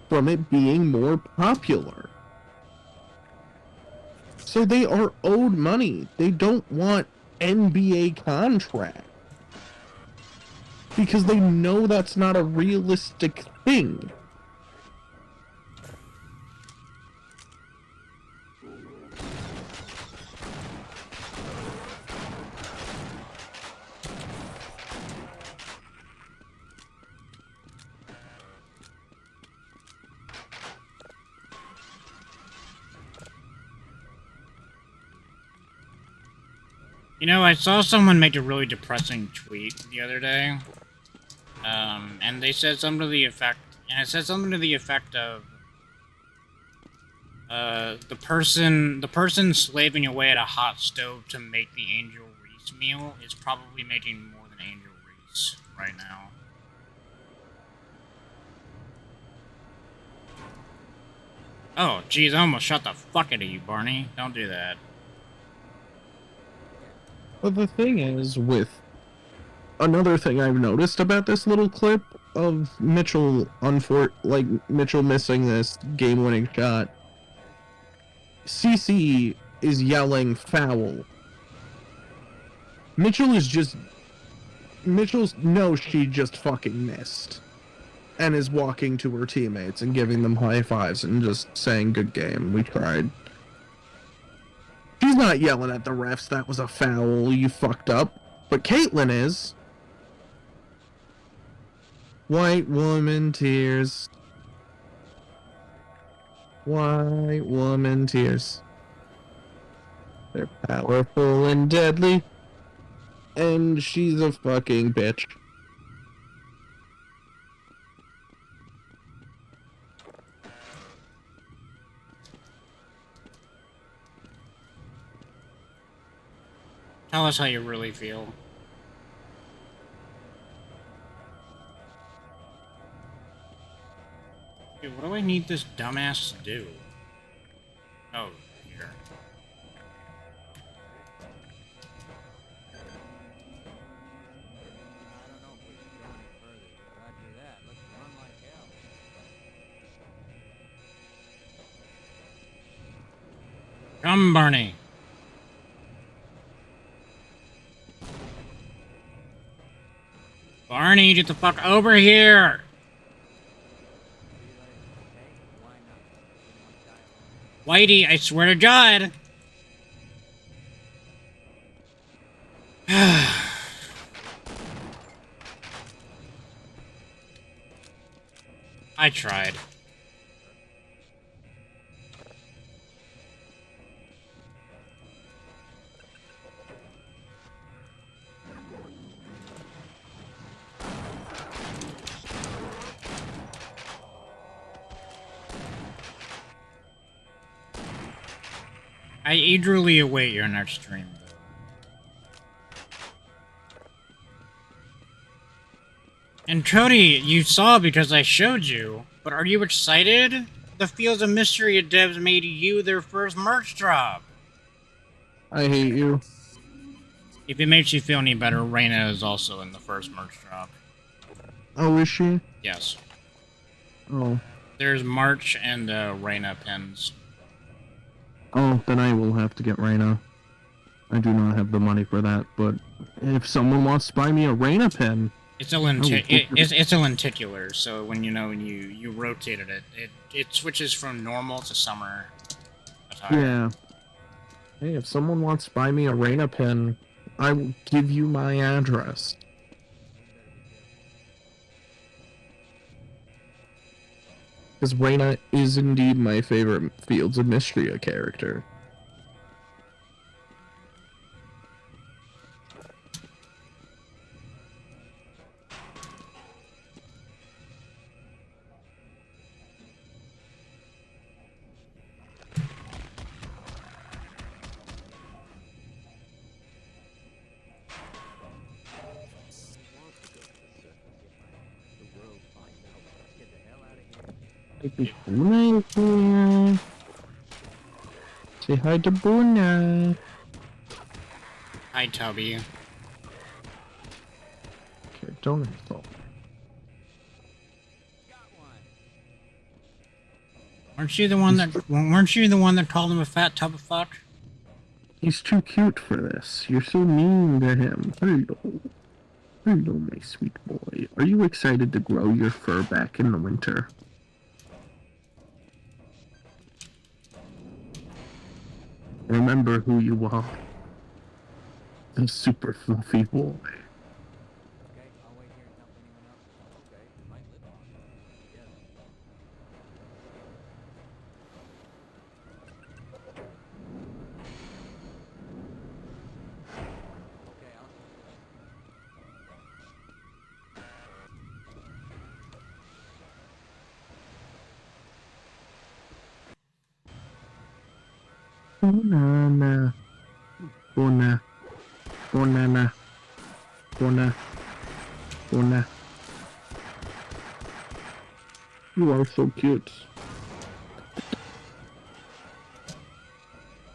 from it being more popular. So they are owed money. They don't want NBA contract. Because they know that's not a realistic thing. You know, I saw someone make a really depressing tweet the other day, and they said something to the effect, of, the person slaving away at a hot stove to make the Angel Reese meal is probably making more than Angel Reese right now. Oh, geez, I almost shot the fuck out of you, Barney. Don't do that. But the thing is, another thing I've noticed about this little clip of Mitchell missing this game-winning shot, CC is yelling foul. Mitchell knows she just fucking missed. And is walking to her teammates and giving them high fives and just saying, good game, we tried. She's not yelling at the refs, that was a foul, you fucked up. But Caitlyn is. White woman tears. White woman tears. They're powerful and deadly. And she's a fucking bitch. Tell us how you really feel. Dude, what do I need this dumbass to do? Oh, here. Come, Barney. Barney, get the fuck over here! Whitey, I swear to God! I tried. I eagerly await your next stream. And Cody, you saw because I showed you, but are you excited? The Fields of Mystery devs made you their first merch drop. I hate you. If it makes you feel any better, Reyna is also in the first merch drop. Oh, is she? Yes. Oh. There's March and Reyna pins. Oh, then I will have to get Reyna. I do not have the money for that, but if someone wants to buy me a Reyna pin... It's a lenticular, so when you rotated it switches from normal to summer attire. Yeah. Hey, if someone wants to buy me a Reyna pin, I will give you my address. Because Reyna is indeed my favorite Fields of Mystery character. Say hi to Buna. Hi, Toby. Okay, don't insult. Weren't you the one that called him a fat tub of fuck? He's too cute for this. You're so mean to him. Hello. Hello, my sweet boy. Are you excited to grow your fur back in the winter? Remember who you are. A super fluffy boy. Banana. Bona. Banana. Bona. Bona. You are so cute.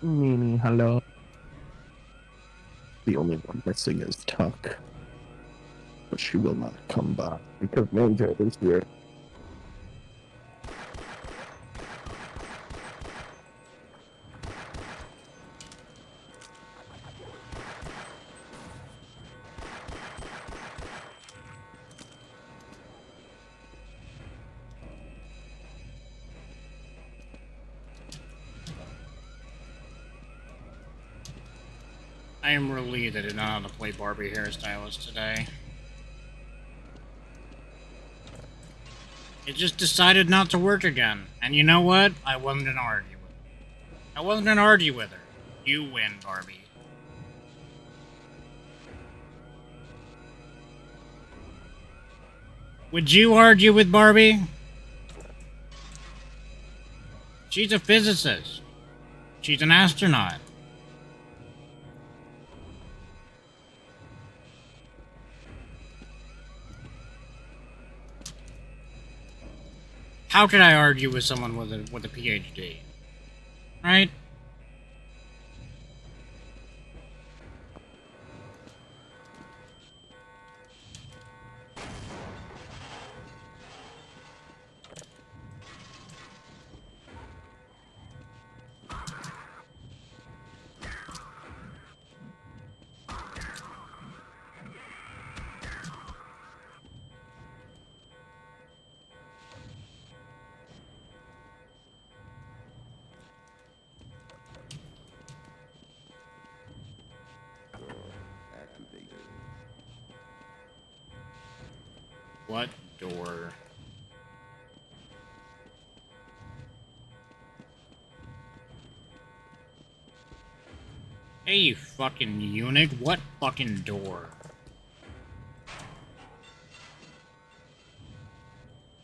Mimi, hello. The only one missing is Tuck. But she will not come back because Mojo is here. I am relieved I did not have to play Barbie hairstylist today. It just decided not to work again. And you know what? I wasn't gonna argue with her. I wasn't gonna argue with her. You win, Barbie. Would you argue with Barbie? She's a physicist. She's an astronaut. How could I argue with someone with a PhD? Right? What door? Hey, you fucking eunuch, what fucking door?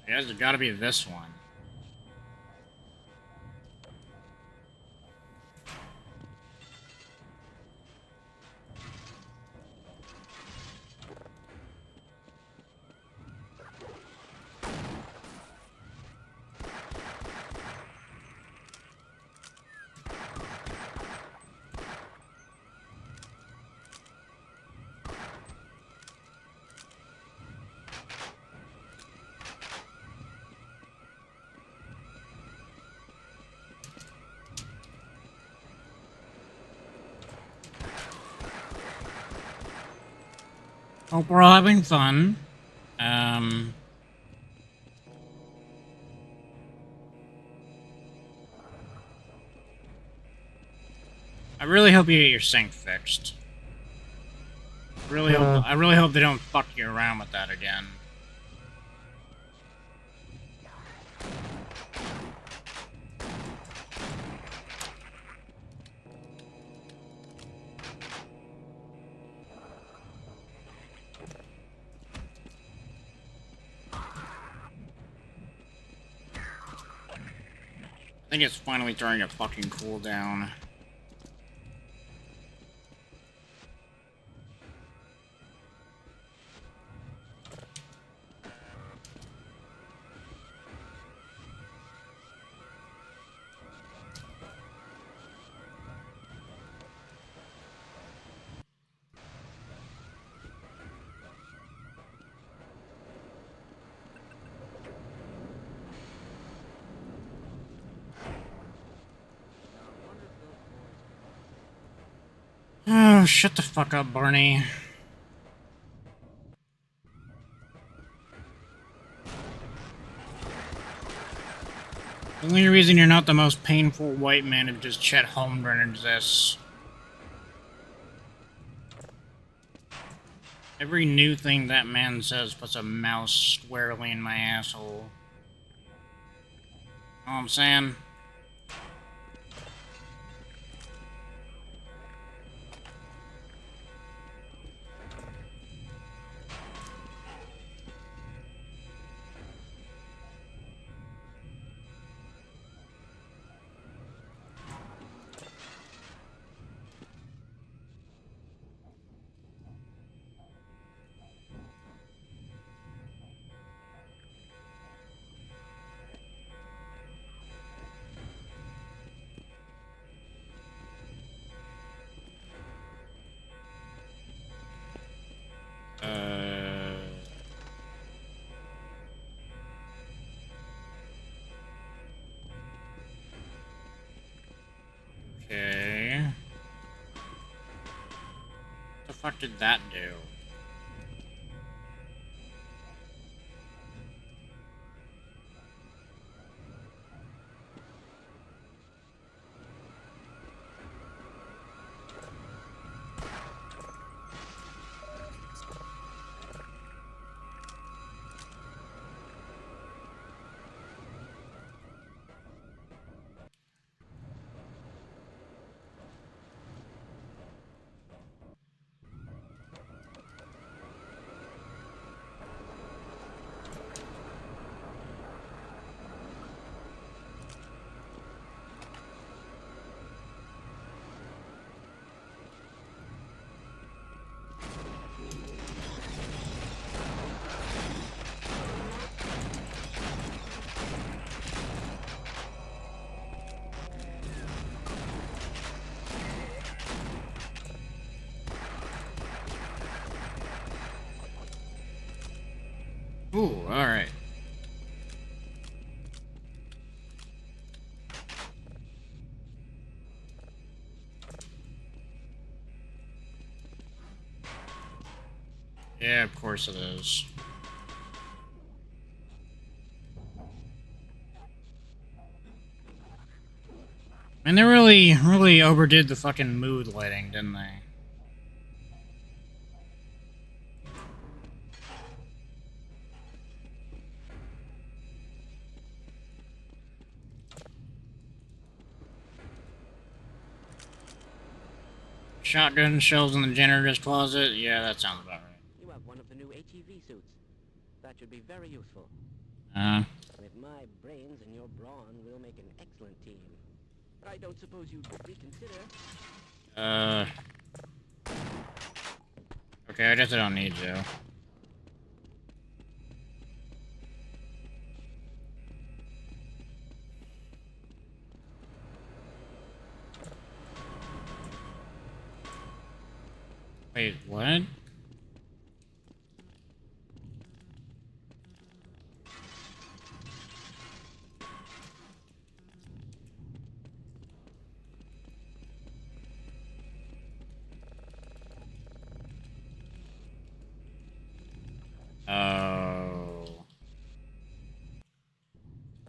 I guess it gotta be this one. Hope we're all having fun. I really hope you get your sink fixed. I really hope they don't fuck you around with that again. I think it's finally starting to fucking cool down. Oh, shut the fuck up, Barney. The only reason you're not the most painful white man is just Chet Holmgren exists. Every new thing that man says puts a mouse squarely in my asshole. Know what I'm saying? Okay. What the fuck did that do? Ooh, alright. Yeah, of course it is. And they really overdid the fucking mood lighting, didn't they? Shotgun shells in the janitor's closet? Yeah, that sounds about right. You have one of the new HEV suits. That should be very useful. With my brains and your brawn, we'll make an excellent team. I don't suppose you'd reconsider. Okay, I guess I don't need to. Wait, what? Oh.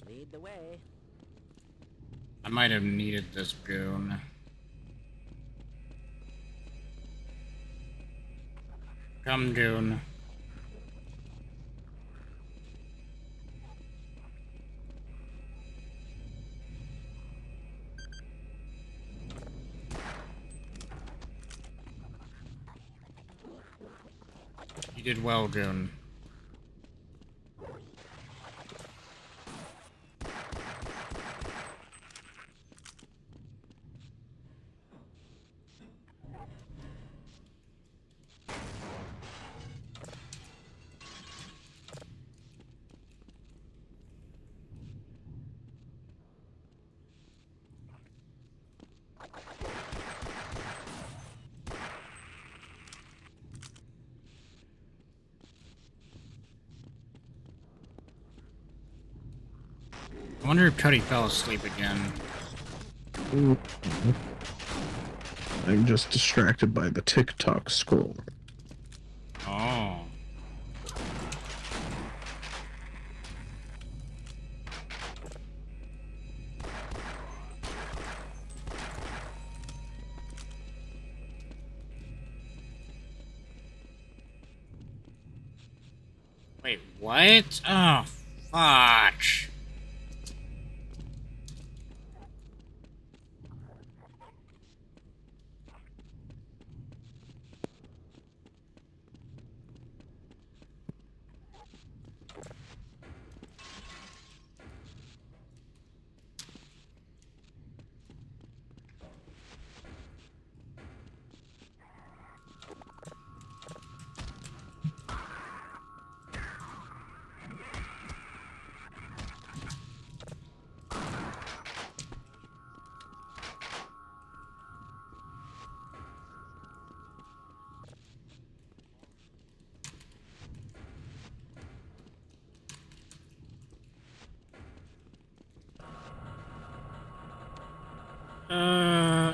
Lead the way. I might have needed this goon. Come, goon. You did well, goon. I wonder if Cuddy fell asleep again. I'm just distracted by the TikTok scroll. Oh. Wait, what? Oh, fuck.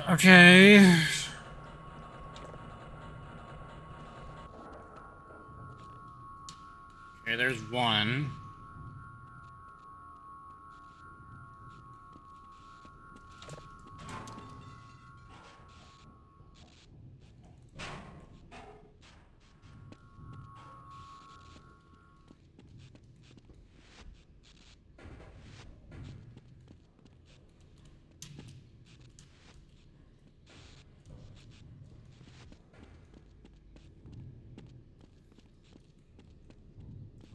Okay. Okay, there's one.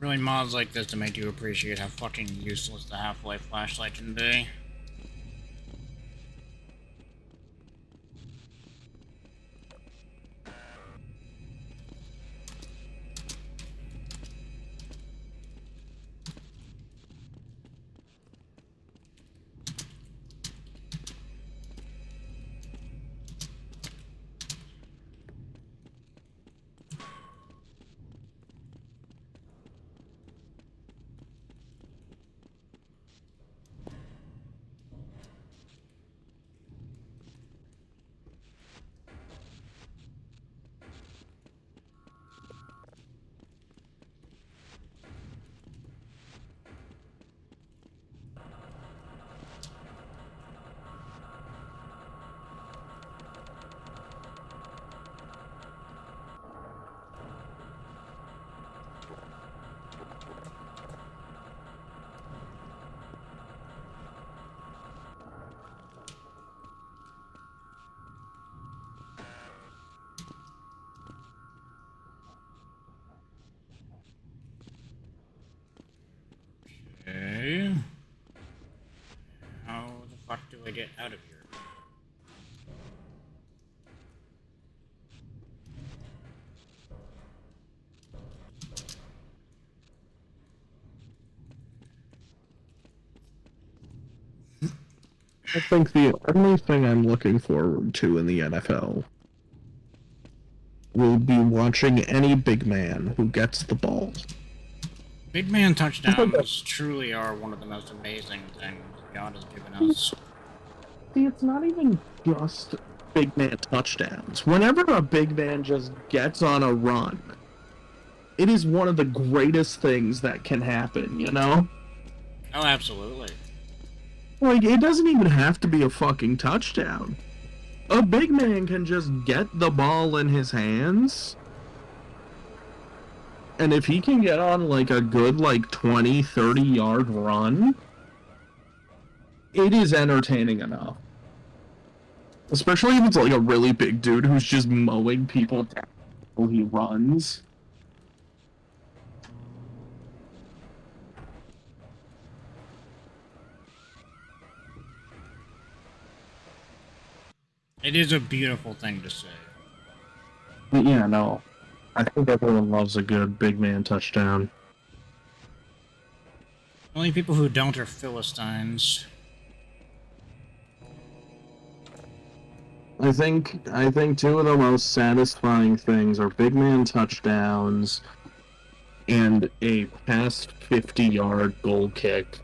Really, mods like this to make you appreciate how fucking useless the Half-Life flashlight can be. Okay. How the fuck do I get out of here? I think the only thing I'm looking forward to in the NFL will be watching any big man who gets the ball. Big man touchdowns truly are one of the most amazing things God has given us. See, it's not even just big man touchdowns. Whenever a big man just gets on a run, it is one of the greatest things that can happen, you know? Oh, absolutely. Like, it doesn't even have to be a fucking touchdown. A big man can just get the ball in his hands, and if he can get on, like, a good, like, 20, 30-yard run, it is entertaining enough. Especially if it's, like, a really big dude who's just mowing people down while he runs. It is a beautiful thing to say. But yeah, no. I think everyone loves a good big man touchdown. Only people who don't are Philistines. I think two of the most satisfying things are big man touchdowns and a past 50-yard goal kick.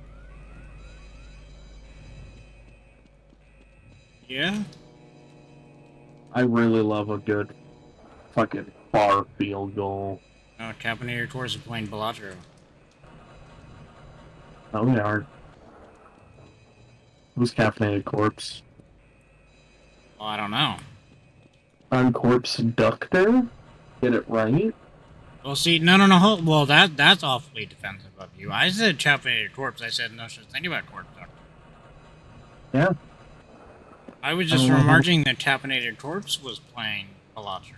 Yeah? I really love a good fucking far field goal. Oh, Caponir Course is playing Bellagio. Oh, they are. Who's Caffeinated Corpse? Well, I don't know. I'm Corpse Ductor? Get it right? Well, see, no, well, that's awfully defensive of you. I said Caponir Corpse, I said no such thing about Corpse Doctor. Yeah. I was just remarking that Caponir Corpse was playing Bellagio.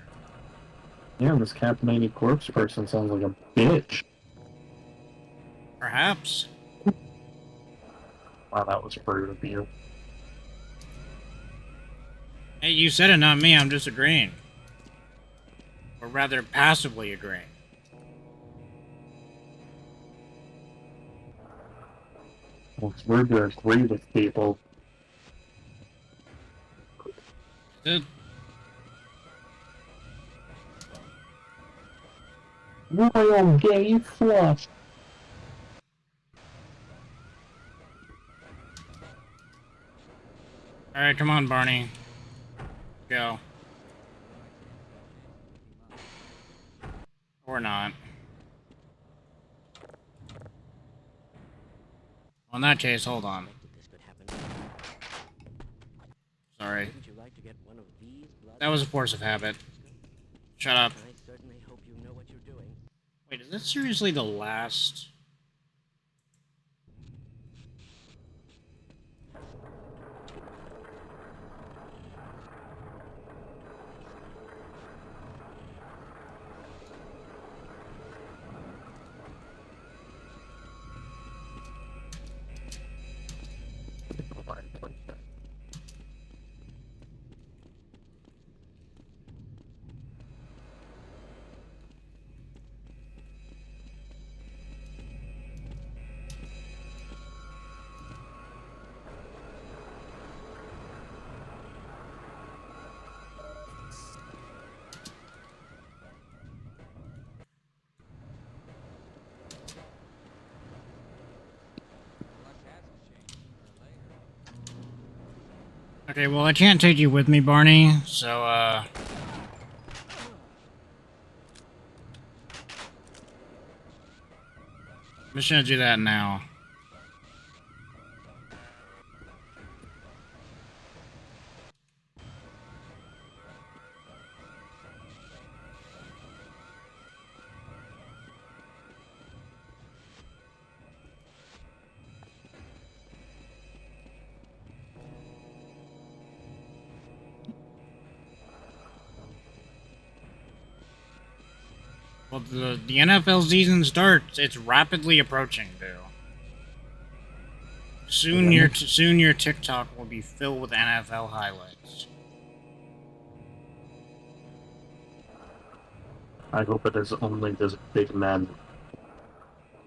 Yeah, this Caffeinated Corpse person sounds like a bitch. Perhaps. Wow, that was rude of you. Hey, you said it, not me. I'm just agreeing. Or rather, passively agreeing. Well, it's rude to agree with people. Royal gay flush. Alright, come on, Barney. Go. Or not. Well, in that case, hold on. Sorry. That was a force of habit. Shut up. I certainly hope you know what you're doing. Wait, is this seriously the last? Okay, well, I can't take you with me, Barney, so, I'm just gonna do that now. Well, the NFL season starts. It's rapidly approaching, Bill. Soon your TikTok will be filled with NFL highlights. I hope it is only this big man.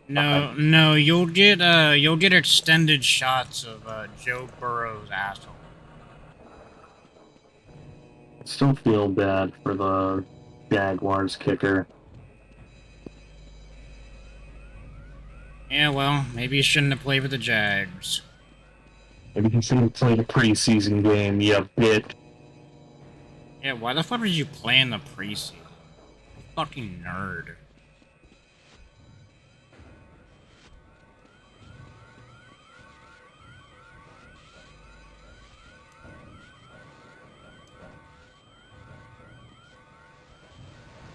No, you'll get extended shots of Joe Burrow's asshole. I still feel bad for the Jaguars kicker. Yeah, well, maybe you shouldn't have played with the Jags. Maybe you shouldn't have played a preseason game, you bitch. Yeah, why the fuck did you play in the preseason? You fucking nerd.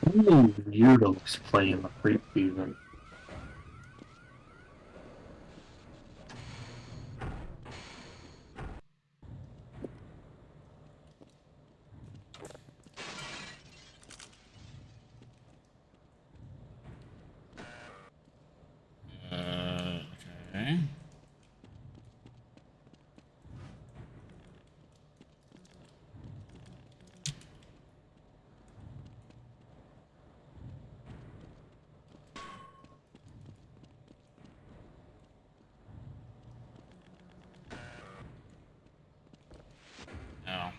Only weirdos play in the preseason. Okay. No.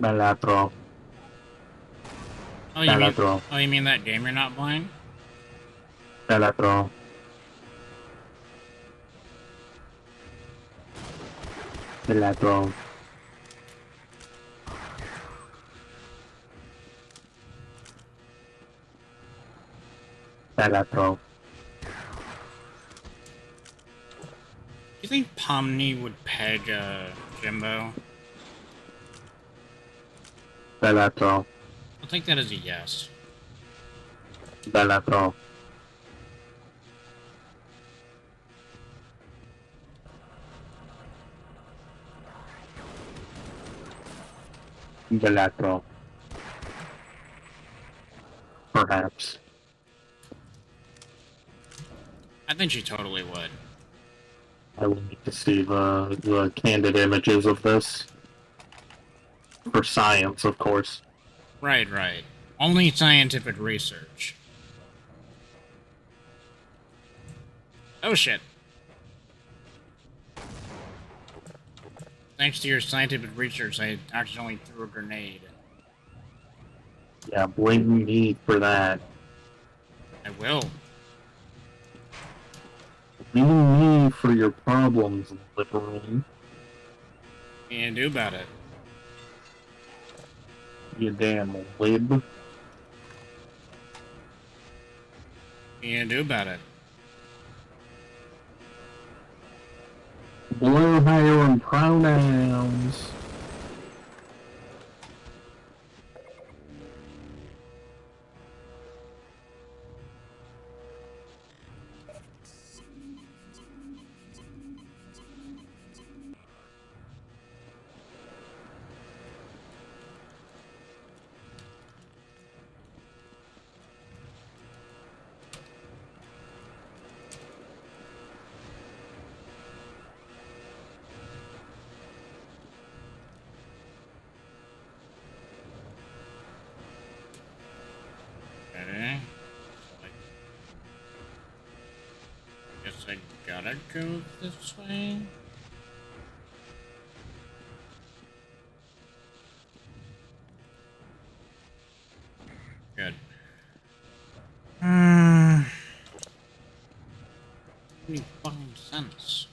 Malatro. Oh, you mean that game you're not playing? Malatro. Malatro. Malatro. Do you think Pomni would peg Jimbo? Malatro. I'll take that as a yes. Malatro. Malatro. Perhaps. I think she totally would. I will need to see the candid images of this. For science, of course. Right. Only scientific research. Oh shit. Thanks to your scientific research, I accidentally threw a grenade. Yeah, blame me for that. I will. Blame me for your problems, liberal. What can you do about it? You damn lib. What can you do about it? Blue hair and pronouns. Gotta go this way. Good. Any fucking sense?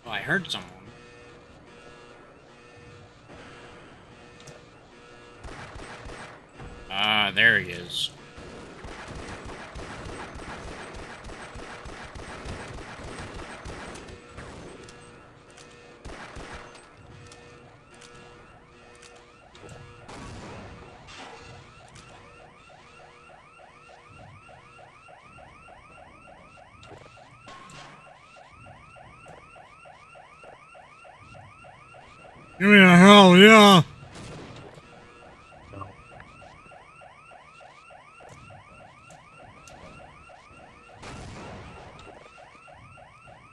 Oh, I heard someone. Ah, there he is. Give me a hell yeah!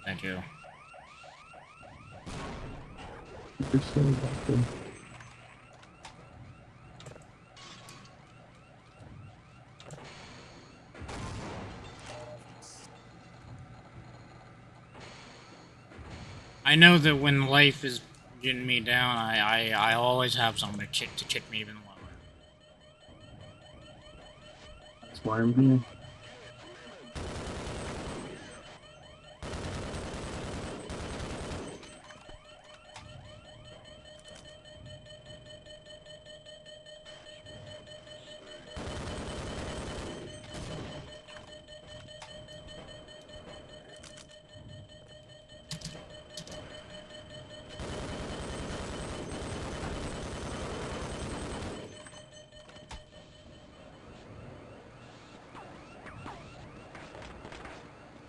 Thank you. I know that when life is getting me down, I always have someone to kick me even lower. That's why I'm here.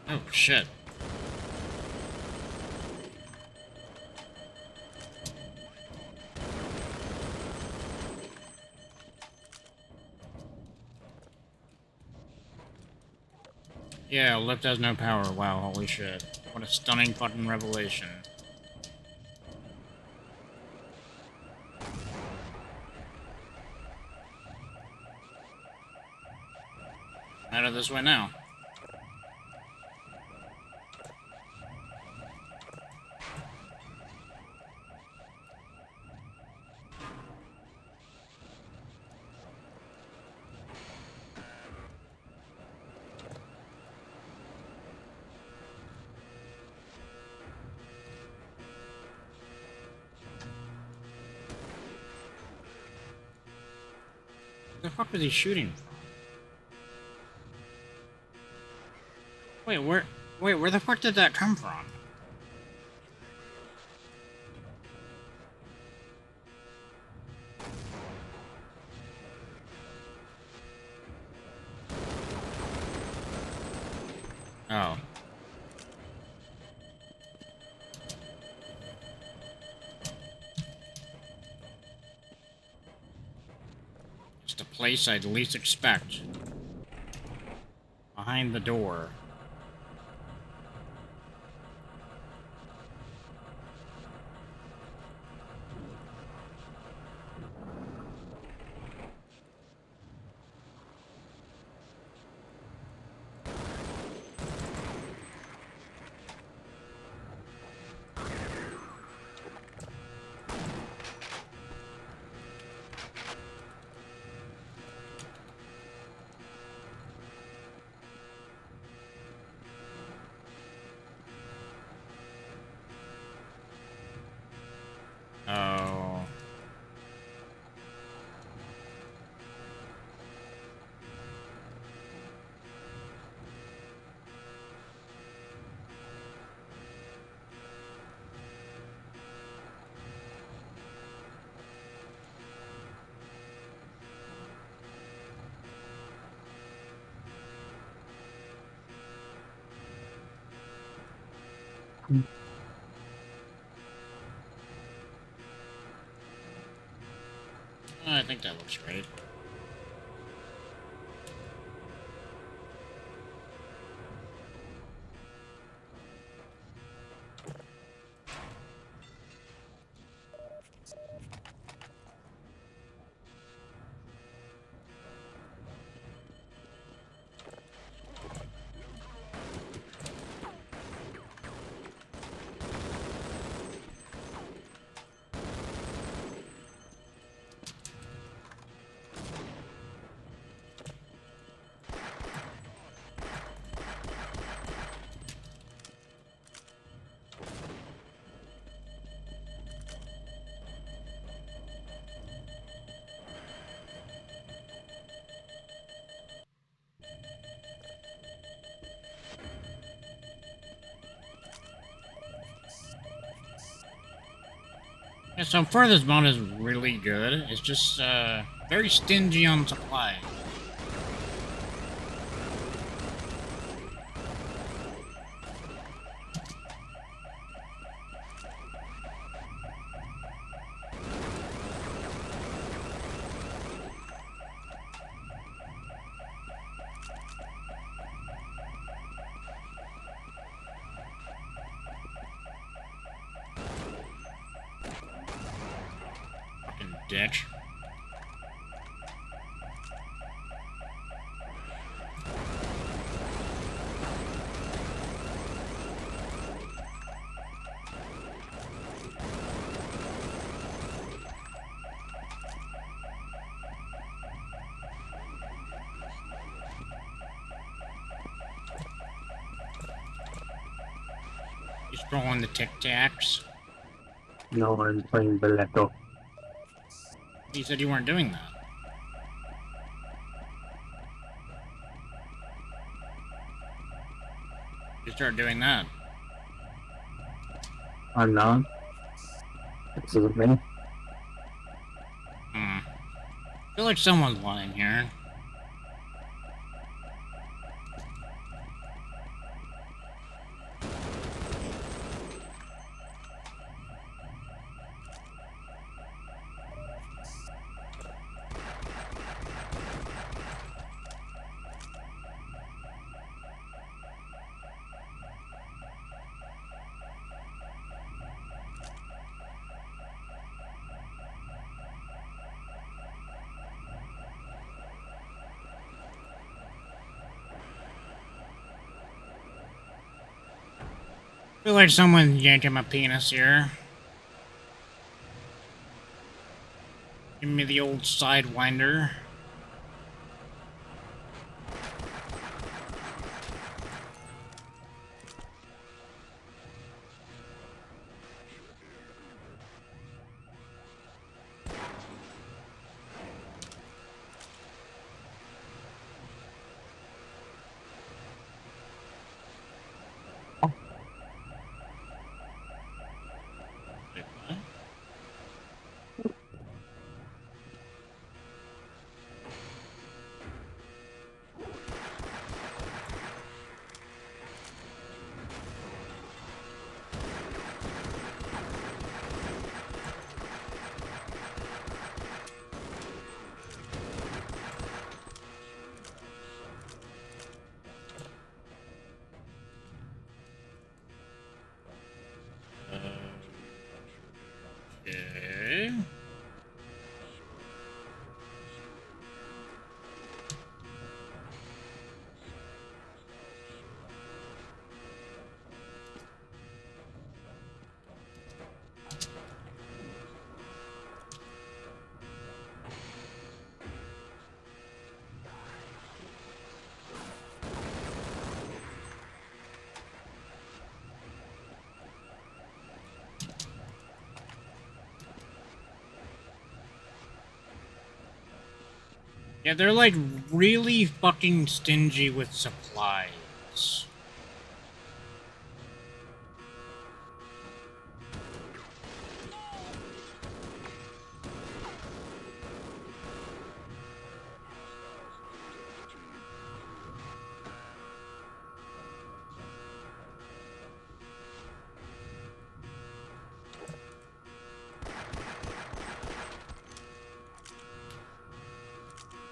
Oh shit. Yeah, lift has no power. Wow, holy shit. What a stunning fucking revelation. Out of this way now. Where the fuck was he shooting from? Wait, where the fuck did that come from? Oh. Just a place I'd least expect. Behind the door. Oh. I think that looks great. Yeah, so far this mod is really good. It's just very stingy on supply. Fucking dick. He's throwing the Tic Tacs. No, I'm playing Balletto. You said you weren't doing that. You start doing that. I'm not. This is me. I feel like someone's lying here. I feel like someone's yanking my penis here. Give me the old sidewinder. Okay. Yeah, they're like really fucking stingy with supplies.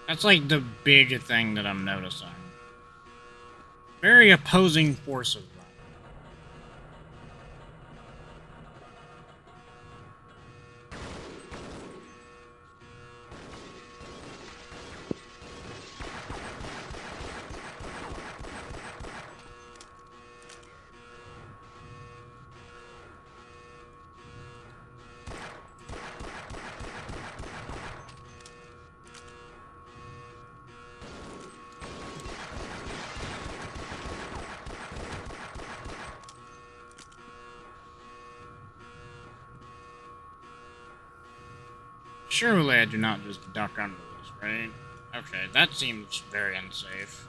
That's like the big thing that I'm noticing. Very opposing forces. Surely I do not just duck under this, right? Okay, that seems very unsafe.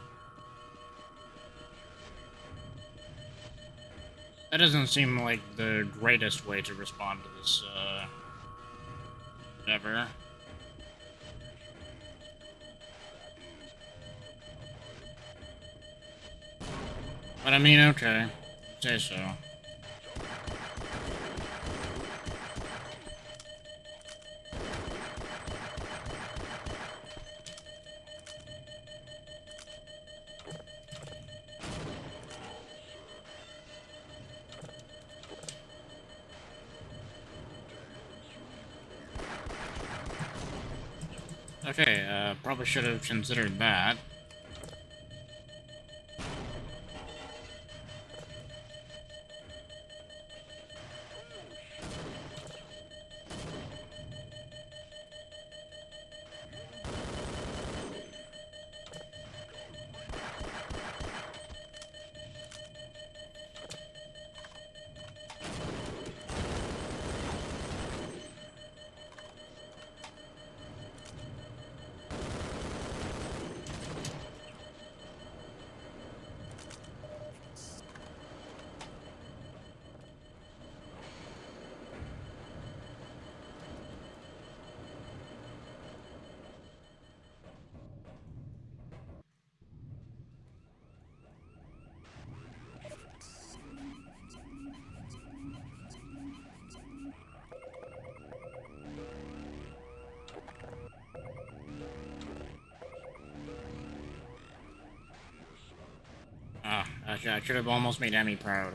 That doesn't seem like the greatest way to respond to this, Whatever. But I mean, okay. Say so. Okay, probably should have considered that. Ah, I should have almost made Emmy proud.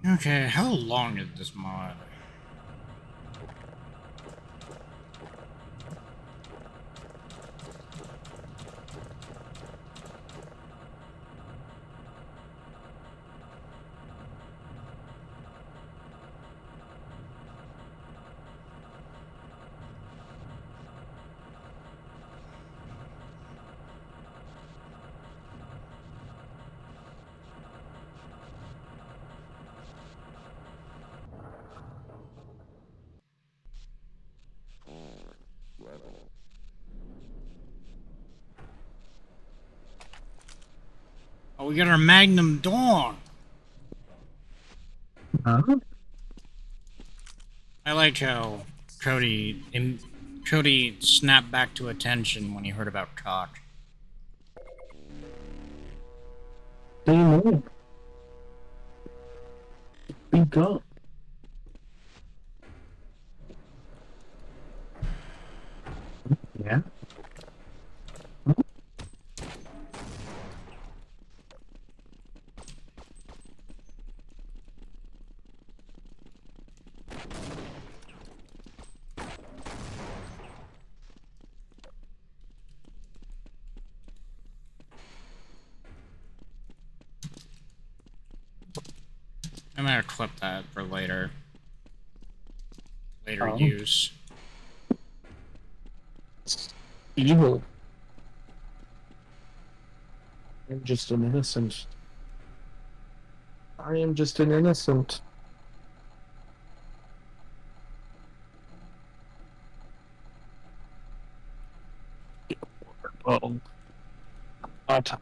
Okay, how long is this mod? Oh, we got our Magnum Dawn! Huh? I liked how Cody snapped back to attention when he heard about cock. Do you know? Speak up. Yeah? I'm gonna clip that for later. Later Oh. use. Evil. I'm just an innocent. I am just an innocent. Oh. What?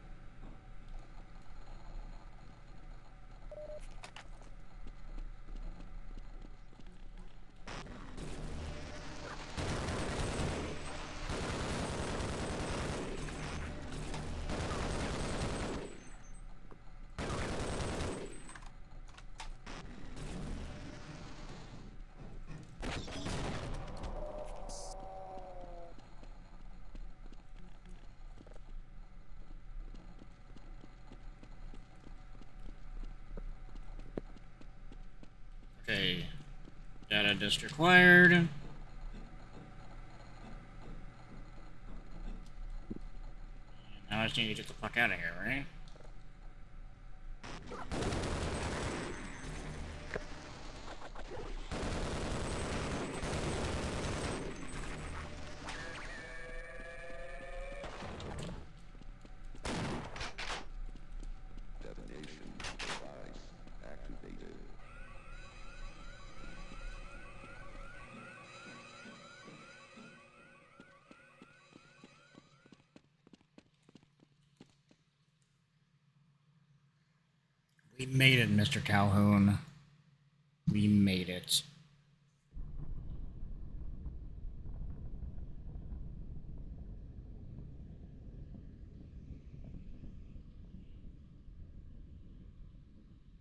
Okay. Data disk required. I just need to get the fuck out of here, right? Detonation device activated. We made it, Mr. Calhoun. We made it.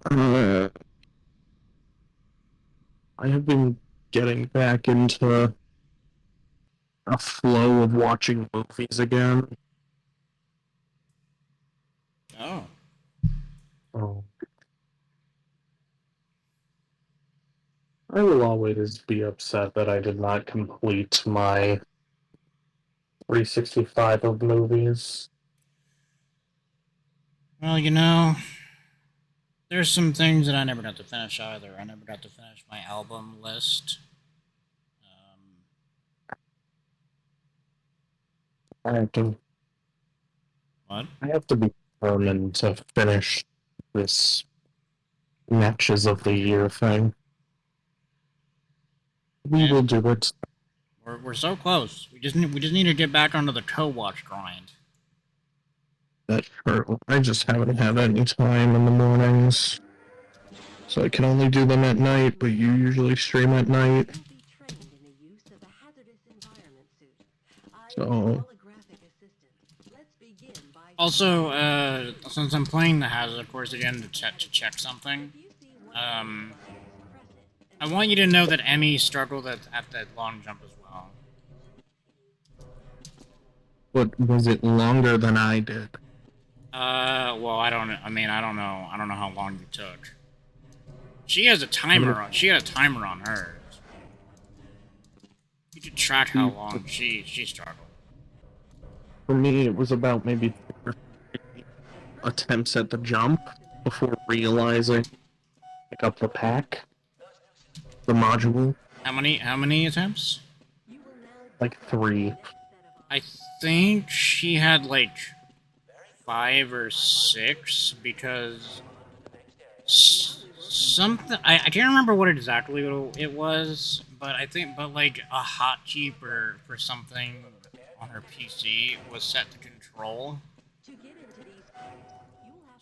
I have been getting back into a flow of watching movies again. Oh. Oh. I will always be upset that I did not complete my 365 of movies. Well, you know, there's some things that I never got to finish either. I never got to finish my album list. I have to. What? I have to be determined to finish this matches of the year thing. We will do it. We're so close. We just need to get back onto the co-watch grind. That's true. I just haven't had any time in the mornings. So I can only do them at night, but you usually stream at night. So Also, since I'm playing the Hazard course again to check something, I want you to know that Emmy struggled at that long jump as well. But was it longer than I did? Well, I don't know. I don't know how long you took. She has a timer on. She had a timer on hers. You could track how long she struggled. For me, it was about maybe 3 attempts at the jump before realizing pick up the pack, the module. How many attempts? Like 3. I think she had like 5 or 6 because something I can't remember what exactly it was, but I think like a hotkey for something on her PC was set to control.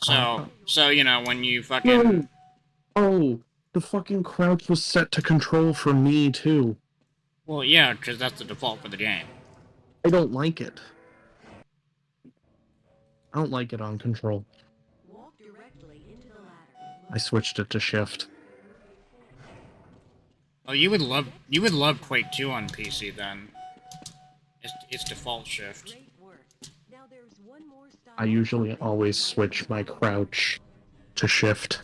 So you know when you fucking No. Oh, the fucking crouch was set to control for me too. Well, yeah, because that's the default for the game. I don't like it. I don't like it on control. I switched it to shift. Oh, you would love Quake 2 on PC then. It's default shift. I usually always switch my crouch to shift.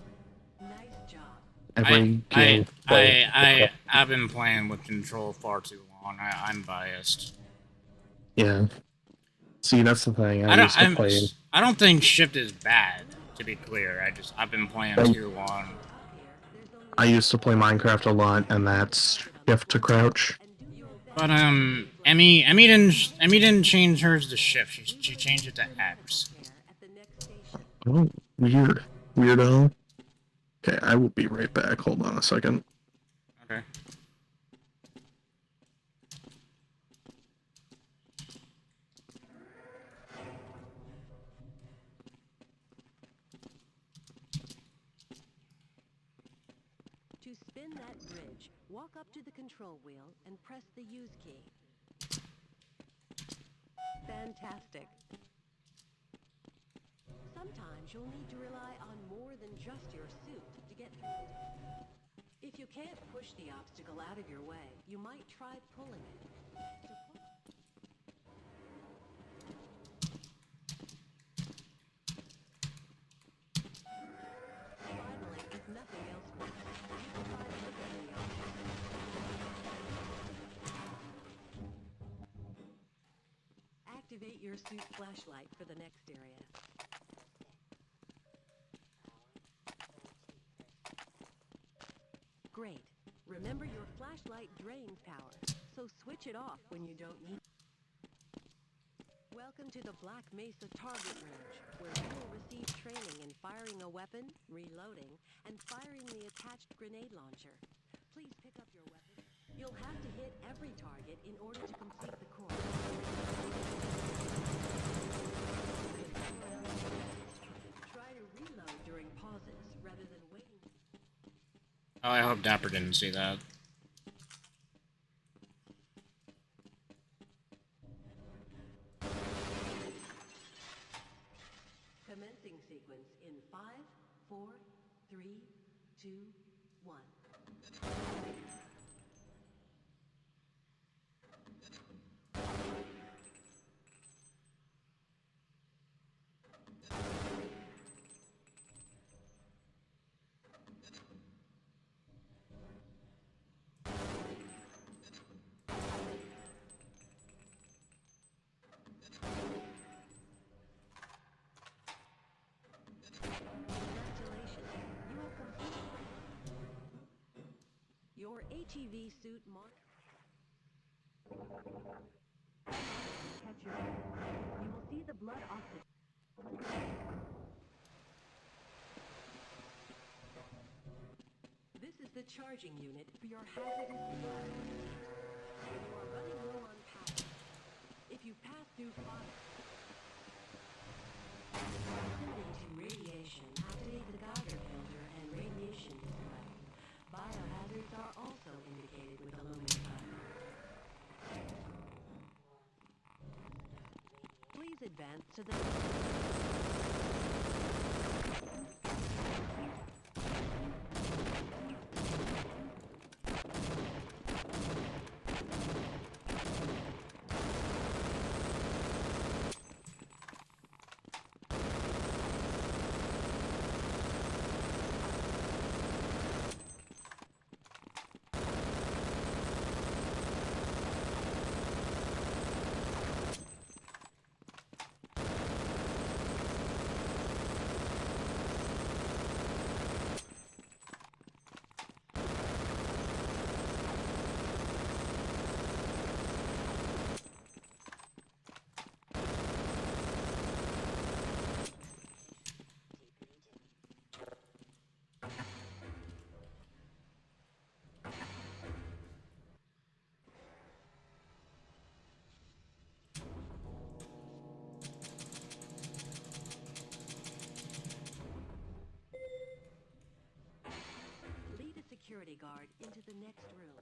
Every game. I've been playing with control far too long. I'm biased. Yeah. See, that's the thing. I don't think shift is bad. To be clear, I've been playing too long. I used to play Minecraft a lot, and that's shift to crouch. But Emmy didn't change hers to shift. She changed it to X. Oh, weird. Weirdo. Okay, I will be right back. Hold on a second. Okay. To spin that bridge, walk up to the control wheel and press the use key. Fantastic. Sometimes you'll need to rely on more than just your suit to get through. If you can't push the obstacle out of your way, you might try pulling it. Finally, if nothing else works, you can try flipping the object. activate your suit flashlight for the next area. Great. Remember your flashlight drains power, so switch it off when you don't need it. Welcome to the Black Mesa Target Range, where you will receive training in firing a weapon, reloading, and firing the attached grenade launcher. Please pick up your weapon. You'll have to hit every target in order to complete the course. Try to reload during pauses rather than waiting. Oh, I hope Dapper didn't see that. Commencing sequence in 5, 4, 3, 2, 1. Your HEV suit catch your breath. You will see the blood oxygen. This is the charging unit for your hazardous blood. You are running low on power. If you pass through fire, proximity to radiation, activate the Geiger counter and radiation display. Biohazards are also indicated with aluminum cover. Please advance to the security guard into the next room.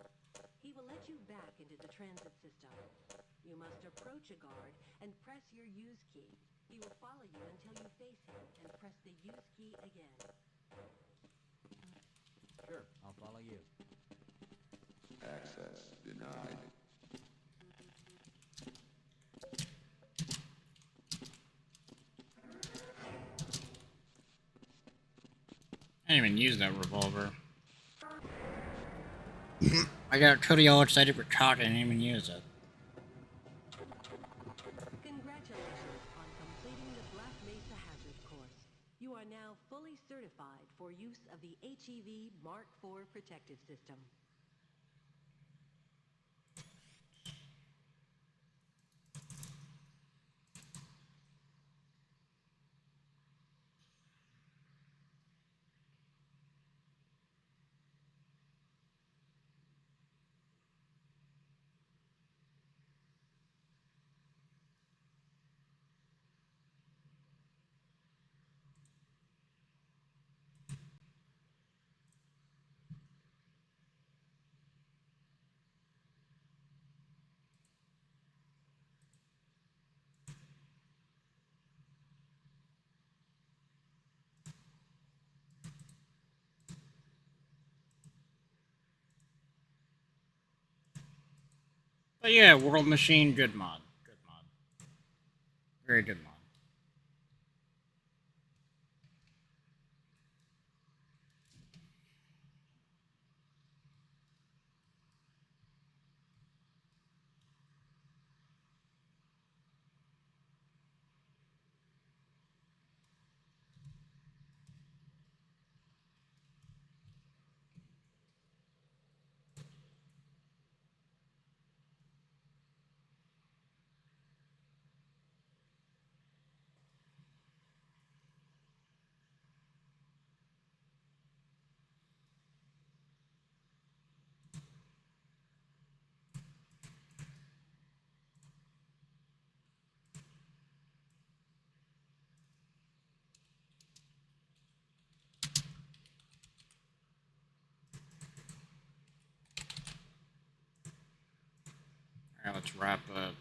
He will let you back into the transit system. You must approach a guard and press your use key. He will follow you until you face him and press the use key again. Sure, I'll follow you. Access denied. I didn't even use that revolver. I got Cody all excited for talk and I didn't even use it. Congratulations on completing the Black Mesa Hazard course. You are now fully certified for use of the HEV Mark IV protective system. But yeah, World Machine, good mod. Good mod. Very good mod. let's wrap up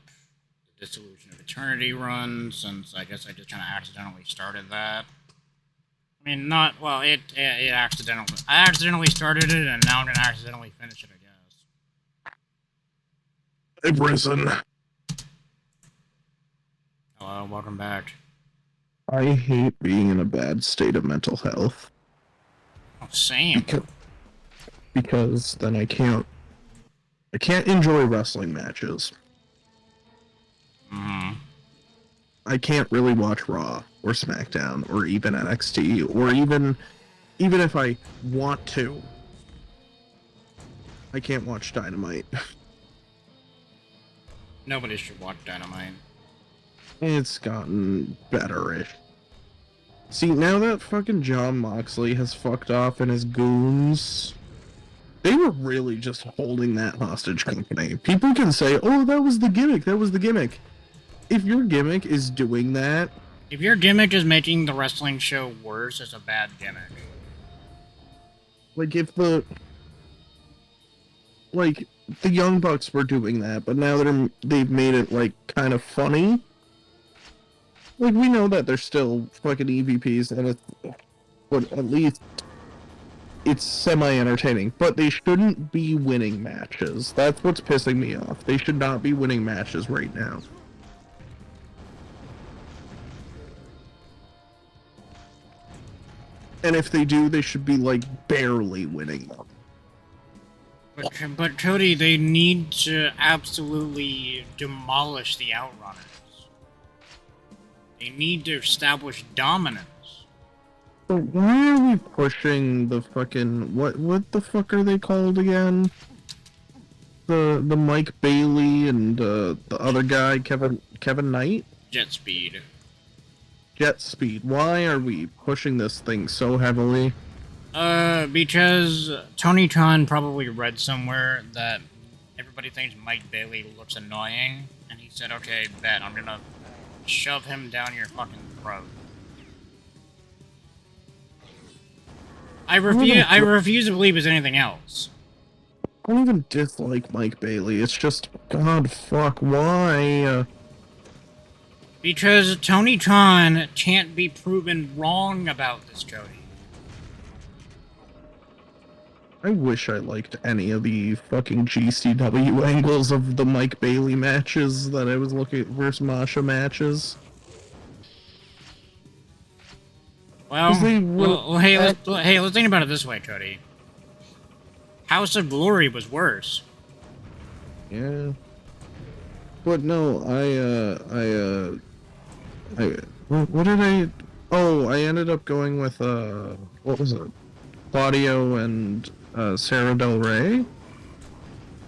the Dissolution of Eternity run, since I guess I just kind of accidentally started that. I mean, not, well, it accidentally, I accidentally started it, and now I'm gonna accidentally finish it, I guess. I've risen. Hello, welcome back. I hate being in a bad state of mental health. Oh, same. Because then I can't enjoy wrestling matches. I can't really watch Raw or SmackDown or even NXT or even if I want to, I can't watch Dynamite. Nobody should watch Dynamite. It's gotten better-ish. See, now that fucking Jon Moxley has fucked off and his goons, they were really just holding that hostage company. People can say, oh, that was the gimmick. If your gimmick is doing that... If your gimmick is making the wrestling show worse, it's a bad gimmick. Like, if the... Like, the Young Bucks were doing that, but now they've made it, like, kind of funny. Like, we know that they're still fucking EVPs, and it's... But at least... It's semi-entertaining, but they shouldn't be winning matches. That's what's pissing me off. They should not be winning matches right now. And if they do, they should be, like, barely winning them. But Cody, they need to absolutely demolish the Outrunners. They need to establish dominance. But why are we pushing the fucking... What the fuck are they called again? The Mike Bailey and the other guy, Kevin Knight? Jet Speed. Jet Speed. Why are we pushing this thing so heavily? Because Tony Khan probably read somewhere that everybody thinks Mike Bailey looks annoying, and he said, okay, bet, I'm gonna shove him down your fucking throat. I refuse to believe it's anything else. I don't even dislike Mike Bailey, it's just, god fuck, why? Because Tony Khan can't be proven wrong about this, Cody. I wish I liked any of the fucking GCW angles of the Mike Bailey matches that I was looking at versus Masha matches. Well, hey, let's think about it this way, Cody. House of Glory was worse. Yeah. But no, what did I... Oh, I ended up going with, what was it? Claudio and, Sarah Del Rey?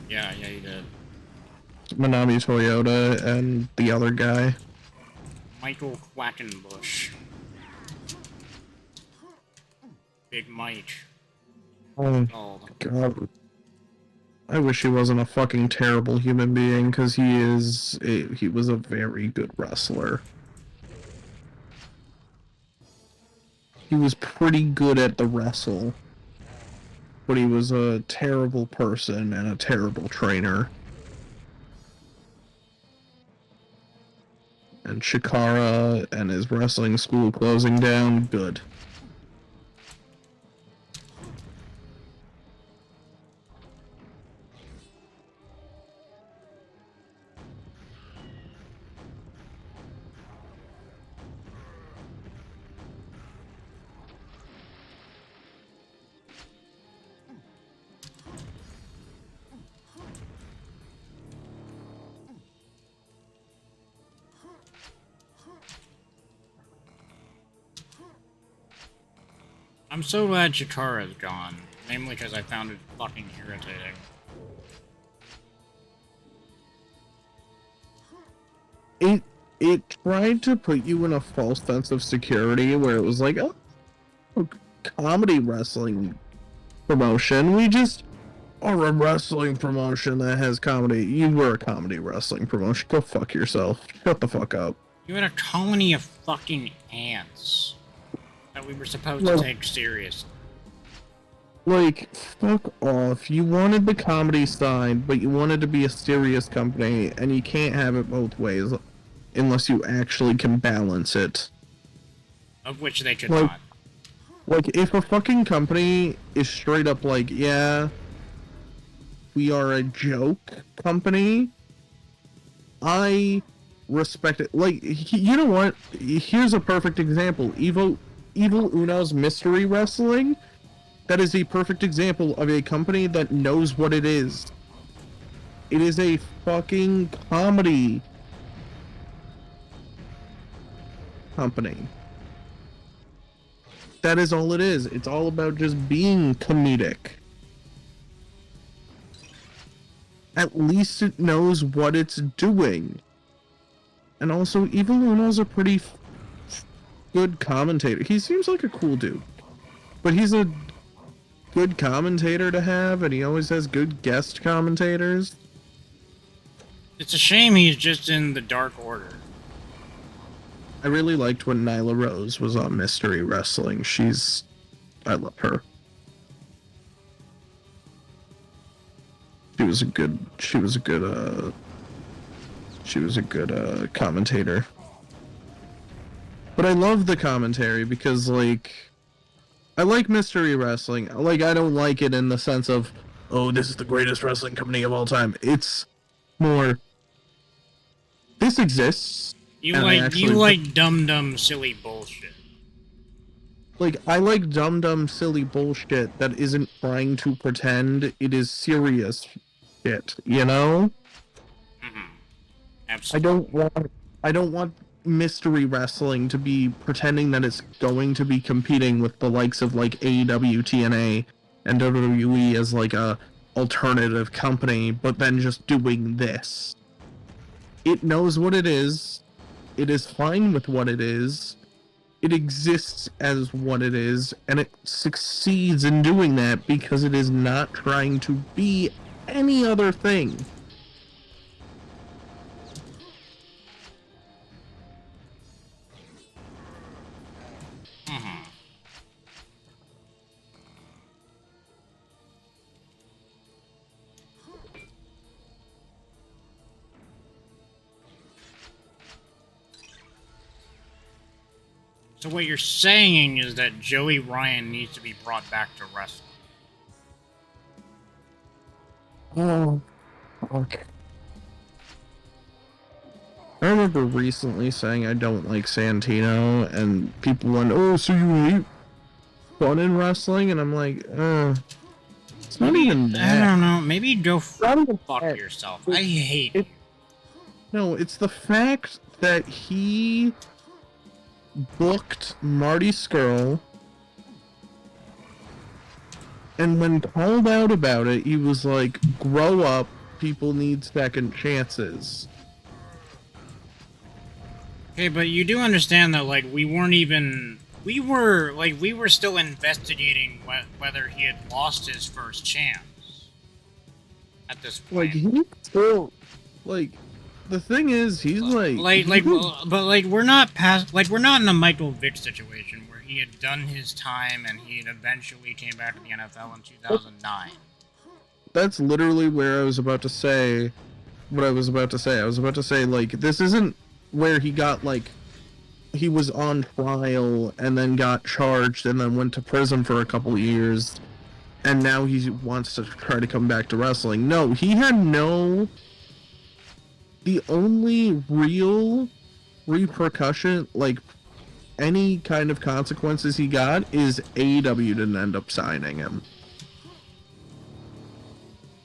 Yeah, you did. Manami Toyota and the other guy. Michael Quackenbush. Big Mike. Oh, God. I wish he wasn't a fucking terrible human being, because he was a very good wrestler. He was pretty good at the wrestle, but he was a terrible person and a terrible trainer. And Shikara and his wrestling school closing down, good. I'm so glad Chikara's gone, namely because I found it fucking irritating. It tried to put you in a false sense of security where it was like, oh, comedy wrestling promotion. We just are a wrestling promotion that has comedy. You were a comedy wrestling promotion. Go fuck yourself. Shut the fuck up. You had a colony of fucking ants that we were supposed to take seriously. Like, fuck off. You wanted the comedy side, but you wanted to be a serious company, and you can't have it both ways unless you actually can balance it. Of which they could Like, not. like, if a fucking company is straight up like, yeah, we are a joke company, I respect it. Like, you know what? Here's a perfect example. Evil Uno's Mystery Wrestling. That is a perfect example of a company that knows what it is. It is a fucking comedy company. That is all it is. It's all about just being comedic. At least it knows what it's doing. And also, Evil Uno's a pretty good commentator. He seems like a cool dude. But he's a good commentator to have, and he always has good guest commentators. It's a shame he's just in the Dark Order. I really liked when Nyla Rose was on Mystery Wrestling. I love her. She was a good commentator. But I love the commentary because, like, I like Mystery Wrestling. Like, I don't like it in the sense of, oh, this is the greatest wrestling company of all time. It's more, this exists. You like dumb silly bullshit. Like, I like dumb silly bullshit that isn't trying to pretend it is serious shit, you know? Mm-hmm. Absolutely. I don't want Mystery Wrestling to be pretending that it's going to be competing with the likes of, like, AEW, TNA, and WWE as, like, a alternative company, but then just doing this. It knows what it is. It is fine with what it is. It exists as what it is, and it succeeds in doing that because it is not trying to be any other thing. Mm-hmm. So what you're saying is that Joey Ryan needs to be brought back to wrestling. Oh, okay. I remember recently saying I don't like Santino, and people went, "Oh, so you hate fun in wrestling?" And I'm like, it's not even that. I don't know. Maybe go fuck yourself. I hate you. No, it's the fact that he booked Marty Scurll, and when called out about it, he was like, "Grow up. People need second chances." Okay, but you do understand that, like, we were still investigating whether he had lost his first chance at this point. Like, he still, like, the thing is, he's we're not past, like, we're not in a Michael Vick situation where he had done his time and he had eventually came back to the NFL in 2009. That's literally where I was about to say what I was about to say. I was about to say, like, this isn't where he got, like, he was on trial and then got charged and then went to prison for a couple of years and now he wants to try to come back to wrestling. No, he had the only real repercussion, like, any kind of consequences he got is AEW didn't end up signing him.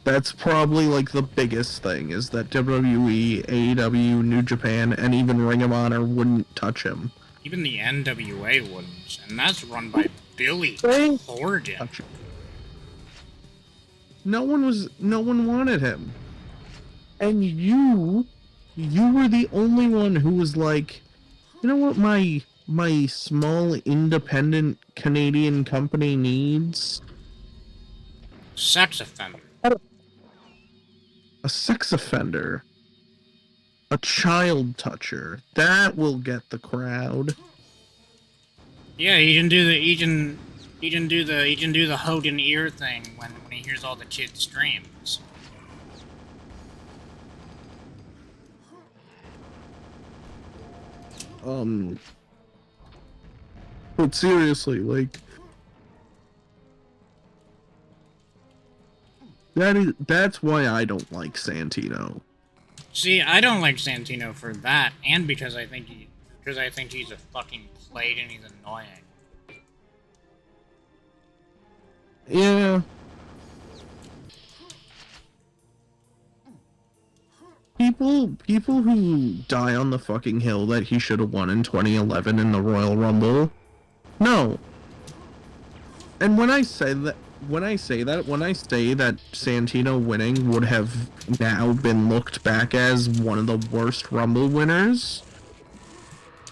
That's probably, like, the biggest thing, is that WWE, AEW, New Japan, and even Ring of Honor wouldn't touch him. Even the NWA wouldn't, and that's run by Billy Corgan. No one wanted him. And you were the only one who was like, you know what my small independent Canadian company needs? Sex offender. A sex offender. A child toucher. That will get the crowd. Yeah, he can do the He can do the Hogan ear thing when he hears all the kids' streams. But seriously, like, that's why I don't like Santino. See, I don't like Santino for that, and because I think he's a fucking plague and he's annoying. Yeah. People who die on the fucking hill that he should have won in 2011 in the Royal Rumble. No. And when I say that Santino winning would have now been looked back as one of the worst Rumble winners,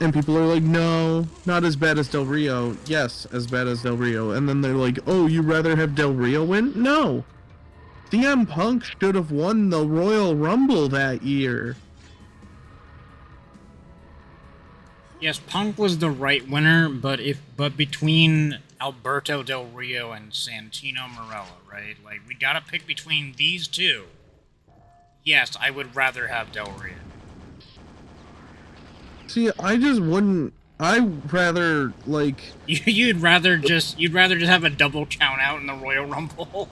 and people are like, no, not as bad as Del Rio. Yes, as bad as Del Rio. And then they're like, oh, you'd rather have Del Rio win? No. CM Punk should have won the Royal Rumble that year. Yes, Punk was the right winner, but between Alberto Del Rio and Santino Marella, right? Like, we gotta pick between these two. Yes, I would rather have Del Rio. See, I just wouldn't. I'd rather, like... You'd rather just have a double count out in the Royal Rumble?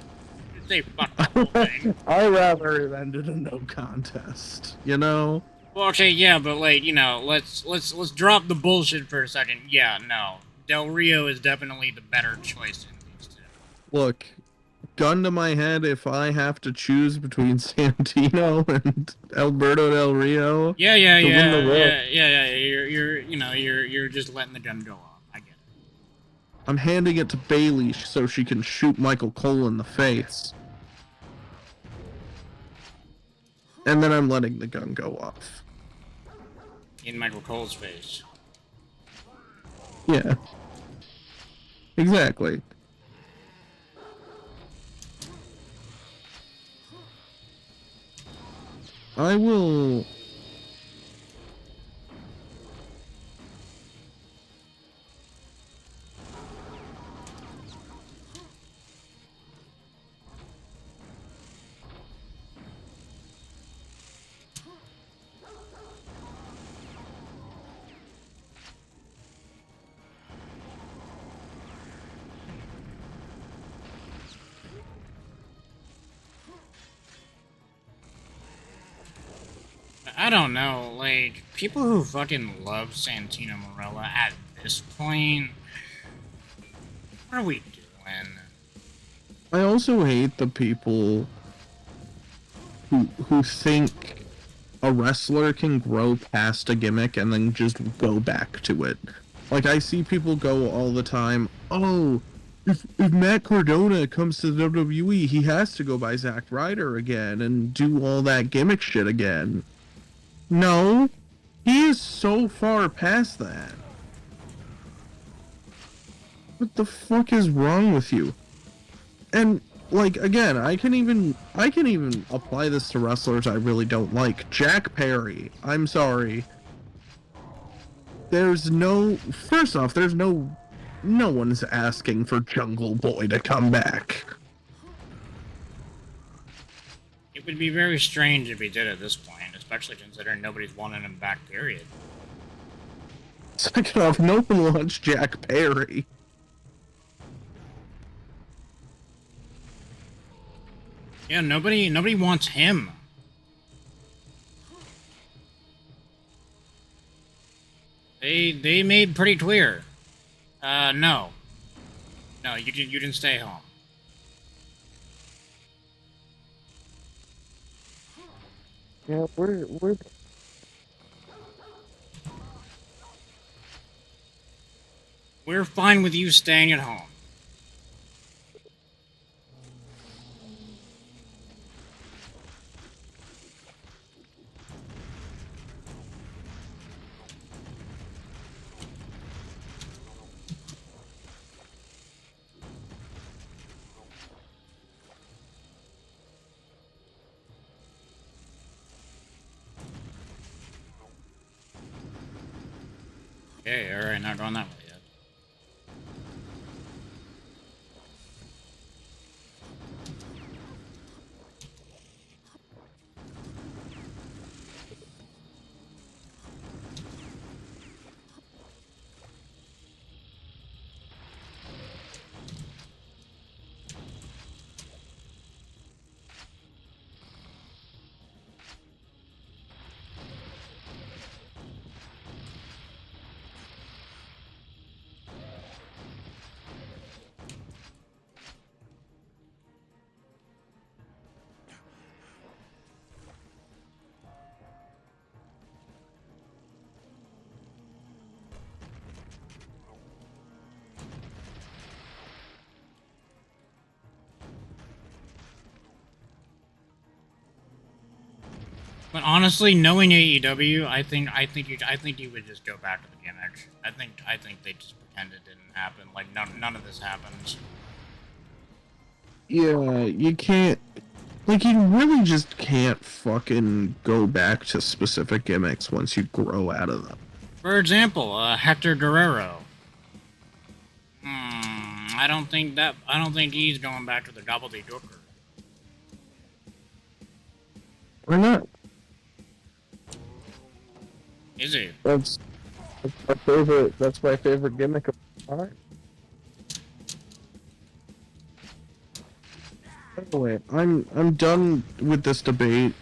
Say fuck the whole thing. I'd rather it ended in no contest, you know? Well, okay, yeah, but like, you know, let's drop the bullshit for a second. Yeah, no. Del Rio is definitely the better choice in these two. Look, gun to my head, if I have to choose between Santino and Alberto Del Rio... Yeah. You're just letting the gun go off. I get it. I'm handing it to Bailey so she can shoot Michael Cole in the face. And then I'm letting the gun go off. In Michael Cole's face. Yeah. Exactly. I will... I don't know, like, people who fucking love Santino Marella at this point, what are we doing? I also hate the people who think a wrestler can grow past a gimmick and then just go back to it. Like, I see people go all the time, oh, if Matt Cardona comes to the WWE, he has to go by Zack Ryder again and do all that gimmick shit again. No, he is so far past that. What the fuck is wrong with you? And, like, again, I can even apply this to wrestlers I really don't like. Jack Perry, I'm sorry. First off, no one's asking for Jungle Boy to come back. It would be very strange if he did at this point, especially considering nobody's wanted him back, period. Second off, no one wants Jack Perry. Yeah, nobody wants him. They made pretty clear. No. No, you can stay home. Yeah, We're fine with you staying at home. Okay, alright, not going that way yet. But honestly, knowing AEW, I think you would just go back to the gimmick. I think they just pretend it didn't happen. Like none of this happened. Yeah, you can't. Like, you really just can't fucking go back to specific gimmicks once you grow out of them. For example, Hector Guerrero. I don't think he's going back to the gobbledygooker. Why not? Is he? That's my favorite. That's my favorite gimmick of all time. Anyway, I'm done with this debate.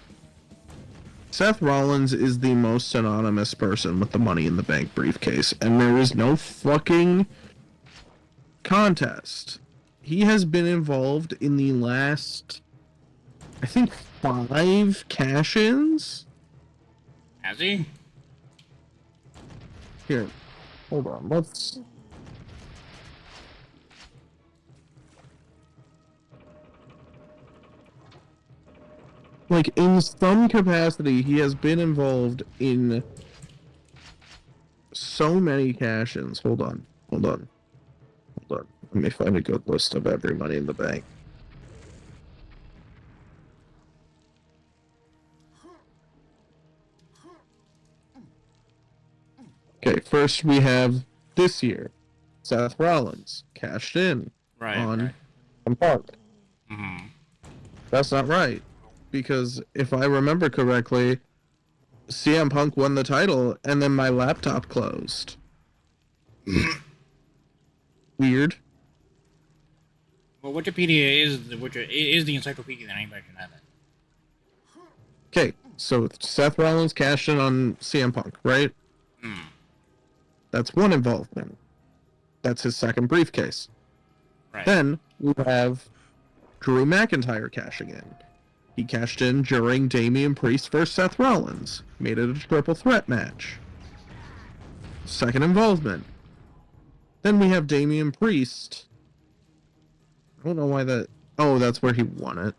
Seth Rollins is the most synonymous person with the Money in the Bank briefcase, and there is no fucking contest. He has been involved in the last, I think, 5 cash-ins. Has he? Here, hold on. Let's. Like, in some capacity, he has been involved in so many cash-ins. Hold on. Let me find a good list of every Money in the Bank. Okay, first we have this year. Seth Rollins cashed in on Punk. Mm-hmm. That's not right. Because if I remember correctly, CM Punk won the title and then my laptop closed. Weird. Well, Wikipedia is the encyclopedia that anybody can have it. Okay, so Seth Rollins cashed in on CM Punk, right? That's one involvement. That's his second briefcase. Right. Then we have Drew McIntyre cashing in. He cashed in during Damian Priest versus Seth Rollins. Made it a triple threat match. Second involvement. Then we have Damian Priest. I don't know why that... Oh, that's where he won it.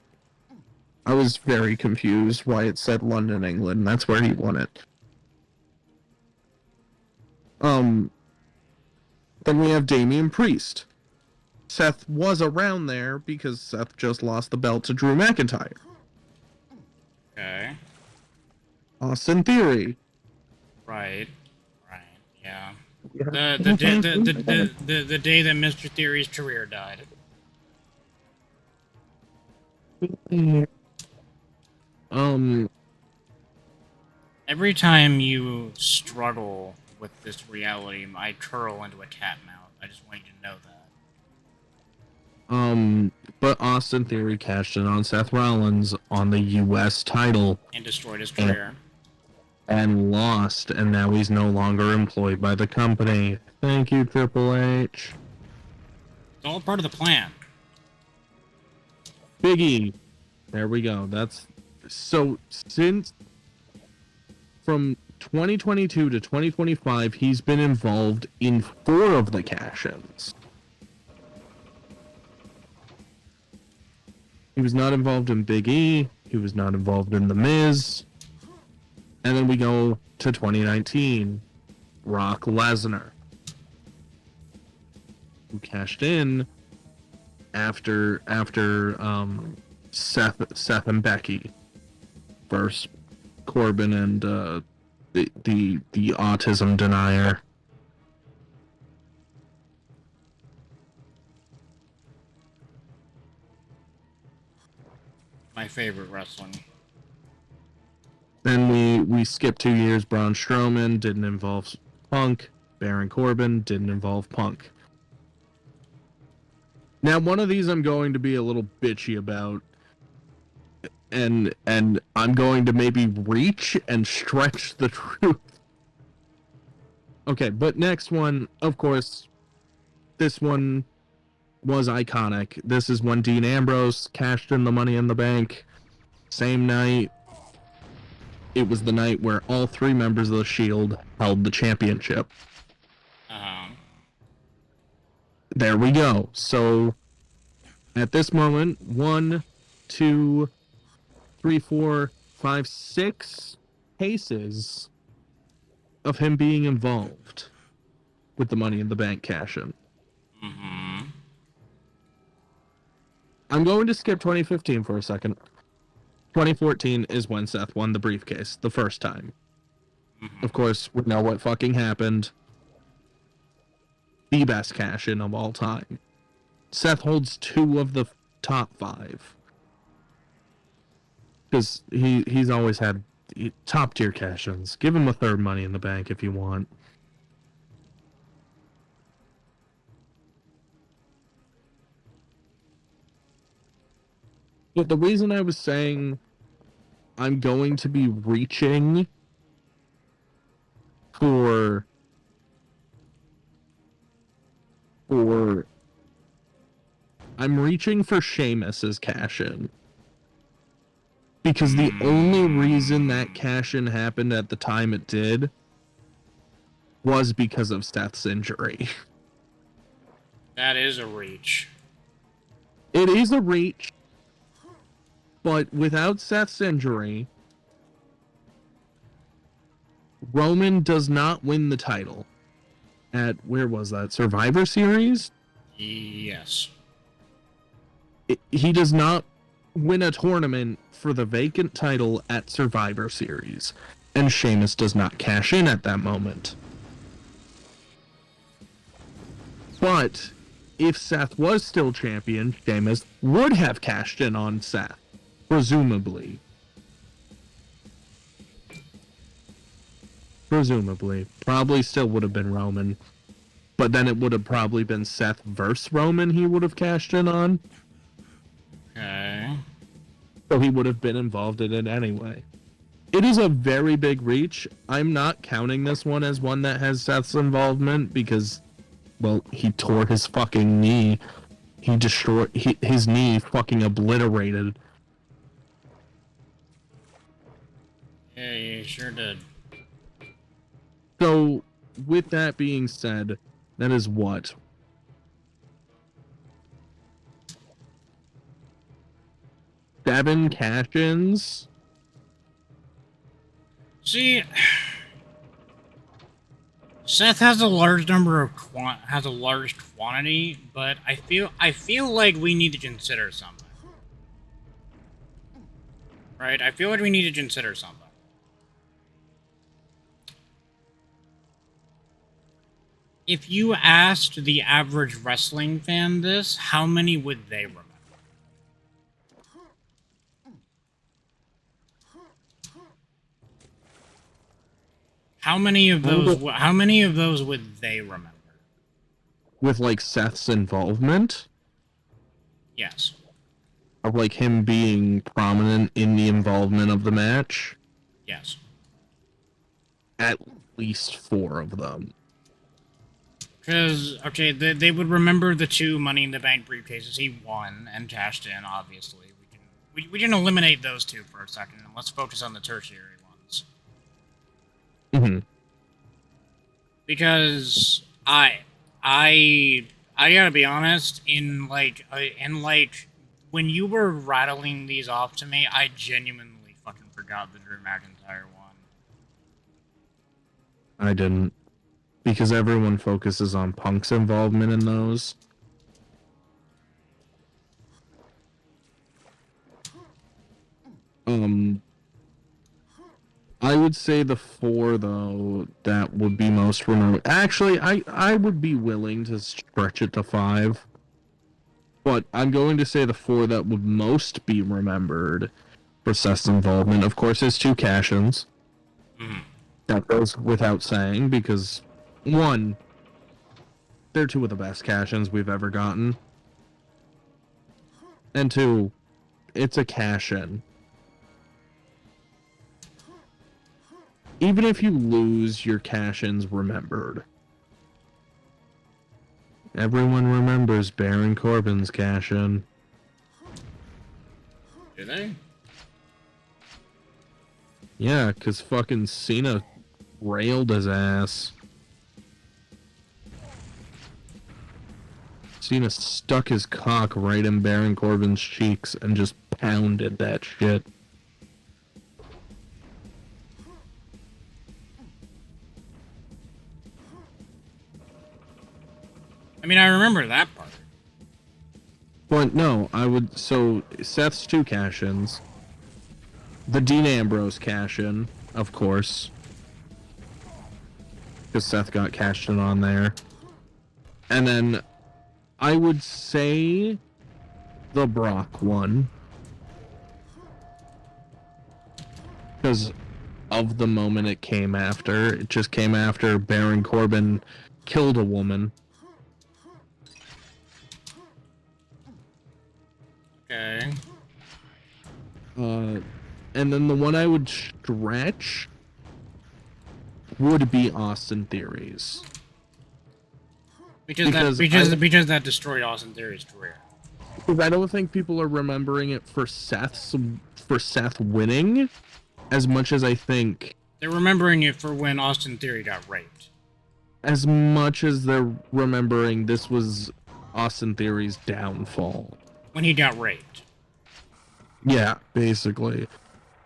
I was very confused why it said London, England. That's where he won it. Then we have Damian Priest. Seth was around there because Seth just lost the belt to Drew McIntyre. Okay. Austin Theory. Right. Yeah. The day that Mr. Theory's career died. Every time you struggle with this reality, I curl into a cat mouth. I just want you to know that. But Austin Theory cashed in on Seth Rollins on the U.S. title. And destroyed his career. And lost, and now he's no longer employed by the company. Thank you, Triple H. It's all part of the plan. Big E. There we go. That's... So, since... From 2022 to 2025, he's been involved in 4 of the cash-ins. He was not involved in Big E. He was not involved in The Miz. And then we go to 2019. Brock Lesnar, who cashed in after Seth and Becky versus Corbin and the autism denier. My favorite wrestling. Then we skipped 2 years. Braun Strowman didn't involve Punk. Baron Corbin didn't involve Punk. Now, one of these I'm going to be a little bitchy about. And I'm going to maybe reach and stretch the truth. Okay, but next one, of course, this one was iconic. This is when Dean Ambrose cashed in the Money in the Bank. Same night. It was the night where all 3 members of the Shield held the championship. There we go. So, at this moment, 1, 2, 3, 4, 5, 6 cases of him being involved with the Money in the Bank cash-in. Mm-hmm. I'm going to skip 2015 for a second. 2014 is when Seth won the briefcase the first time. Mm-hmm. Of course, we know what fucking happened. The best cash-in of all time. Seth holds 2 of the top 5. Because he's always had top tier cash-ins. Give him a third Money in the Bank if you want. But the reason I was saying I'm going to be reaching for I'm reaching for Sheamus's cash-in. Because the only reason that cash-in happened at the time it did was because of Seth's injury. That is a reach. It is a reach, but without Seth's injury, Roman does not win the title at, where was that, Survivor Series? Yes. He does not win a tournament for the vacant title at Survivor Series, and Sheamus does not cash in at that moment. But if Seth was still champion, Sheamus would have cashed in on Seth, presumably. Probably still would have been Roman, but then it would have probably been Seth versus Roman he would have cashed in on. Okay. So he would have been involved in it anyway. It is a very big reach. I'm not counting this one as one that has Seth's involvement because, well, he tore his fucking knee. He destroyed his knee, fucking obliterated. Yeah, you sure did. So, with that being said, that is what? Seven cash-ins? See, Seth has a large number of large quantity, but I feel like we need to consider something. Right? I feel like we need to consider something. If you asked the average wrestling fan this, how many would they remember? How many of those would they remember? With, like, Seth's involvement? Yes. Of, like, him being prominent in the involvement of the match? Yes. At least 4 of them. Because, okay, they would remember the 2 Money in the Bank briefcases he won and cashed in, obviously. We can eliminate those 2 for a second, and let's focus on the tertiary ones. Mm-hmm. Because I gotta be honest, when you were rattling these off to me, I genuinely fucking forgot the Drew McIntyre one. I didn't. Because everyone focuses on Punk's involvement in those. I would say the 4, though, that would be most remembered. Actually, I would be willing to stretch it to 5. But I'm going to say the 4 that would most be remembered for Seth's involvement, of course, is 2 cash-ins. Mm-hmm. That goes without saying, because, 1, they're 2 of the best cash-ins we've ever gotten. And 2, it's a cash-in. Even if you lose, your cash-in's remembered. Everyone remembers Baron Corbin's cash-in. Do they? Yeah, because fucking Cena railed his ass. Cena stuck his cock right in Baron Corbin's cheeks and just pounded that shit. I mean, I remember that part. But no, I would. So Seth's 2 cash-ins, the Dean Ambrose cash-in, of course, because Seth got cashed in on there, and then I would say the Brock one, because of the moment it came after. It just came after Baron Corbin killed a woman. Okay. And then the one I would stretch would be Austin Theories. Because that destroyed Austin Theory's career. Because I don't think people are remembering it for Seth winning as much as I think they're remembering it for when Austin Theory got raped. As much as they're remembering this was Austin Theory's downfall. When he got raped. Yeah, basically.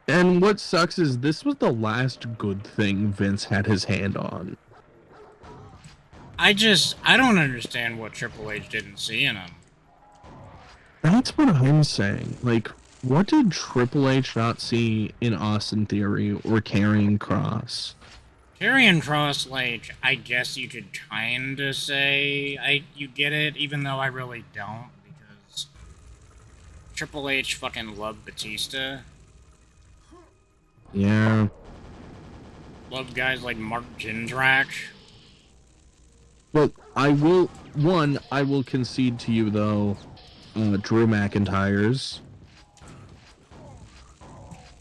And what sucks is this was the last good thing Vince had his hand on. I don't understand what Triple H didn't see in him. That's what I'm saying. Like, what did Triple H not see in Austin Theory or Karrion Kross? Karrion Kross, like, I guess you could kinda say you get it, even though I really don't, because Triple H fucking loved Batista. Yeah. Loved guys like Mark Jindrak. But I will concede to you, though, Drew McIntyre's.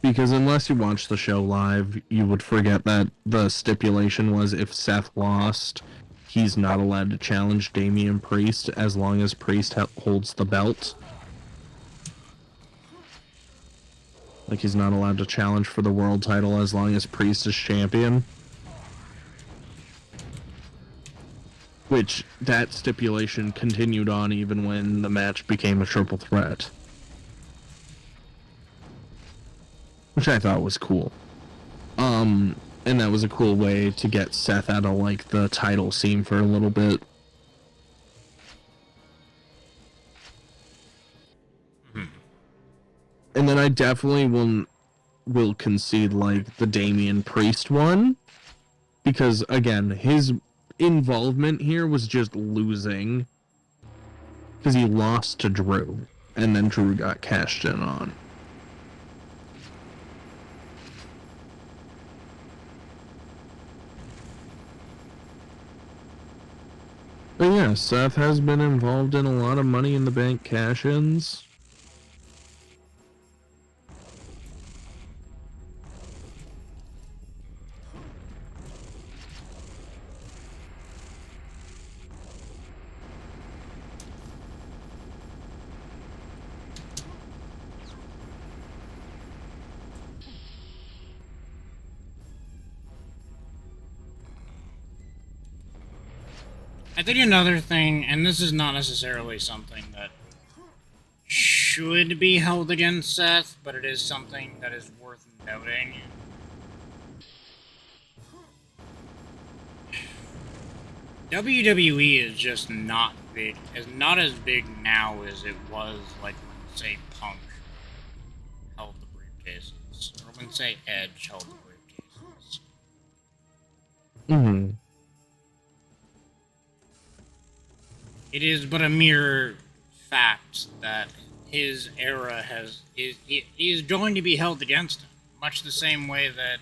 Because unless you watch the show live, you would forget that the stipulation was if Seth lost, he's not allowed to challenge Damian Priest as long as Priest holds the belt. Like, he's not allowed to challenge for the world title as long as Priest is champion. Which, that stipulation continued on even when the match became a triple threat. Which I thought was cool. And that was a cool way to get Seth out of, like, the title scene for a little bit. And then I definitely will concede, like, the Damian Priest one. Because, again, his involvement here was just losing. Because he lost to Drew. And then Drew got cashed in on. But yeah, Seth has been involved in a lot of Money in the Bank cash-ins. I think another thing, and this is not necessarily something that should be held against Seth, but it is something that is worth noting. WWE is just not big, not as big now as it was, like, when, say, Punk held the briefcases, or when, say, Edge held the briefcases. Mm-hmm. It is but a mere fact that his era is going to be held against him, much the same way that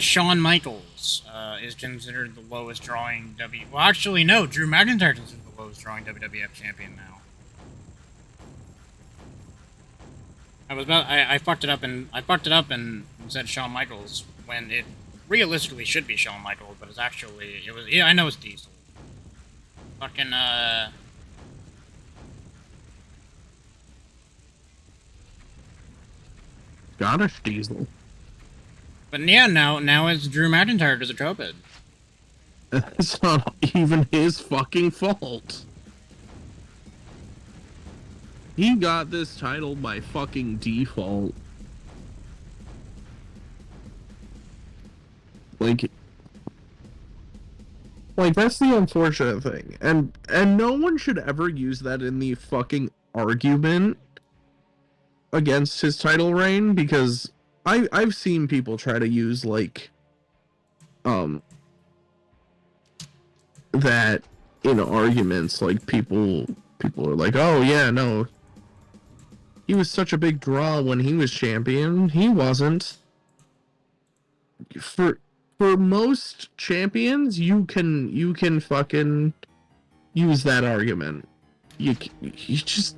Shawn Michaels is considered the lowest drawing Well, actually, no, Drew McIntyre is considered the lowest drawing WWF champion now. I fucked it up and said Shawn Michaels when it realistically should be Shawn Michaels, but I know it's Diesel. Fucking, Scottish Diesel. But yeah, now it's Drew McIntyre as a Tropid. It's not even his fucking fault. He got this title by fucking default. Like, Like, that's the unfortunate thing. And no one should ever use that in the fucking argument against his title reign, because I've seen people try to use, like, that in arguments. Like, people are like, oh yeah, no, he was such a big draw when he was champion. He wasn't. For most champions, you can fucking use that argument. You just,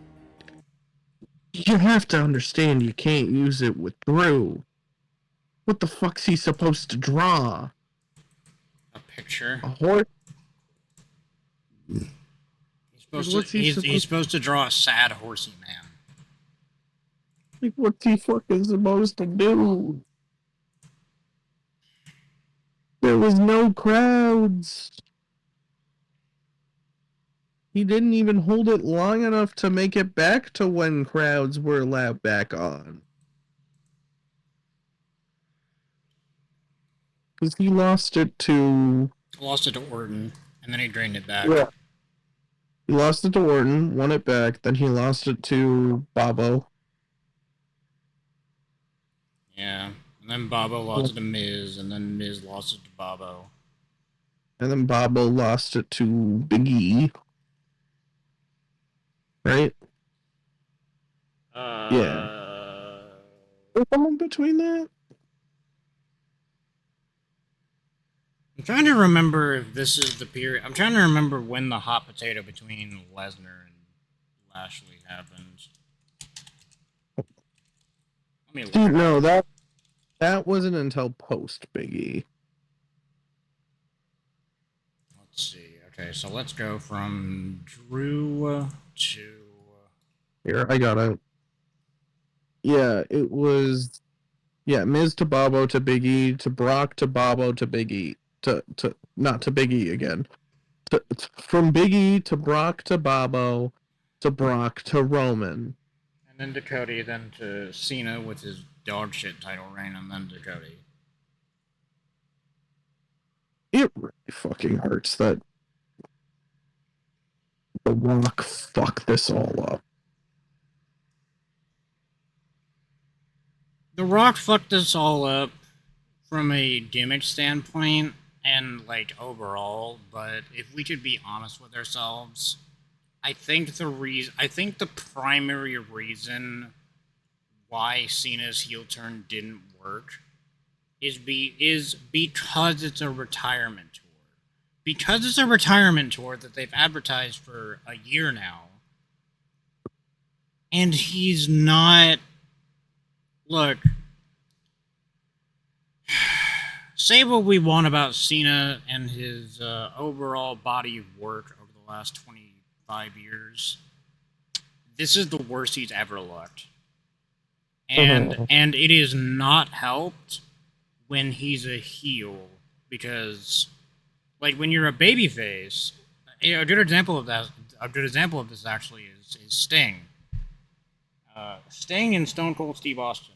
you have to understand, you can't use it with Drew. What the fuck's he supposed to draw? A picture. A horse? He's supposed to draw a sad horsey man. Like, what's he fucking supposed to do? There was no crowds. He didn't even hold it long enough to make it back to when crowds were allowed back on. Because he lost it to Orton, and then he drained it back. Yeah. He lost it to Orton, won it back, then he lost it to Bobo. Yeah. And then Bobo lost it to Miz, and then Miz lost it to Bobo. And then Bobo lost it to Big E. Right? Yeah. There's someone between that? I'm trying to remember if this is the period. I'm trying to remember when the hot potato between Lesnar and Lashley happened. Dude, no, that wasn't until post Big E. Let's see. Okay, so let's go from Drew to... Here, I got it. Yeah, it was... Yeah, Miz to Bobo to Big E to Brock to Bobo to Big E. Not to Big E again. From Big E to Brock to Bobo to Brock to Roman. And then to Cody, then to Cena with his dog shit title reign, and then to Cody. It really fucking hurts that The Rock fucked this all up. The Rock fucked this all up from a gimmick standpoint and, like, overall, but if we could be honest with ourselves, I think the primary reason why Cena's heel turn didn't work is because it's a retirement tour. Because it's a retirement tour that they've advertised for a year now, and he's not... Look, say what we want about Cena and his overall body of work over the last 25 years. This is the worst he's ever looked. And it is not helped when he's a heel, because, like, when you're a babyface, a good example of this actually is Sting. Sting and Stone Cold Steve Austin.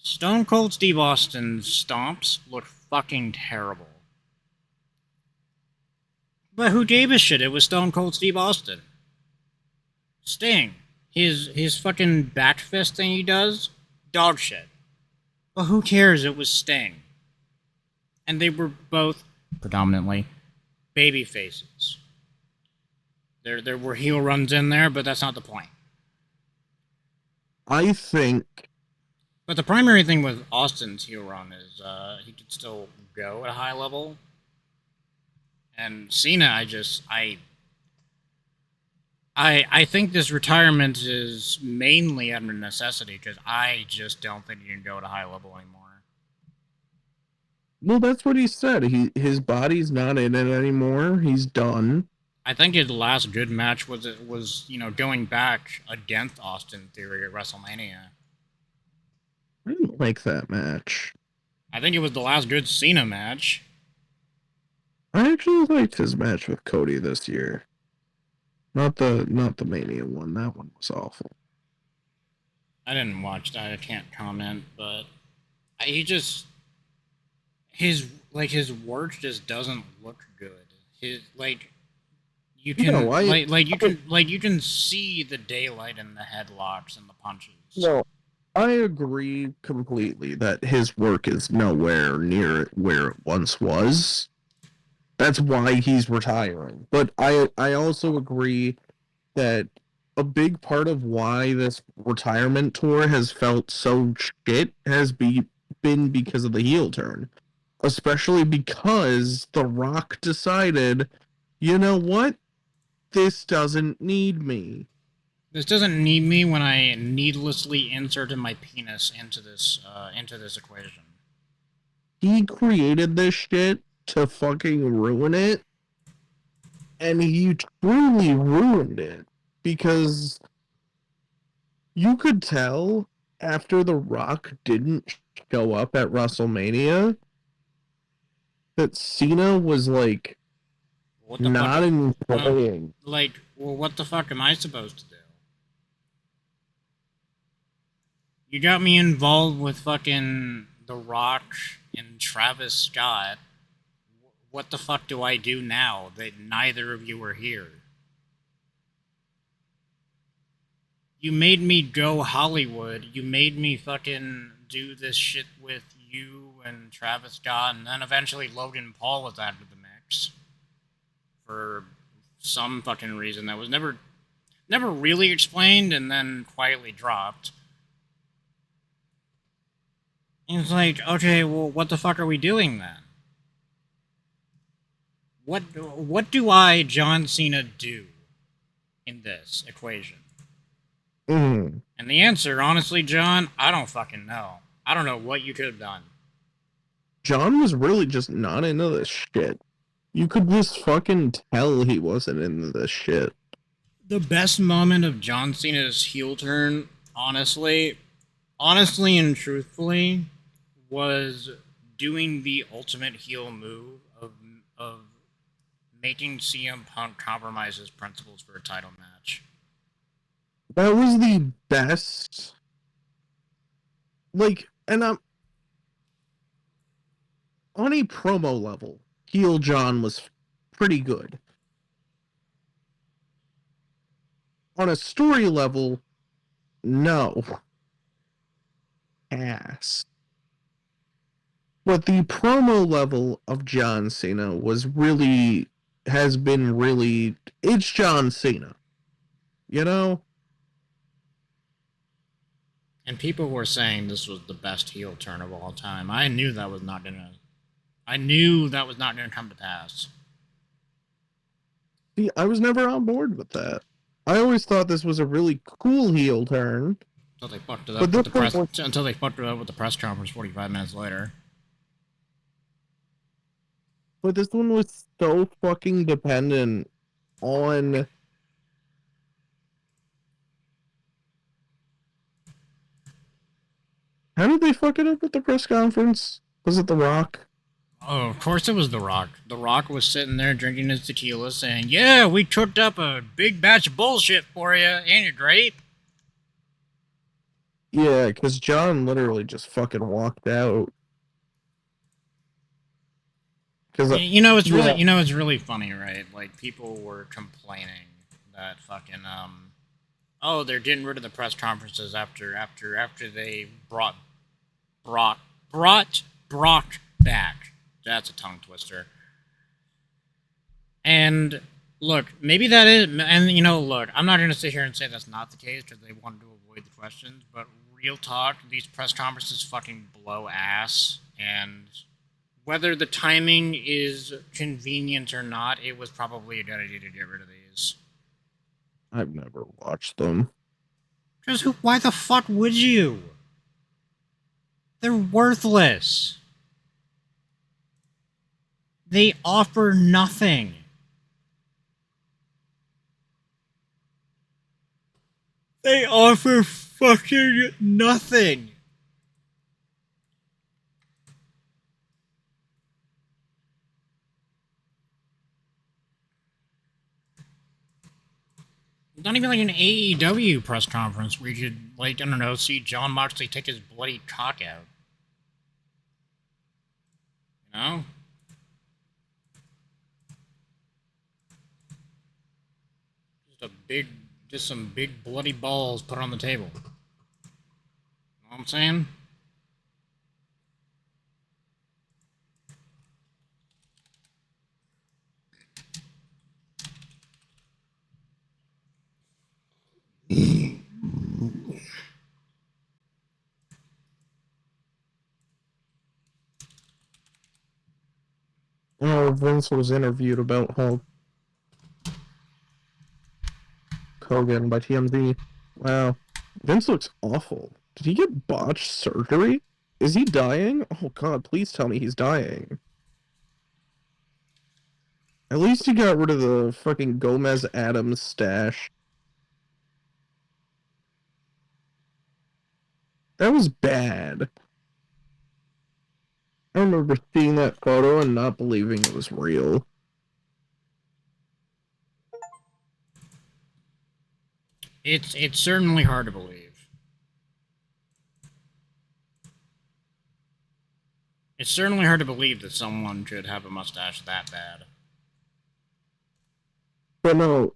Stone Cold Steve Austin's stomps look fucking terrible. But who gave a shit? It was Stone Cold Steve Austin. Sting. His fucking back fist thing he does? Dog shit. But who cares? It was Sting. And they were both, predominantly, baby faces. There were heel runs in there, but that's not the point. I think... But the primary thing with Austin's heel run is he could still go at a high level. And Cena, I think this retirement is mainly out of necessity, because I just don't think he can go at a high level anymore. Well, that's what he said. His body's not in it anymore. He's done. I think his last good match was going back against Austin Theory at WrestleMania. I didn't like that match. I think it was the last good Cena match. I actually liked his match with Cody this year. Not the Mania one. That one was awful. I didn't watch that. I can't comment, but his work just doesn't look good. His you can No, you can see the daylight in the headlocks and the punches. No, I agree completely that his work is nowhere near where it once was. That's why he's retiring. But I also agree that a big part of why this retirement tour has felt so shit been because of the heel turn. Especially because The Rock decided, you know what? This doesn't need me. This doesn't need me when I needlessly inserted my penis into this equation. He created this shit to fucking ruin it, and he truly ruined it because you could tell after The Rock didn't show up at WrestleMania that Cena was like not enjoying. Well, what the fuck am I supposed to do? You got me involved with fucking The Rock and Travis Scott. What the fuck do I do now that neither of you are here? You made me go Hollywood. You made me fucking do this shit with you and Travis Scott, and then eventually Logan Paul was added to the mix for some fucking reason that was never really explained and then quietly dropped. And it's like, okay, well, what the fuck are we doing then? What do I, John Cena, do in this equation? Mm. And the answer, honestly, John, I don't fucking know. I don't know what you could have done. John was really just not into this shit. You could just fucking tell he wasn't into this shit. The best moment of John Cena's heel turn, honestly and truthfully, was doing the ultimate heel move of making CM Punk compromise his principles for a title match. That was the best. And I'm on a promo level, heel John was pretty good. On a story level, no. Ass. But the promo level of John Cena has been really, it's John Cena. You know? And people were saying this was the best heel turn of all time. I knew that was not gonna come to pass. See, I was never on board with that. I always thought this was a really cool heel turn. Until they fucked it up with the press conference 45 minutes later. But this one was so fucking dependent on how did they fuck it up at the press conference? Was it The Rock? Oh, of course it was The Rock. The Rock was sitting there drinking his tequila saying, yeah, we cooked up a big batch of bullshit for you. Ain't it great? Yeah, because John literally just fucking walked out. It's really funny, right? Like, people were complaining that fucking, oh, they're getting rid of the press conferences after they brought Brock back. That's a tongue twister. And look, maybe that is, and look, I'm not going to sit here and say that's not the case because they wanted to avoid the questions, but real talk, these press conferences fucking blow ass, and whether the timing is convenient or not, it was probably a good idea to get rid of these. I've never watched them. Because why the fuck would you? They're worthless. They offer nothing. They offer fucking nothing. Not even like an AEW press conference where you could, like, I don't know, see John Moxley take his bloody cock out. No? Just some big bloody balls put on the table. Know what I'm saying? Oh, Vince was interviewed about Hulk Hogan by TMZ. Wow. Vince looks awful. Did he get botched surgery? Is he dying? Oh god, please tell me he's dying. At least he got rid of the fucking Gomez Adams stash. That was bad. I remember seeing that photo and not believing it was real. It's certainly hard to believe. It's certainly hard to believe that someone could have a mustache that bad. But no,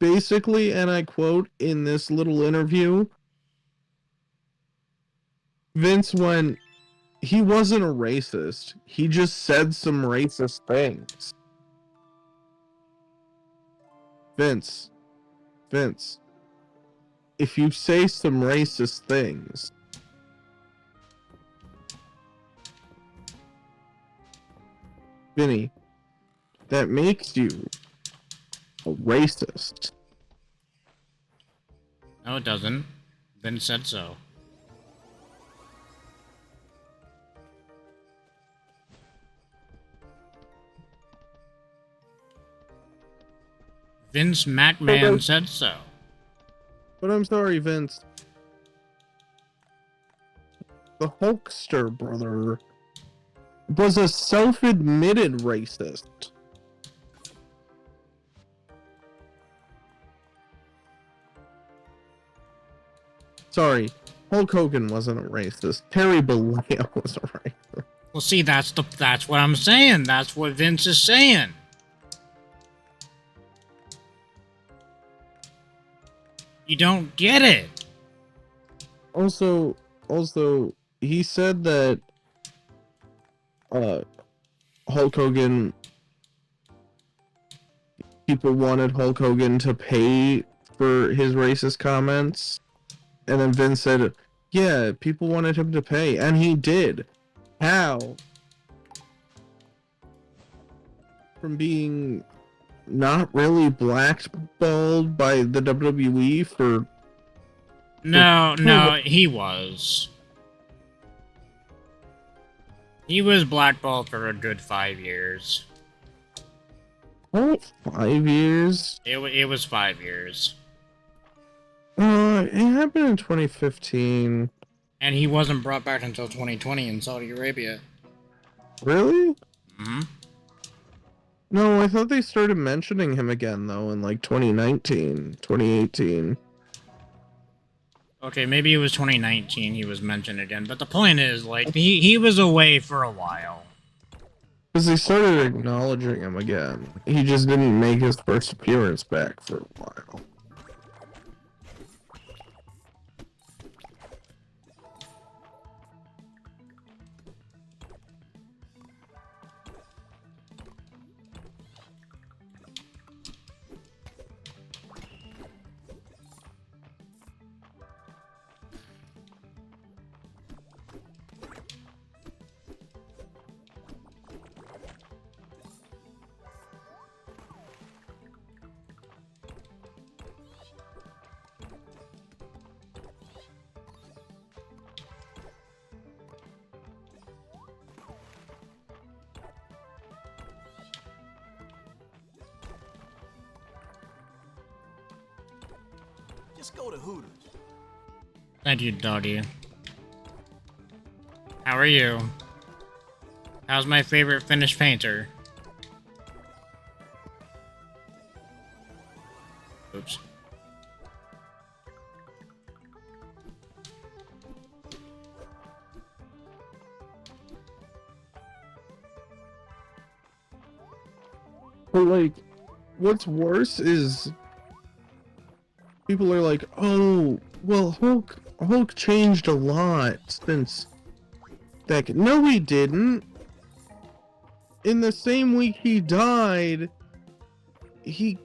basically, and I quote in this little interview, Vince went, he wasn't a racist. He just said some racist things. Vince, if you say some racist things, Vinny, that makes you a racist. No, it doesn't. Vince said so. Vince McMahon said so. But I'm sorry, Vince. The Hulkster brother was a self-admitted racist. Sorry, Hulk Hogan wasn't a racist. Terry Bollea was a racist. Well, see, that's what I'm saying. That's what Vince is saying. You don't get it. Also, he said that Hulk Hogan, people wanted Hulk Hogan to pay for his racist comments, and then Vince said, yeah, people wanted him to pay, and he did. How? From being not really blackballed by the WWE for... No, he was. He was blackballed for a good 5 years. Oh, 5 years? It was 5 years. It happened in 2015. And he wasn't brought back until 2020 in Saudi Arabia. Really? Mm-hmm. No, I thought they started mentioning him again, though, in, like, 2019, 2018. Okay, maybe it was 2019 he was mentioned again, but the point is, like, he was away for a while. Because they started acknowledging him again. He just didn't make his first appearance back for a while. Just go to Hooters. Thank you, doggy. How are you? How's my favorite Finnish painter? Oops. But like, what's worse is people are like, "Oh, well, Hulk changed a lot since that." No, he didn't. In the same week he died, he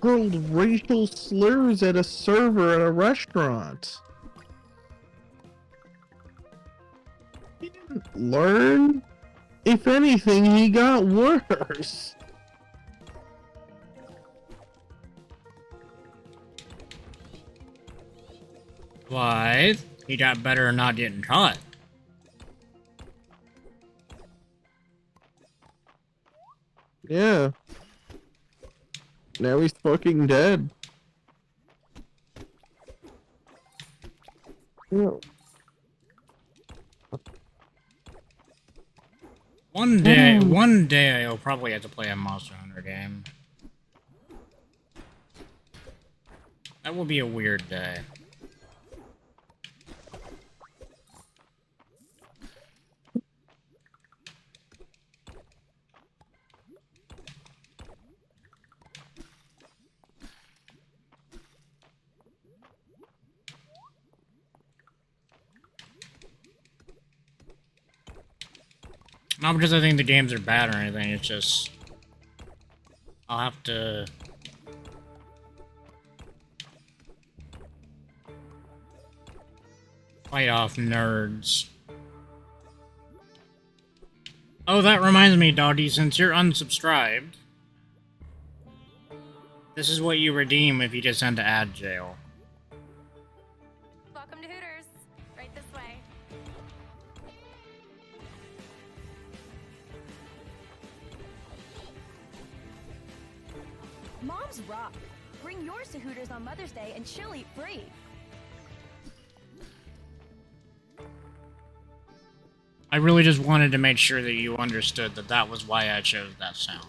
hurled racial slurs at a server at a restaurant. He didn't learn. If anything, he got worse. Why? He got better at not getting caught. Yeah. Now he's fucking dead. Yeah. One day I'll probably have to play a Monster Hunter game. That will be a weird day. Not because I think the games are bad or anything, it's just... I'll have to... fight off nerds. Oh, that reminds me, Doggy, since you're unsubscribed, this is what you redeem if you just send to ad jail. Welcome to Hooters. Right this way. Moms rock. Bring yours to Hooters on Mother's Day and she'll eat free. I really just wanted to make sure that you understood that that was why I chose that sound.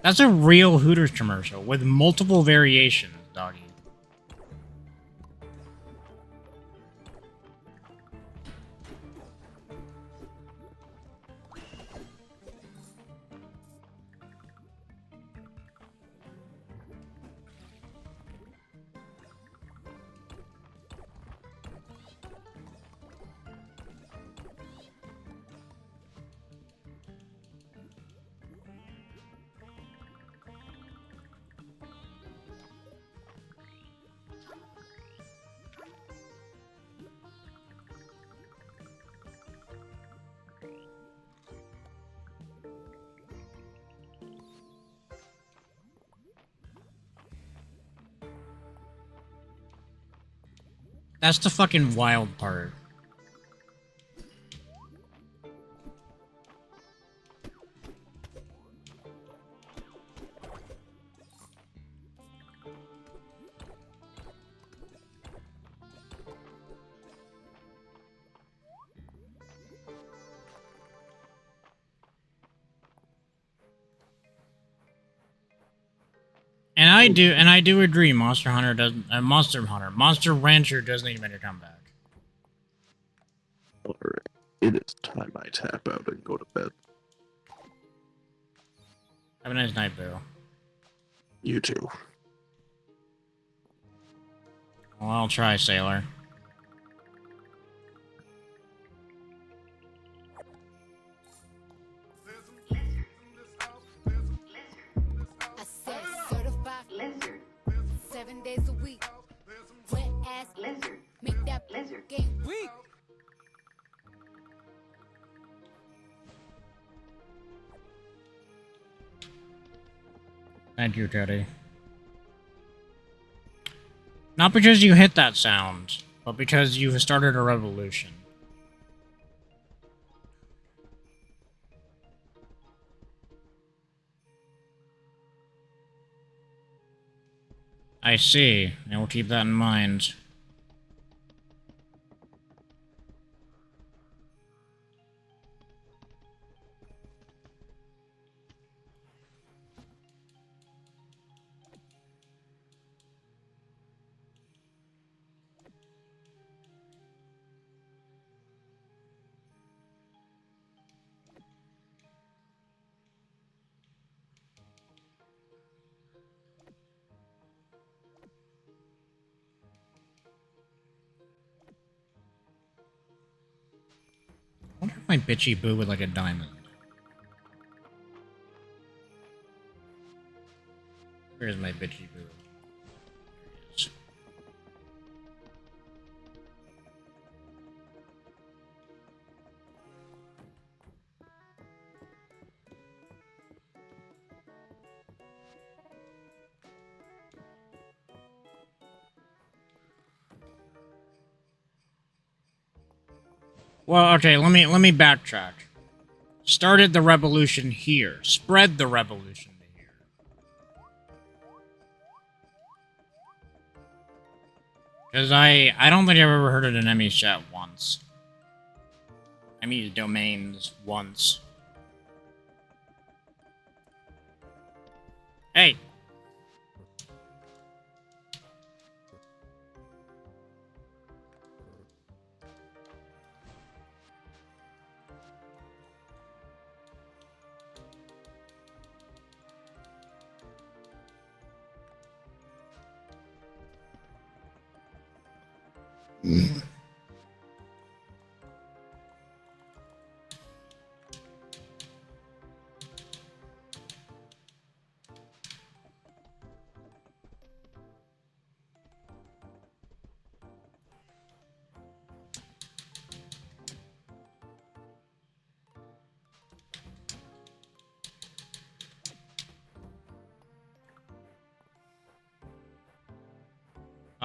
That's a real Hooters commercial with multiple variations, Doggy. That's the fucking wild part. And I do agree. Monster Rancher does need to make a comeback. Alright, it is time I tap out and go to bed. Have a nice night, Boo. You too. Well, I'll try, Sailor. I said certified lizard. 7 days a week. Wet ass lizard. Make that lizard game weak. Thank you, Teddy. Not because you hit that sound, but because you started a revolution. I see. I will keep that in mind. my bitchy boo with like a diamond? Where's my bitchy boo? There he is. Well, okay, let me backtrack. Started the revolution here. Spread the revolution to here. Because I don't think I've ever heard of an Emmy chat once. Emmy's domains once. Hey!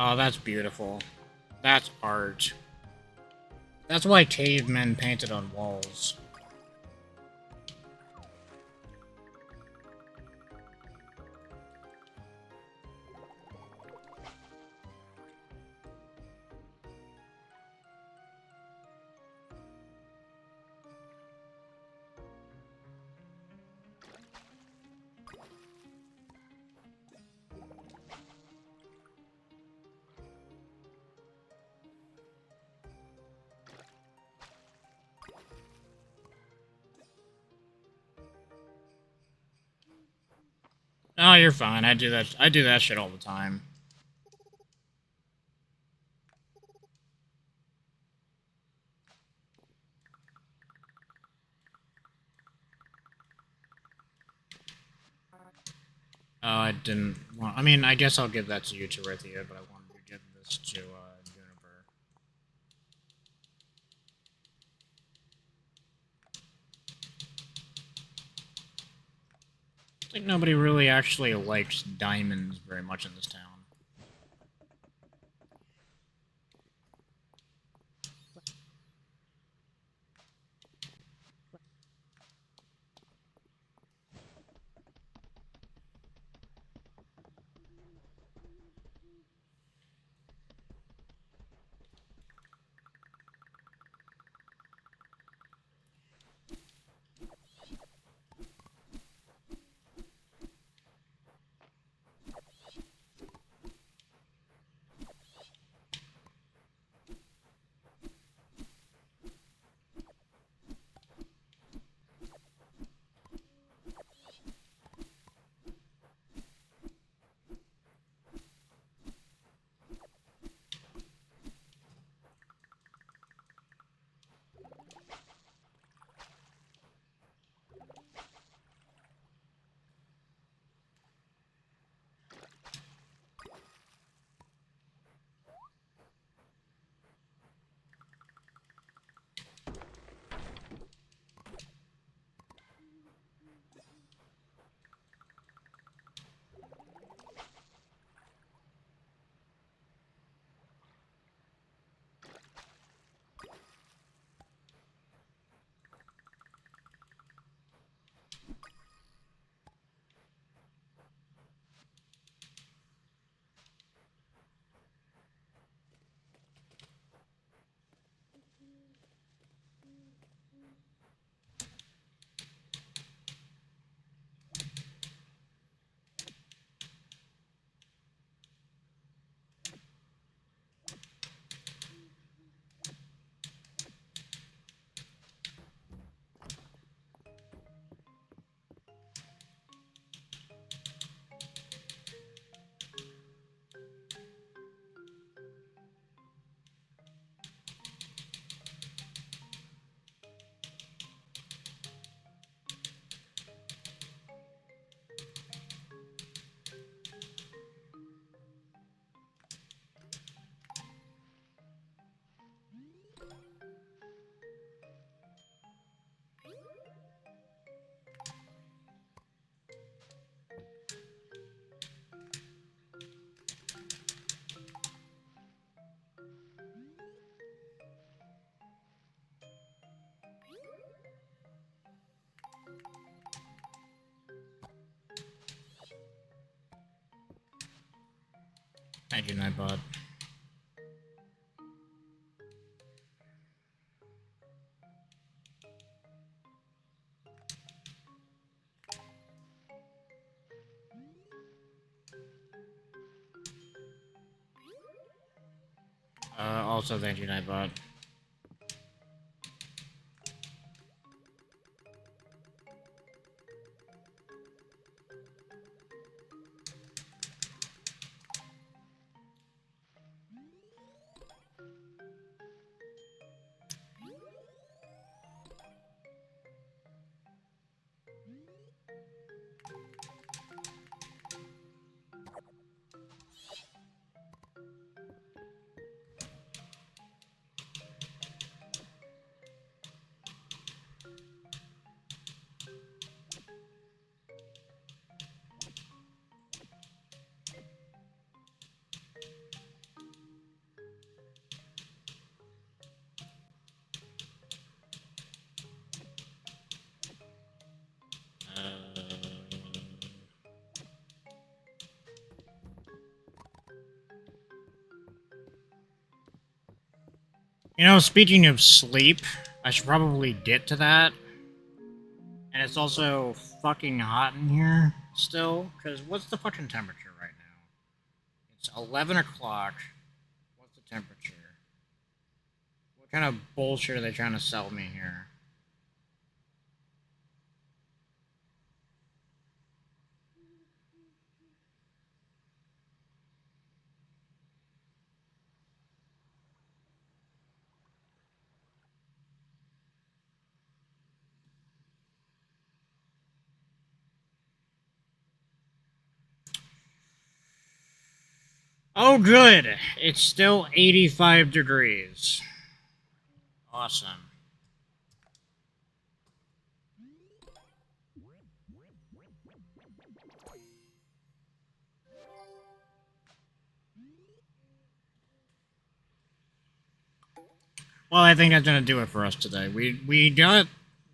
Oh, that's beautiful. That's art. That's why cavemen painted on walls. Oh, you're fine. I do that shit all the time. Oh, I didn't want... I mean, I guess I'll give that to you, Terithia, but I wanted to give this to, Juniper. I think nobody really actually likes diamonds very much in this town. Thank you, Nightbot. Also thank you, Nightbot. You know, speaking of sleep, I should probably get to that. And it's also fucking hot in here still, because what's the fucking temperature right now? It's 11 o'clock. What's the temperature? What kind of bullshit are they trying to sell me here? Oh, good. It's still 85 degrees. Awesome. Well, I think that's gonna do it for us today. We got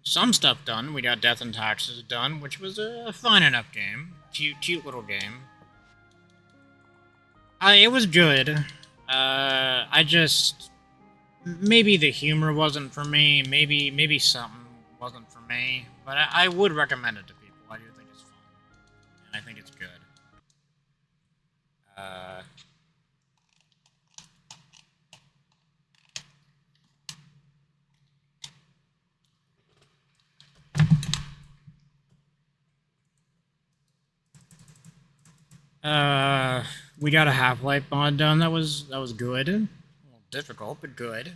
some stuff done. We got Death and Taxes done, which was a fine enough game. Cute little game. It was good. I just... Maybe the humor wasn't for me. Maybe something wasn't for me. But I would recommend it to people. I do think it's fun. And I think it's good. We got a Half-Life mod done. That was good. A little difficult, but good.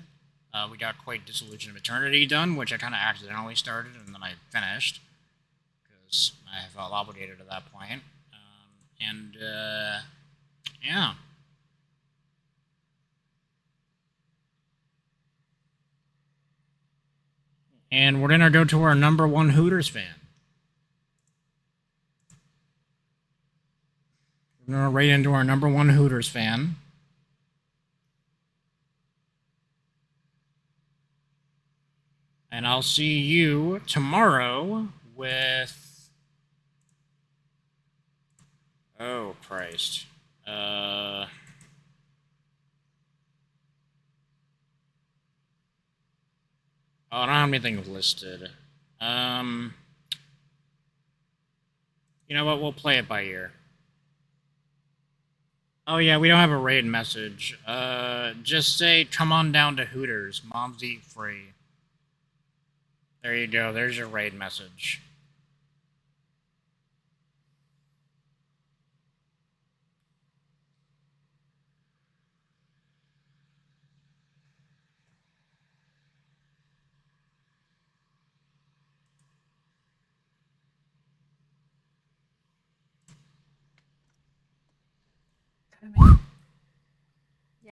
We got Quake Dissolution of Eternity done, which I kind of accidentally started and then I finished because I felt obligated at that point. Yeah. And we're gonna go to our #1 Hooters fan. We're gonna right into our #1 Hooters fan. And I'll see you tomorrow with... Oh, Christ. I don't have anything listed. You know what? We'll play it by ear. Oh yeah, we don't have a raid message. Just say, come on down to Hooters. Moms eat free. There you go. There's your raid message. Tell me